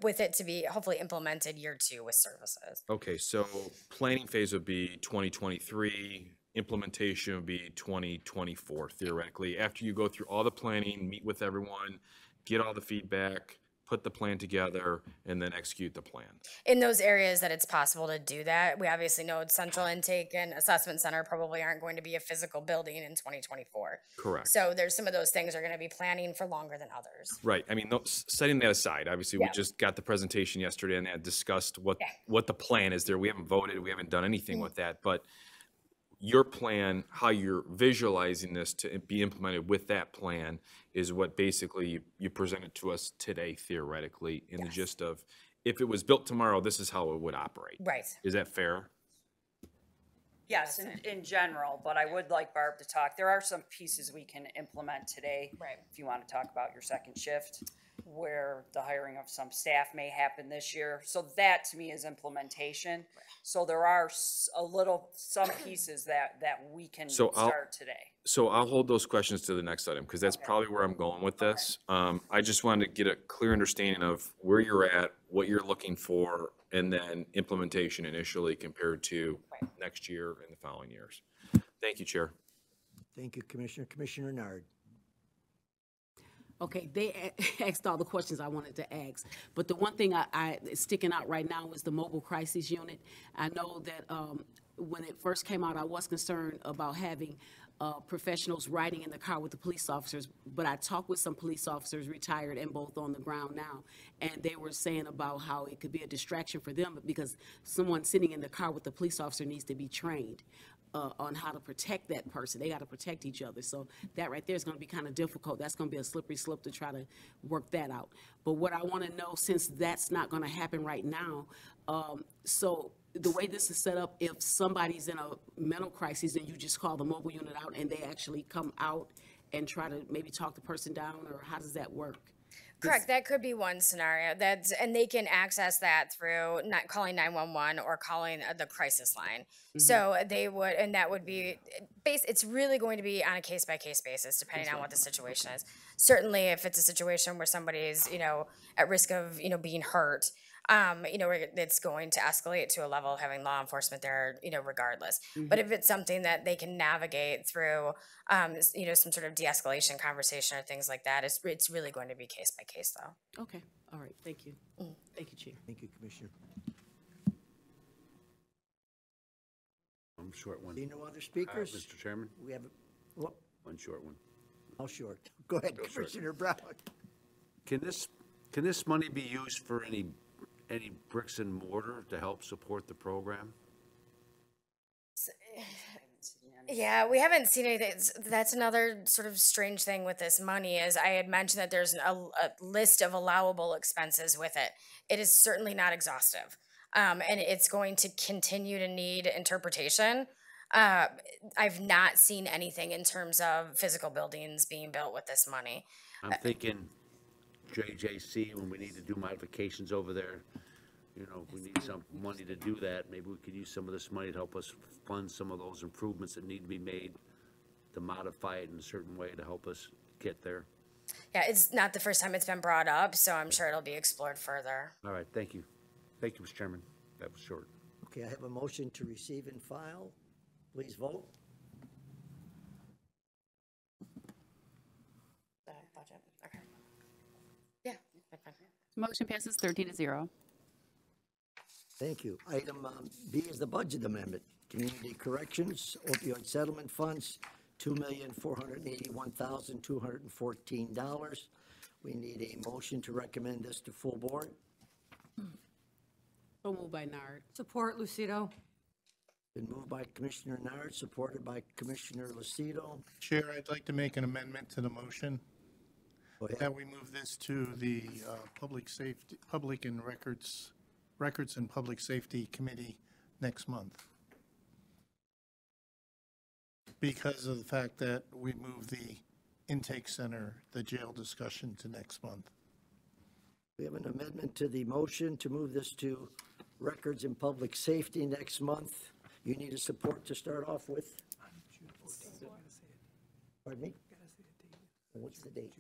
S3: with it to be hopefully implemented year 2 with services.
S8: Okay, so planning phase would be 2023, implementation would be 2024, theoretically. After you go through all the planning, meet with everyone, get all the feedback, put the plan together, and then execute the plan.
S3: In those areas that it's possible to do that, we obviously know central intake and assessment center probably aren't going to be a physical building in 2024.
S8: Correct.
S3: So there's some of those things are going to be planning for longer than others.
S8: Right. I mean, setting that aside, obviously, we just got the presentation yesterday and that discussed what the plan is there. We haven't voted. We haven't done anything with that. But your plan, how you're visualizing this to be implemented with that plan is what basically you presented to us today, theoretically, in the gist of, if it was built tomorrow, this is how it would operate.
S3: Right.
S8: Is that fair?
S21: Yes, in general, but I would like Barb to talk. There are some pieces we can implement today.
S3: Right.
S21: If you want to talk about your second shift, where the hiring of some staff may happen this year. So that to me is implementation. Right. So there are some pieces that we can start today.
S8: So I'll hold those questions to the next item, because that's probably where I'm going with this. I just wanted to get a clear understanding of where you're at, what you're looking for, and then implementation initially compared to next year and the following years. Thank you, Chair.
S1: Thank you, Commissioner. Commissioner Nard.
S17: Okay, they asked all the questions I wanted to ask, but the one thing I sticking out right now is the mobile crisis unit. I know that when it first came out, I was concerned about having professionals riding in the car with the police officers, but I talked with some police officers, retired and both on the ground now, and they were saying about how it could be a distraction for them because someone sitting in the car with the police officer needs to be trained on how to protect that person. They got to protect each other. So that right there is going to be kind of difficult. That's going to be a slippery slope to try to work that out. But what I want to know, since that's not going to happen right now, so the way this is set up, if somebody's in a mental crisis and you just call the mobile unit out and they actually come out and try to maybe talk the person down, or how does that work?
S3: Correct. That could be one scenario. And they can access that through not calling 911 or calling the crisis line. Mm-hmm. So they would, and that would be it's really going to be on a case by case basis, depending on what the situation is. Certainly, if it's a situation where somebody's, at risk of, being hurt, it's going to escalate to a level of having law enforcement there, regardless. Mm-hmm. But if it's something that they can navigate through, some sort of de-escalation conversation or things like that, it's really going to be case by case, though.
S17: Okay. All right. Thank you. Mm-hmm. Thank you, Chief.
S1: Thank you, Commissioner.
S5: Short one.
S1: Do you know other speakers?
S5: Mr. Chairman?
S1: We have
S5: one short one.
S1: How short? Go ahead, Commissioner Brown.
S5: Can this money be used for any bricks and mortar to help support the program?
S3: Yeah, we haven't seen anything. That's another sort of strange thing with this money is I had mentioned that there's a list of allowable expenses with it. It is certainly not exhaustive. And it's going to continue to need interpretation. I've not seen anything in terms of physical buildings being built with this money.
S5: I'm thinking JJC, when we need to do modifications over there, you know, if we need some money to do that, maybe we could use some of this money to help us fund some of those improvements that need to be made to modify it in a certain way to help us get there.
S3: Yeah, it's not the first time it's been brought up, so I'm sure it'll be explored further.
S5: All right, thank you. Thank you, Mr. Chairman. That was short.
S1: Okay, I have a motion to receive and file. Please vote.
S3: Budget, okay. Yeah.
S6: Motion passes 13-0.
S1: Thank you. Item B is the budget amendment. Community corrections, opioid settlement funds, $2,481,214. We need a motion to recommend this to full board.
S17: So moved by Nard.
S14: Support Lucido.
S1: Been moved by Commissioner Nard, supported by Commissioner Lucido.
S9: Chair, I'd like to make an amendment to the motion.
S1: Go ahead.
S9: That we move this to the Public and Records and Public Safety Committee next month. Because of the fact that we move the intake center, the jail discussion to next month.
S1: We have an amendment to the motion to move this to Records and Public Safety next month. You need a support to start off with? Pardon me? What's the date?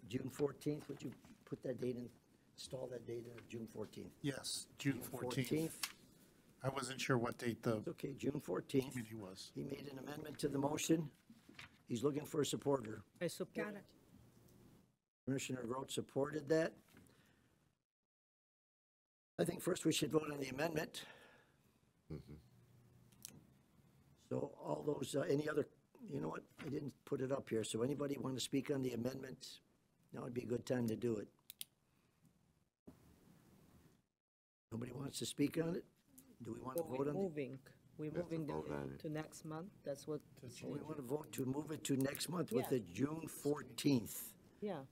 S1: June 14th. Would you put that date in, install that date in June 14th?
S9: Yes, June 14th. I wasn't sure what date the
S1: Okay, June 14th.
S9: committee was.
S1: He made an amendment to the motion. He's looking for a supporter.
S14: I support it.
S1: Commissioner Grote supported that. I think first we should vote on the amendment. So all those, any other, you know what, I didn't put it up here, so anybody want to speak on the amendment? Now would be a good time to do it. Nobody wants to speak on it? Do we want to vote on it?
S14: We're moving to next month, that's what.
S1: We want to vote to move it to next month with the June 14th.
S14: Yeah,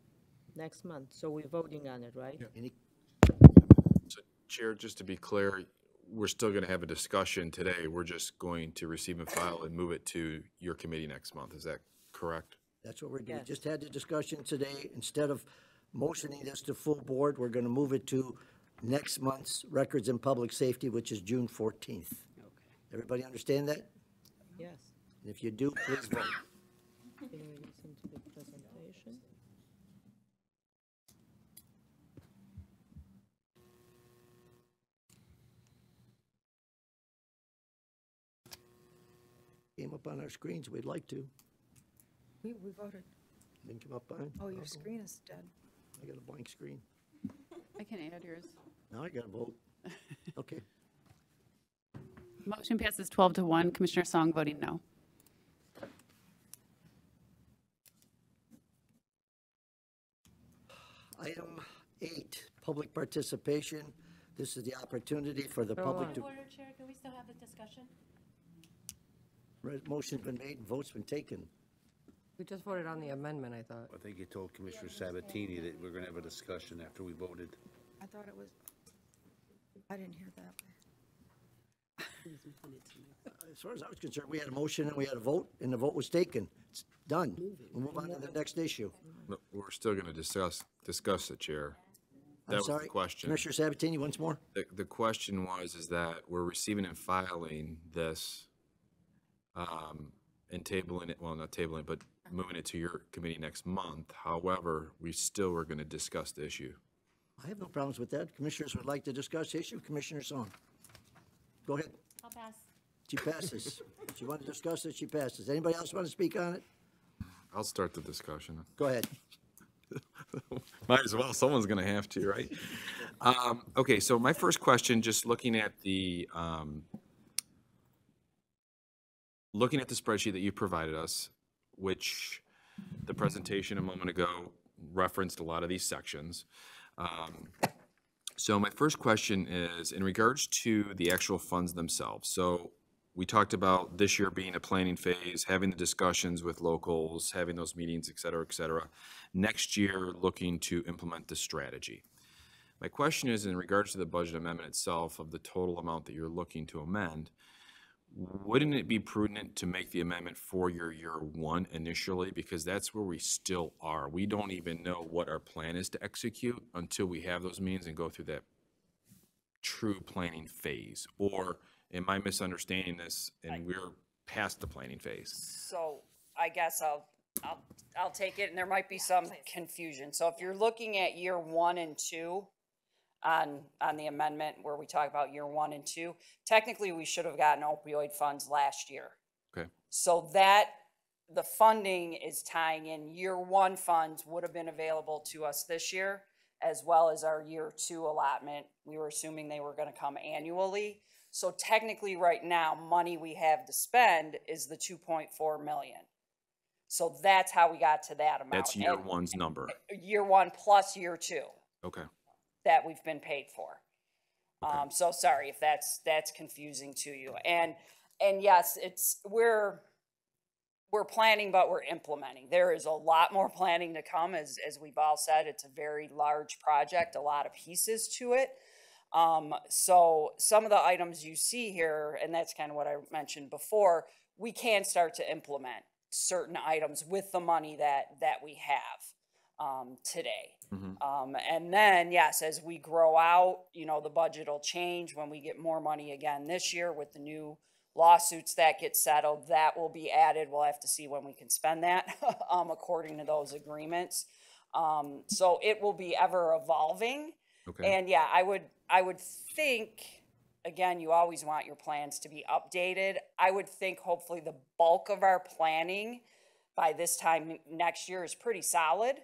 S14: next month, so we're voting on it, right?
S1: Any,
S8: So, Chair, just to be clear, we're still going to have a discussion today. We're just going to receive and file and move it to your committee next month. Is that correct?
S1: that's what we're doing.
S14: Yes.
S1: Just had the discussion today. Instead of motioning this to full board, we're going to move it to next month's Records and Public Safety, which is June 14th.
S17: Okay.
S1: Everybody understand that?
S14: Yes.
S1: And if you do, please vote.
S14: Can we listen to the presentation?
S1: Came up on our screens, we'd like to.
S11: We voted.
S1: Didn't come up on?
S11: Oh, your screen is dead.
S1: I got a blank screen.
S6: I can add yours.
S1: Now I got to vote. Okay.
S6: Motion passes 12-1. Commissioner Song voting no.
S1: Item 8, public participation. This is the opportunity for the public to,
S13: Order, Chair, can we still have the discussion?
S1: motion's been made and vote's been taken.
S14: We just voted on the amendment, I thought.
S5: I think you told Commissioner Sabatini that we're gonna have a discussion after we voted.
S11: I thought it was, I didn't hear that.
S1: As far as I was concerned, we had a motion and we had a vote, and the vote was taken. It's done. We'll move on to the next issue.
S8: No, we're still going to discuss it, Chair. That
S1: I'm
S8: was the
S1: sorry,
S8: question.
S1: Commissioner Sabatini, once more?
S8: The question is that we're receiving and filing this, and tabling it, well, not tabling it, but moving it to your committee next month. However, we still were going to discuss the issue.
S1: I have no problems with that. Commissioners would like to discuss the issue. Commissioner Song. Go ahead.
S13: I'll pass.
S1: She passes. She wanted to discuss it, she passes. Anybody else want to speak on it?
S8: I'll start the discussion.
S1: Go ahead.
S8: Might as well, someone's going to have to, right? Okay, so my first question, just looking at the spreadsheet that you provided us, which the presentation a moment ago referenced a lot of these sections. So my first question is in regards to the actual funds themselves. So we talked about this year being a planning phase, having the discussions with locals, having those meetings, et cetera, et cetera. Next year, looking to implement the strategy. My question is in regards to the budget amendment itself of the total amount that you're looking to amend, wouldn't it be prudent to make the amendment for your year one initially? Because that's where we still are. We don't even know what our plan is to execute until we have those meetings and go through that true planning phase. Or am I misunderstanding this and we're past the planning phase?
S21: So I guess I'll take it, and there might be some confusion. So if you're looking at year 1 and 2 on the amendment where we talk about year 1 and 2, technically we should have gotten opioid funds last year.
S8: Okay.
S21: So that the funding is tying in year 1 funds would have been available to us this year, as well as our year 2 allotment. We were assuming they were going to come annually. So technically right now, money we have to spend is the 2.4 million. So that's how we got to that amount.
S8: That's year one's number.
S21: Year 1 plus year 2.
S8: Okay.
S21: That we've been paid for. So sorry if that's confusing to you. And yes, we're planning, but we're implementing. There is a lot more planning to come, as we've all said. It's a very large project, a lot of pieces to it. So some of the items you see here, and that's kind of what I mentioned before, we can start to implement certain items with the money that we have today. And then, yes, as we grow out, the budget will change when we get more money again this year with the new lawsuits that get settled. That will be added. We'll have to see when we can spend that according to those agreements. So it will be ever evolving.
S8: Okay.
S21: And yeah, I would think, again, you always want your plans to be updated. I would think hopefully the bulk of our planning by this time next year is pretty solid.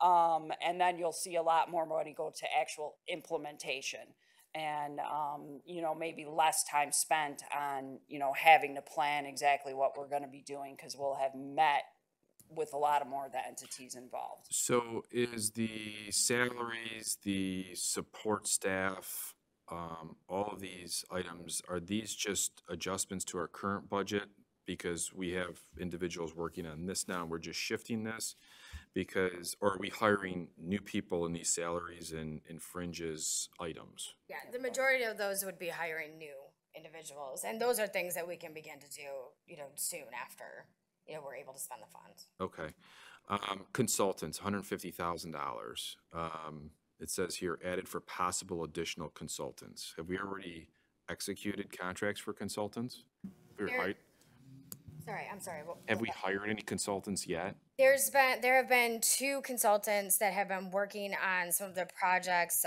S21: And then you'll see a lot more money go to actual implementation and, maybe less time spent on, having to plan exactly what we're going to be doing, because we'll have met with a lot of more of the entities involved.
S8: So is the salaries, the support staff, all of these items, are these just adjustments to our current budget because we have individuals working on this now and we're just shifting this? Or are we hiring new people in these salaries and fringes items?
S3: Yeah, the majority of those would be hiring new individuals, and those are things that we can begin to do, soon after, we're able to spend the funds.
S8: Okay. Consultants, $150,000. It says here, added for possible additional consultants. Have we already executed contracts for consultants?
S3: I'm sorry.
S8: Have we hired any consultants yet?
S3: There have been 2 consultants that have been working on some of the projects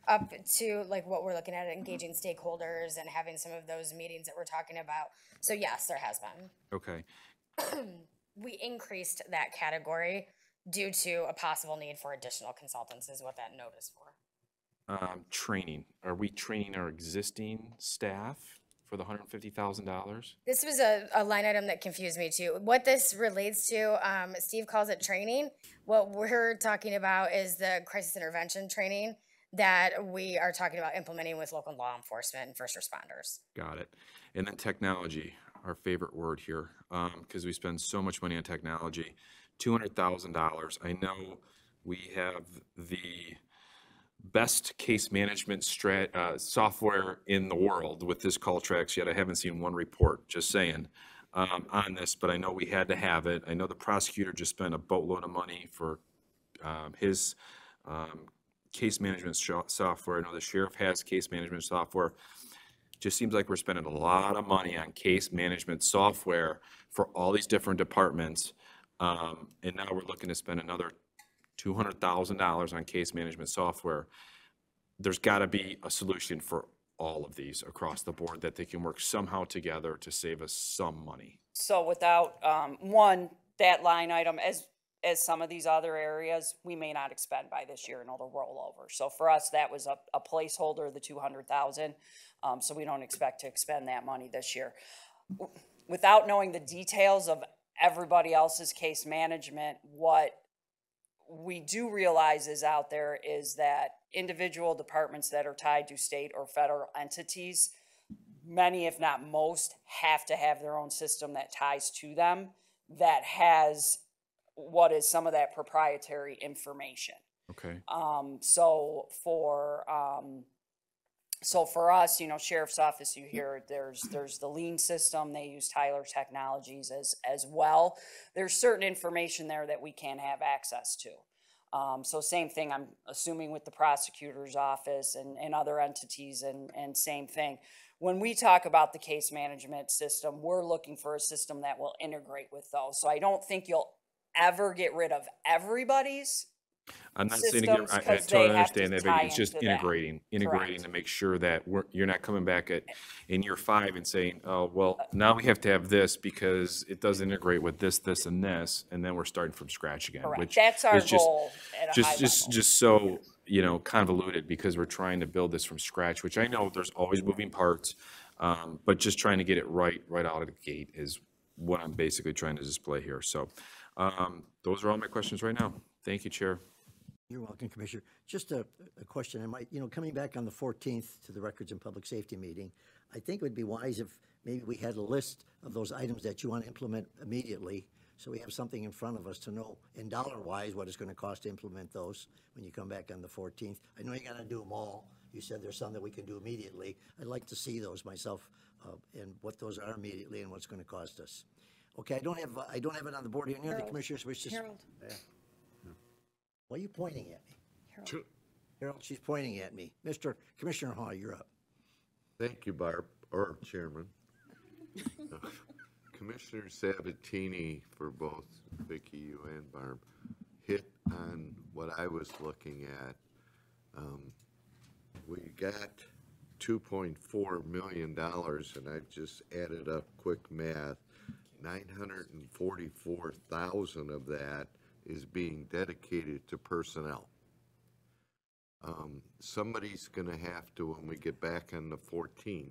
S3: up to like what we're looking at, engaging stakeholders and having some of those meetings that we're talking about. So yes, there has been.
S8: Okay.
S3: We increased that category due to a possible need for additional consultants is what that note is for.
S8: Training. Are we training our existing staff for the $150,000?
S3: This was a line item that confused me too. What this relates to, Steve calls it training. What we're talking about is the crisis intervention training that we are talking about implementing with local law enforcement and first responders.
S8: Got it. And then technology, our favorite word here, because we spend so much money on technology. $200,000. I know we have the best case management software in the world with this call tracks, yet I haven't seen one report, just saying, on this, but I know we had to have it. I know the prosecutor just spent a boatload of money for his case management software. I know the sheriff has case management software. Just seems like we're spending a lot of money on case management software for all these different departments. And now we're looking to spend another $200,000 on case management software. There's got to be a solution for all of these across the board that they can work somehow together to save us some money.
S21: So without, that line item, as some of these other areas, we may not expend by this year and it'll roll over. So for us, that was a placeholder, the 200,000. So we don't expect to expend that money this year. Without knowing the details of everybody else's case management, what we do realize is out there is that individual departments that are tied to state or federal entities, many if not most, have to have their own system that ties to them that has what is some of that proprietary information.
S8: Okay.
S21: So for So for us, you know, sheriff's office, you hear there's the lean system. They use Tyler Technologies as well. There's certain information there that we can't have access to. So same thing, I'm assuming with the prosecutor's office and other entities and same thing. When we talk about the case management system, we're looking for a system that will integrate with those. So I don't think you'll ever get rid of everybody's
S8: I'm not saying,
S21: systems,
S8: I
S21: 'cause
S8: totally
S21: they have to
S8: understand that,
S21: tie
S8: but it's just
S21: into that.
S8: integrating
S21: Correct.
S8: to make sure that you're not coming back in year 5 and saying, oh, well, now we have to have this because it doesn't integrate with this, this, and this, and then we're starting from scratch again.
S21: Correct.
S8: Which
S21: That's our
S8: is just,
S21: goal at a high level.
S8: just so, you know, convoluted because we're trying to build this from scratch, which I know there's always moving parts, but just trying to get it right out of the gate is what I'm basically trying to display here. So those are all my questions right now. Thank you, Chair.
S1: You're welcome, Commissioner. Just a question. I might, you know, coming back on the 14th to the Records and Public Safety meeting, I think it would be wise if maybe we had a list of those items that you want to implement immediately, so we have something in front of us to know in dollar-wise what it's going to cost to implement those when you come back on the 14th. I know you're going to do them all. You said there's some that we can do immediately. I'd like to see those myself and what those are immediately and what's going to cost us. Okay, I don't have it on the board here. Any other commissioners wish to?
S21: Harold.
S1: Yeah. Why are you pointing at me? Harold, she's pointing at me. Commissioner Hall, you're up.
S4: Thank you, Barb, or Chairman. Commissioner Sabatini, for both Vicky, you and Barb, hit on what I was looking at. We got $2.4 million, and I've just added up quick math. 944,000 of that is being dedicated to personnel. Somebody's going to have to, when we get back on the 14th,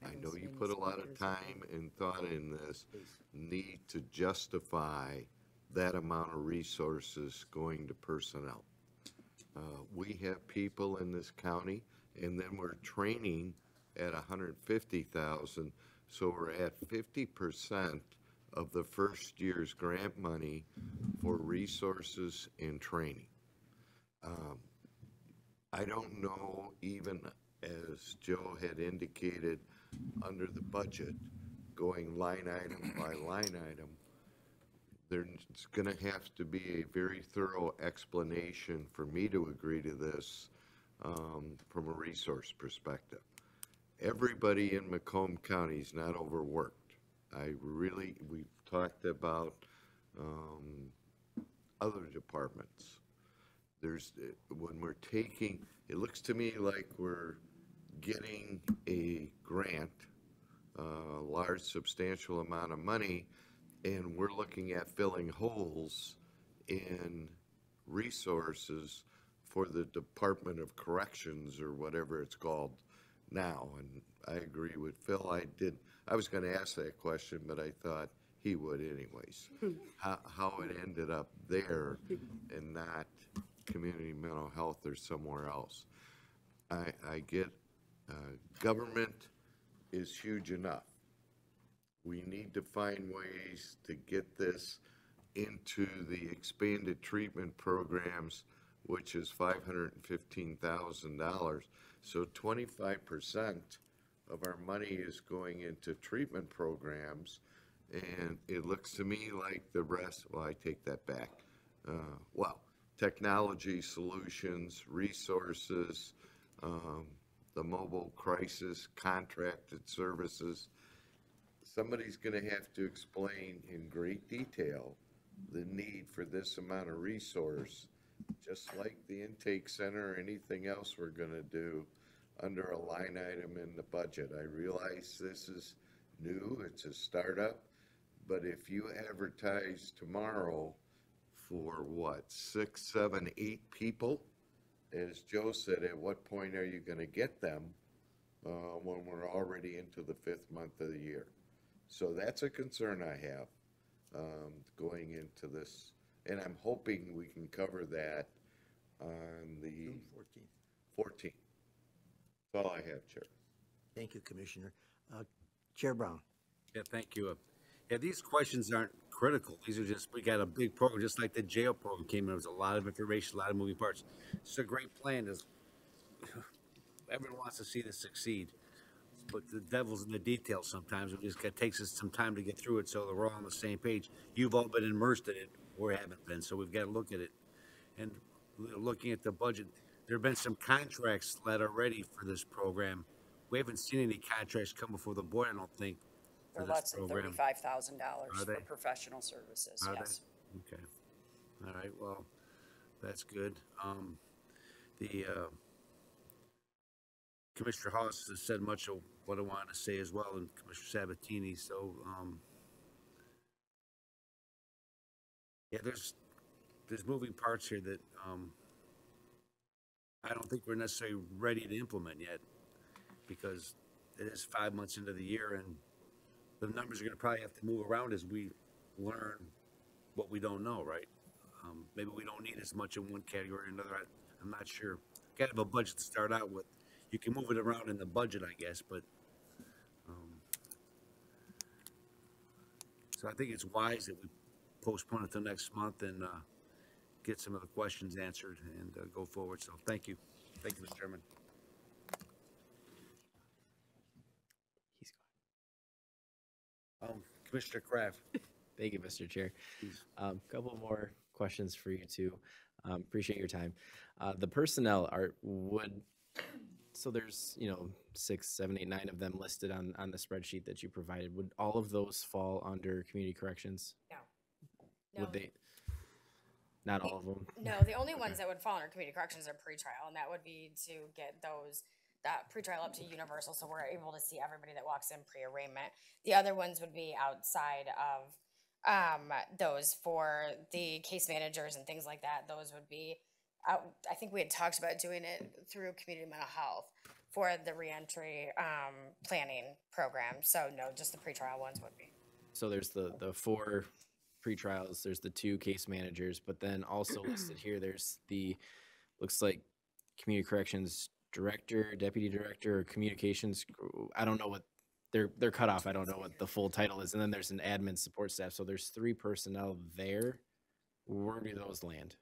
S4: I know you put a lot of time and thought in this, need to justify that amount of resources going to personnel. We have people in this county, and then we're training at 150,000, so we're at 50% of the first year's grant money for resources and training. I don't know, even as Joe had indicated, under the budget, going line item by line item, there's going to have to be a very thorough explanation for me to agree to this from a resource perspective. Everybody in Macomb County is not overworked. We've talked about other departments. When we're taking, it looks to me like we're getting a grant, a large substantial amount of money, and we're looking at filling holes in resources for the Department of Corrections or whatever it's called now. And I agree with Phil. I was going to ask that question, but I thought he would anyways. How it ended up there and not community mental health or somewhere else. I get government is huge enough. We need to find ways to get this into the expanded treatment programs, which is $515,000. So 25% of our money is going into treatment programs, and it looks to me like the rest, well, I take that back. Technology solutions, resources, the mobile crisis, contracted services. Somebody's going to have to explain in great detail the need for this amount of resource, just like the intake center or anything else we're going to do under a line item in the budget. I realize this is new, it's a startup, but if you advertise tomorrow for what, 6, 7, 8 people, as Joe said, at what point are you going to get them when we're already into the 5th month of the year? So that's a concern I have going into this, and I'm hoping we can cover that on the 14th. That's all I have, Chair.
S1: Thank you, Commissioner. Chair Brown.
S5: Yeah, thank you. Yeah, these questions aren't critical. These are just, we got a big program, just like the jail program came in. There was a lot of information, a lot of moving parts. It's a great plan. everyone wants to see this succeed, but the devil's in the details sometimes. It takes us some time to get through it, so that we're all on the same page. You've all been immersed in it, we haven't been, so we've got to look at it. And looking at the budget, there have been some contracts that are ready for this program. We haven't seen any contracts come before the board, I don't think, for
S21: For
S5: this
S21: less than
S5: program.
S21: $35,000
S5: Are
S21: for
S5: they?
S21: professional services,
S5: Are
S21: yes.
S5: they? Okay. All right, well, that's good. The Commissioner Hawes has said much of what I wanted to say as well, and Commissioner Sabatini, so, yeah, there's moving parts here that, I don't think we're necessarily ready to implement yet, because it is 5 months into the year, and the numbers are gonna probably have to move around as we learn what we don't know, right? Maybe we don't need as much in one category or another. I'm not sure. Gotta have a budget to start out with. You can move it around in the budget, I guess, but, so I think it's wise that we postpone it till next month and, get some of the questions answered and, go forward. So thank you. Thank you, Mr. Chairman. Commissioner Kraft.
S16: Thank you, Mr. Chair. Couple more questions for you too. Appreciate your time. The personnel so there's, 6, 7, 8, 9 of them listed on the spreadsheet that you provided. Would all of those fall under community corrections?
S3: No.
S16: Would they? Not all of them?
S3: No, the only ones that would fall under community corrections are pretrial, and that would be to get that pretrial up to universal, so we're able to see everybody that walks in pre-arraignment. The other ones would be outside of those for the case managers and things like that. Those would be, I think we had talked about doing it through community mental health for the reentry planning program. So no, just the pretrial ones would be.
S16: So there's the 4 pretrials, there's the 2 case managers, but then also listed here, there's looks like community corrections director, deputy director, or communications. I don't know what they're cut off. I don't know what the full title is. And then there's an admin support staff. So there's 3 personnel there. Where do those land?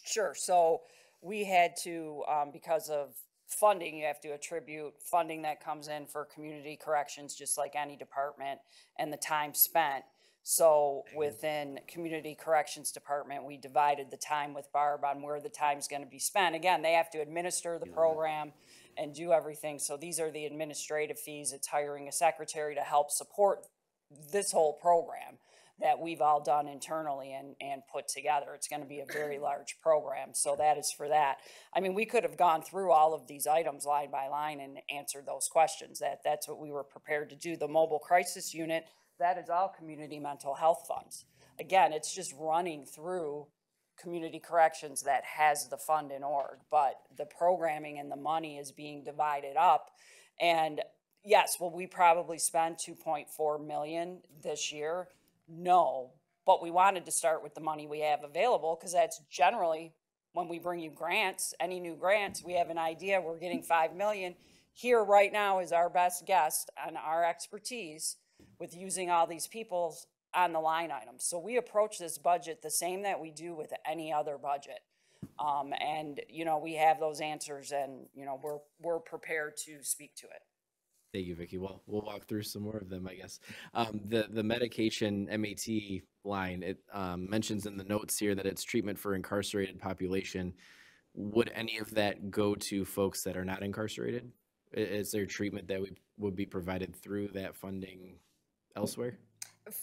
S21: Sure. So we had to, because of funding, you have to attribute funding that comes in for community corrections, just like any department, and the time spent. So within Community Corrections Department, we divided the time with Barb on where the time's going to be spent. Again, they have to administer the program and do everything. So these are the administrative fees. It's hiring a secretary to help support this whole program that we've all done internally and put together. It's going to be a very large program. So that is for that. I mean, we could have gone through all of these items line by line and answered those questions. That's what we were prepared to do. The mobile crisis unit, that is all community mental health funds. Again, it's just running through community corrections that has the fund in org, but the programming and the money is being divided up. And yes, will we probably spend 2.4 million this year? No, but we wanted to start with the money we have available, because that's generally when we bring you grants, any new grants, we have an idea we're getting 5 million. Here right now is our best guess on our expertise with using all these people on the line items. So we approach this budget the same that we do with any other budget. And, we have those answers, and, we're prepared to speak to it.
S16: Thank you, Vicki. Well, we'll walk through some more of them, I guess. The medication MAT line, it mentions in the notes here that it's treatment for incarcerated population. Would any of that go to folks that are not incarcerated? Is there treatment that would be provided through that funding elsewhere?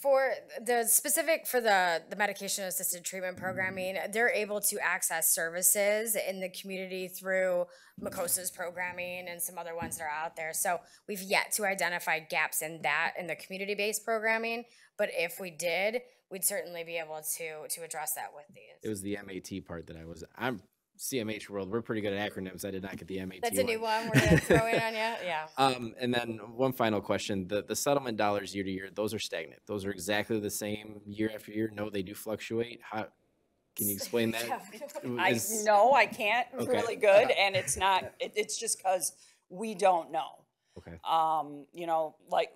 S3: For the medication assisted treatment programming, they're able to access services in the community through Macosa's programming and some other ones that are out there. So we've yet to identify gaps in the community-based programming, but if we did, we'd certainly be able to address that with these.
S16: It was the MAT part that I'm CMH world, we're pretty good at acronyms. I did not get the MAT.
S3: That's a new one we're gonna throw in on you. Yeah.
S16: And then one final question: the settlement dollars year to year, those are stagnant. Those are exactly the same year after year. No, they do fluctuate. How can you explain that?
S21: I can't. Okay. Really good, and it's not. It's just because we don't know.
S16: Okay.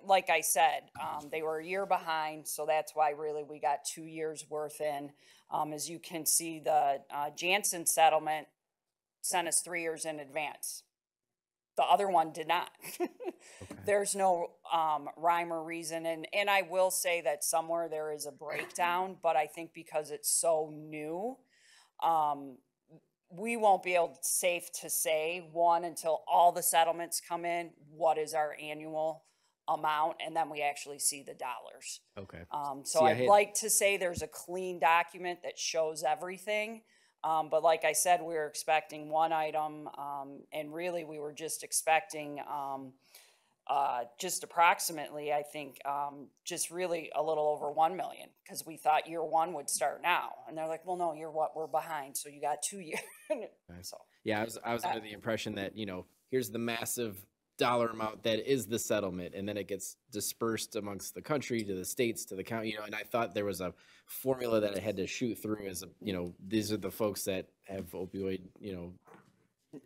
S21: Like I said, they were a year behind, so that's why really we got 2 years worth in. As you can see, the Janssen settlement sent us 3 years in advance. The other one did not. There's no rhyme or reason. And I will say that somewhere there is a breakdown, but I think because it's so new, we won't be able safe to say, one, until all the settlements come in, what is our annual amount, and then we actually see the dollars.
S16: Okay.
S21: So
S16: See,
S21: I'd like to say there's a clean document that shows everything. But like I said, we were expecting one item, and really we were just expecting just approximately, I think, just really a little over 1 million, because we thought year one would start now. And they're like, well, no, we're behind, so you got 2 years. So,
S16: Yeah, I was under the impression that, you know, here's the massive dollar amount that is the settlement, and then it gets dispersed amongst the country, to the states, to the county, you know, and I thought there was a formula that I had to shoot through as, you know, these are the folks that have opioid, you know,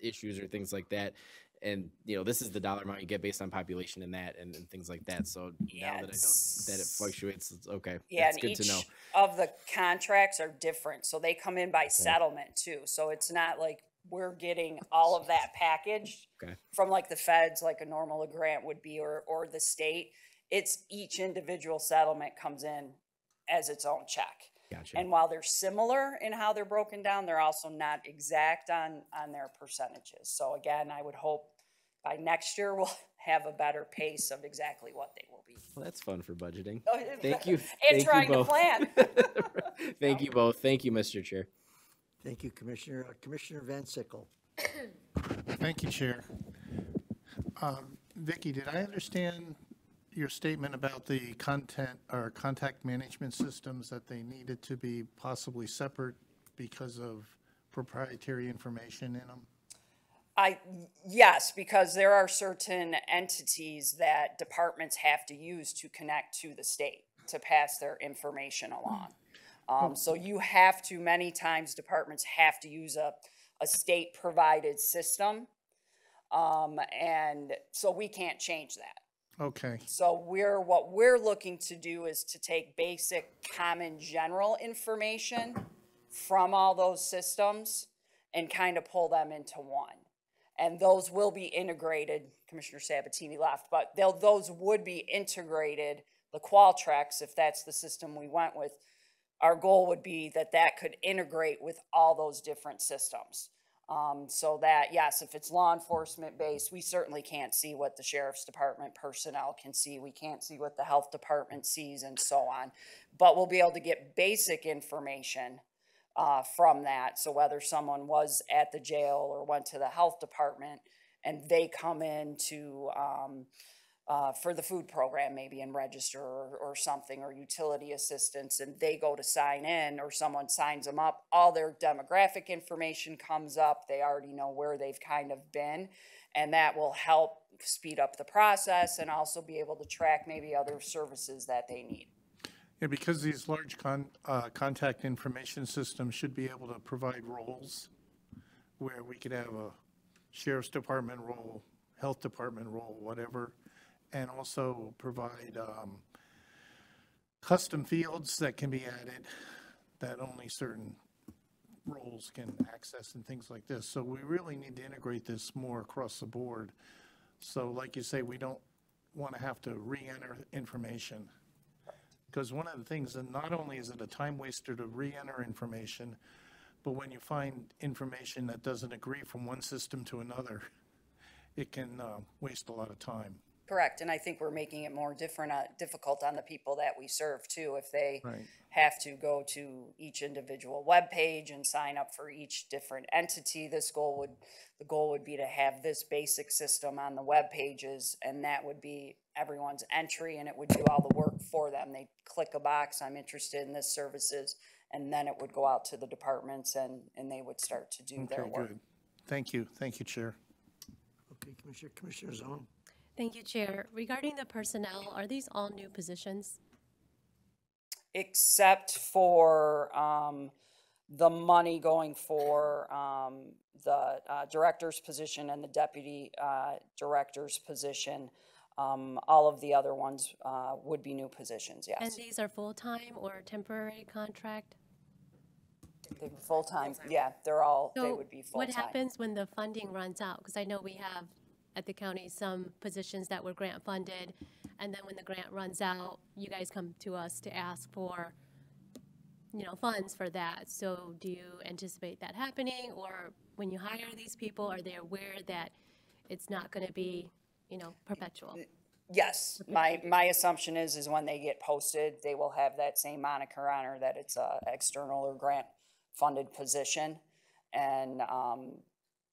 S16: issues or things like that. And, you know, this is the dollar amount you get based on population and that, and things like that. So now that I know that it fluctuates, it's okay.
S21: yeah,
S16: That's
S21: and
S16: good to know.
S21: each of the contracts are different, so they come in by settlement too. So it's not like we're getting all of that packaged from like the feds, like a normal grant would be, or the state. It's each individual settlement comes in as its own check.
S16: Gotcha.
S21: And while they're similar in how they're broken down, they're also not exact on their percentages. So again, I would hope by next year we'll have a better pace of exactly what they will be.
S16: Well, that's fun for budgeting.
S21: Oh,
S16: Thank you.
S21: And
S16: Thank
S21: trying
S16: you
S21: to
S16: both.
S21: plan.
S16: Thank you both. Thank you, Mr. Chair.
S1: Thank you, Commissioner. Commissioner Van Sickle.
S9: Thank you, Chair. Vicki, did I understand your statement about the content or contact management systems, that they needed to be possibly separate because of proprietary information in them?
S21: Yes, because there are certain entities that departments have to use to connect to the state to pass their information along. So you have to, many times departments have to use a state provided system. And so we can't change that.
S9: Okay.
S21: So what we're looking to do is to take basic common general information from all those systems and kind of pull them into one. And those will be integrated. Commissioner Sabatini left, but those would be integrated. The Qualtrics, if that's the system we went with, our goal would be that could integrate with all those different systems. So that, yes, if it's law enforcement based, we certainly can't see what the sheriff's department personnel can see. We can't see what the health department sees and so on. But we'll be able to get basic information from that. So whether someone was at the jail or went to the health department and they come in to for the food program maybe and register or something, or utility assistance, and they go to sign in or someone signs them up, all their demographic information comes up. They already know where they've kind of been, and that will help speed up the process and also be able to track maybe other services that they need.
S9: Yeah, because these large contact information systems should be able to provide roles where we could have a sheriff's department role, health department role, whatever, and also provide custom fields that can be added that only certain roles can access and things like this. So we really need to integrate this more across the board. So like you say, we don't want to have to re-enter information. Because one of the things, that not only is it a time waster to re-enter information, but when you find information that doesn't agree from one system to another, it can waste a lot of time.
S21: Correct, and I think we're making it more difficult on the people that we serve too, if they have to go to each individual web page and sign up for each different entity. The goal would be to have this basic system on the web pages, and that would be everyone's entry, and it would do all the work for them. They click a box, I'm interested in this services, and then it would go out to the departments and they would start to do their work.
S9: Good. Thank you, Chair.
S1: Okay, Commissioner Zone.
S13: Thank you, Chair. Regarding the personnel, are these all new positions?
S21: Except for the money going for the director's position and the deputy director's position. All of the other ones would be new positions, yes.
S13: And these are full-time or temporary contract?
S21: They're full-time, yeah, they would be full-time.
S13: What happens when the funding runs out? Because I know we have at the county some positions that were grant funded, and then when the grant runs out, you guys come to us to ask for, you know, funds for that. So do you anticipate that happening, or when you hire these people, are they aware that it's not going to be, you know, perpetual?
S21: Yes, my assumption is when they get posted, they will have that same moniker on her, that it's a external or grant-funded position. And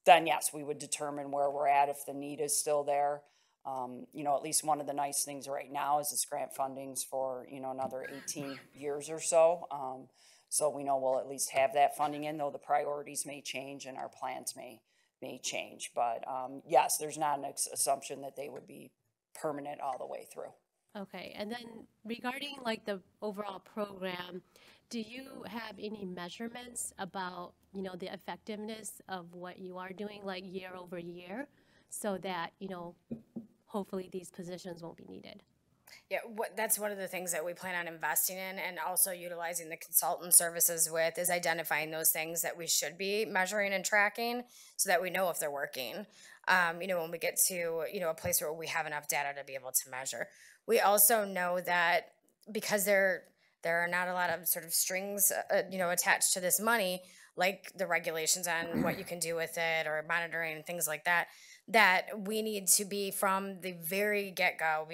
S21: then, yes, we would determine where we're at if the need is still there. You know, at least one of the nice things right now is this grant funding's for, you know, another 18 years or so. So we know we'll at least have that funding in, though the priorities may change and our plans may change. But yes, there's not an assumption that they would be permanent all the way through.
S13: Okay, and then regarding like the overall program, do you have any measurements about, you know, the effectiveness of what you are doing, like year over year, so that, you know, hopefully these positions won't be needed?
S3: Yeah, that's one of the things that we plan on investing in, and also utilizing the consultant services with, is identifying those things that we should be measuring and tracking so that we know if they're working. You know, when we get to, you know, a place where we have enough data to be able to measure. We also know that because there are not a lot of sort of strings, you know, attached to this money, like the regulations on what you can do with it or monitoring and things like that, that we need to be from the very get-go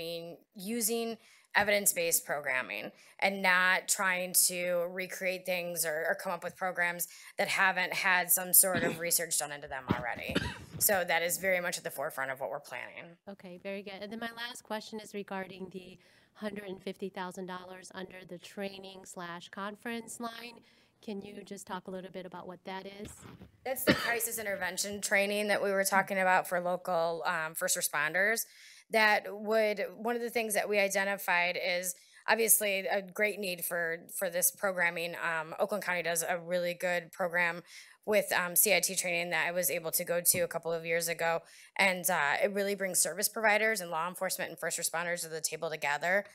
S3: using evidence-based programming and not trying to recreate things or come up with programs that haven't had some sort of research done into them already. So that is very much at the forefront of what we're planning.
S13: Okay, very good. And then my last question is regarding the $150,000 under the training/conference line. Can you just talk a little bit about what that is?
S3: That's the crisis intervention training that we were talking about for local first responders. One of the things that we identified is obviously a great need for this programming. Oakland County does a really good program with CIT training that I was able to go to a couple of years ago. And it really brings service providers and law enforcement and first responders to the table together.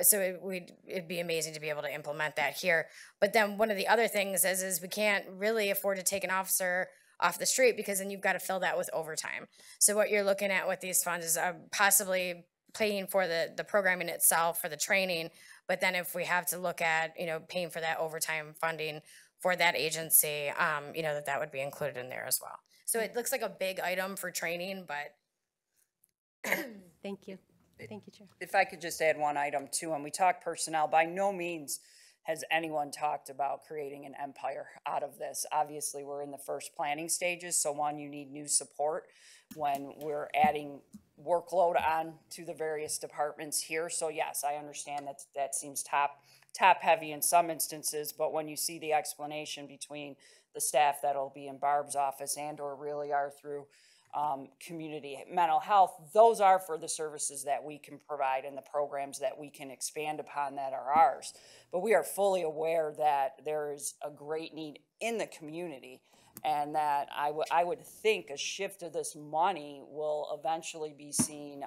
S3: So it'd be amazing to be able to implement that here. But then one of the other things is we can't really afford to take an officer off the street, because then you've got to fill that with overtime. So what you're looking at with these funds is possibly paying for the programming itself, for the training. But then if we have to look at, you know, paying for that overtime funding for that agency, you know, that would be included in there as well. So it looks like a big item for training, but.
S13: Thank you. Thank you, Chair.
S21: If I could just add one item too, when we talk personnel, by no means has anyone talked about creating an empire out of this. Obviously, we're in the first planning stages, so one, you need new support when we're adding workload on to the various departments here. So yes, I understand that seems top heavy in some instances, but when you see the explanation between the staff that'll be in Barb's office and or really are through community mental health, those are for the services that we can provide and the programs that we can expand upon that are ours. But we are fully aware that there is a great need in the community, and that I would think a shift of this money will eventually be seen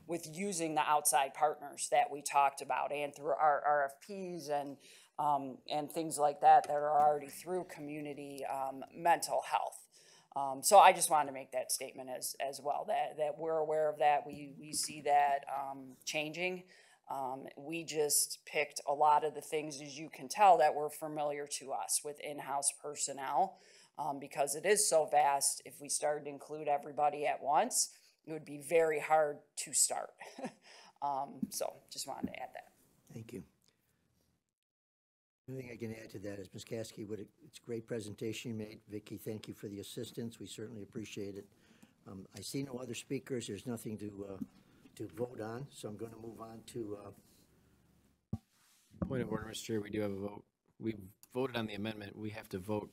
S21: with using the outside partners that we talked about, and through our RFPs and things like that are already through community mental health. So I just wanted to make that statement as well, that we're aware of that. We see that changing. We just picked a lot of the things, as you can tell, that were familiar to us with in-house personnel, because it is so vast. If we started to include everybody at once, it would be very hard to start. So just wanted to add that.
S1: Thank you. The only thing I can add to that is, Ms. Caskey, it's a great presentation you made. Vicki, thank you for the assistance. We certainly appreciate it. I see no other speakers. There's nothing to vote on, so I'm going to move on to...
S16: Point of order, Mr. Chair, we do have a vote. We voted on the amendment. We have to vote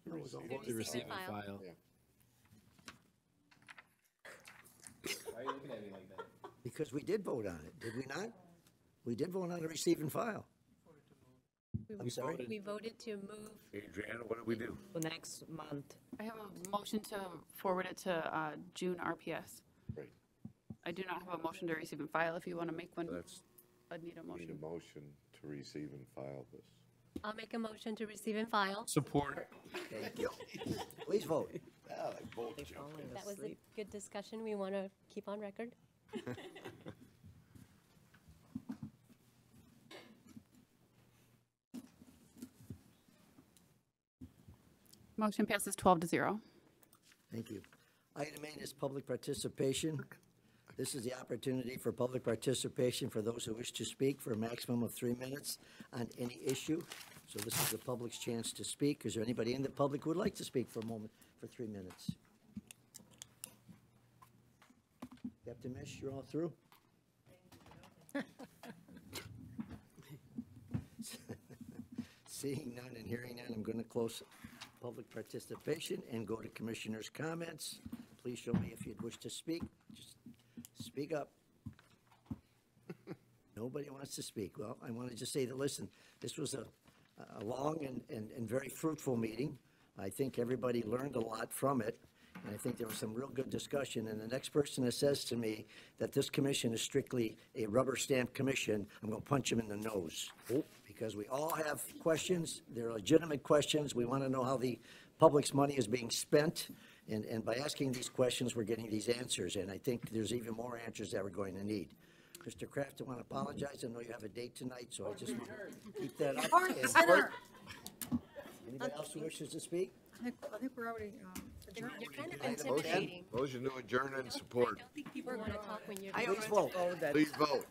S16: to receive and file.
S1: Yeah. Why are you looking at me like that? Because we did vote on it, did we not? We did vote on the receive and file. I'm sorry?
S13: We voted to move.
S5: Adriana, what did we do?
S14: For next month.
S6: I have a motion to forward it to June RPS.
S4: Great.
S6: I do not have a motion to receive and file. If you want to make one, I'd need a motion.
S4: Need a motion to receive and file this.
S13: I'll make a motion to receive and file.
S5: Support.
S1: Thank you. Please vote.
S4: Well, I both
S14: They're
S4: jumped
S14: falling
S4: in.
S13: That was a
S14: asleep.
S13: good discussion we want to keep on record.
S6: Motion passes 12-0.
S1: Thank you. Item 8 is public participation. This is the opportunity for public participation for those who wish to speak for a maximum of 3 minutes on any issue. So this is the public's chance to speak. Is there anybody in the public who would like to speak for a moment, for 3 minutes? Captain Mish, you're all through? Seeing none and hearing none, I'm going to close public participation and go to commissioners' comments. Please show me if you'd wish to speak. Just speak up. Nobody wants to speak. Well, I want to just say that, listen, this was a long and very fruitful meeting. I think everybody learned a lot from it, and I think there was some real good discussion. And the next person that says to me that this commission is strictly a rubber stamp commission, I'm going to punch him in the nose. Because we all have questions. They're legitimate questions. We want to know how the public's money is being spent. And by asking these questions, we're getting these answers. And I think there's even more answers that we're going to need. Mr. Kraft, I want to apologize. I know you have a date tonight, so I just want to keep that up. Anybody else who wishes to speak?
S11: I think we're already adjourned.
S13: You're kind of
S4: Motion-
S13: intimidating.
S4: Motion to adjourn and support.
S13: I don't think people want to talk when you're.
S1: Please vote.
S4: Please vote.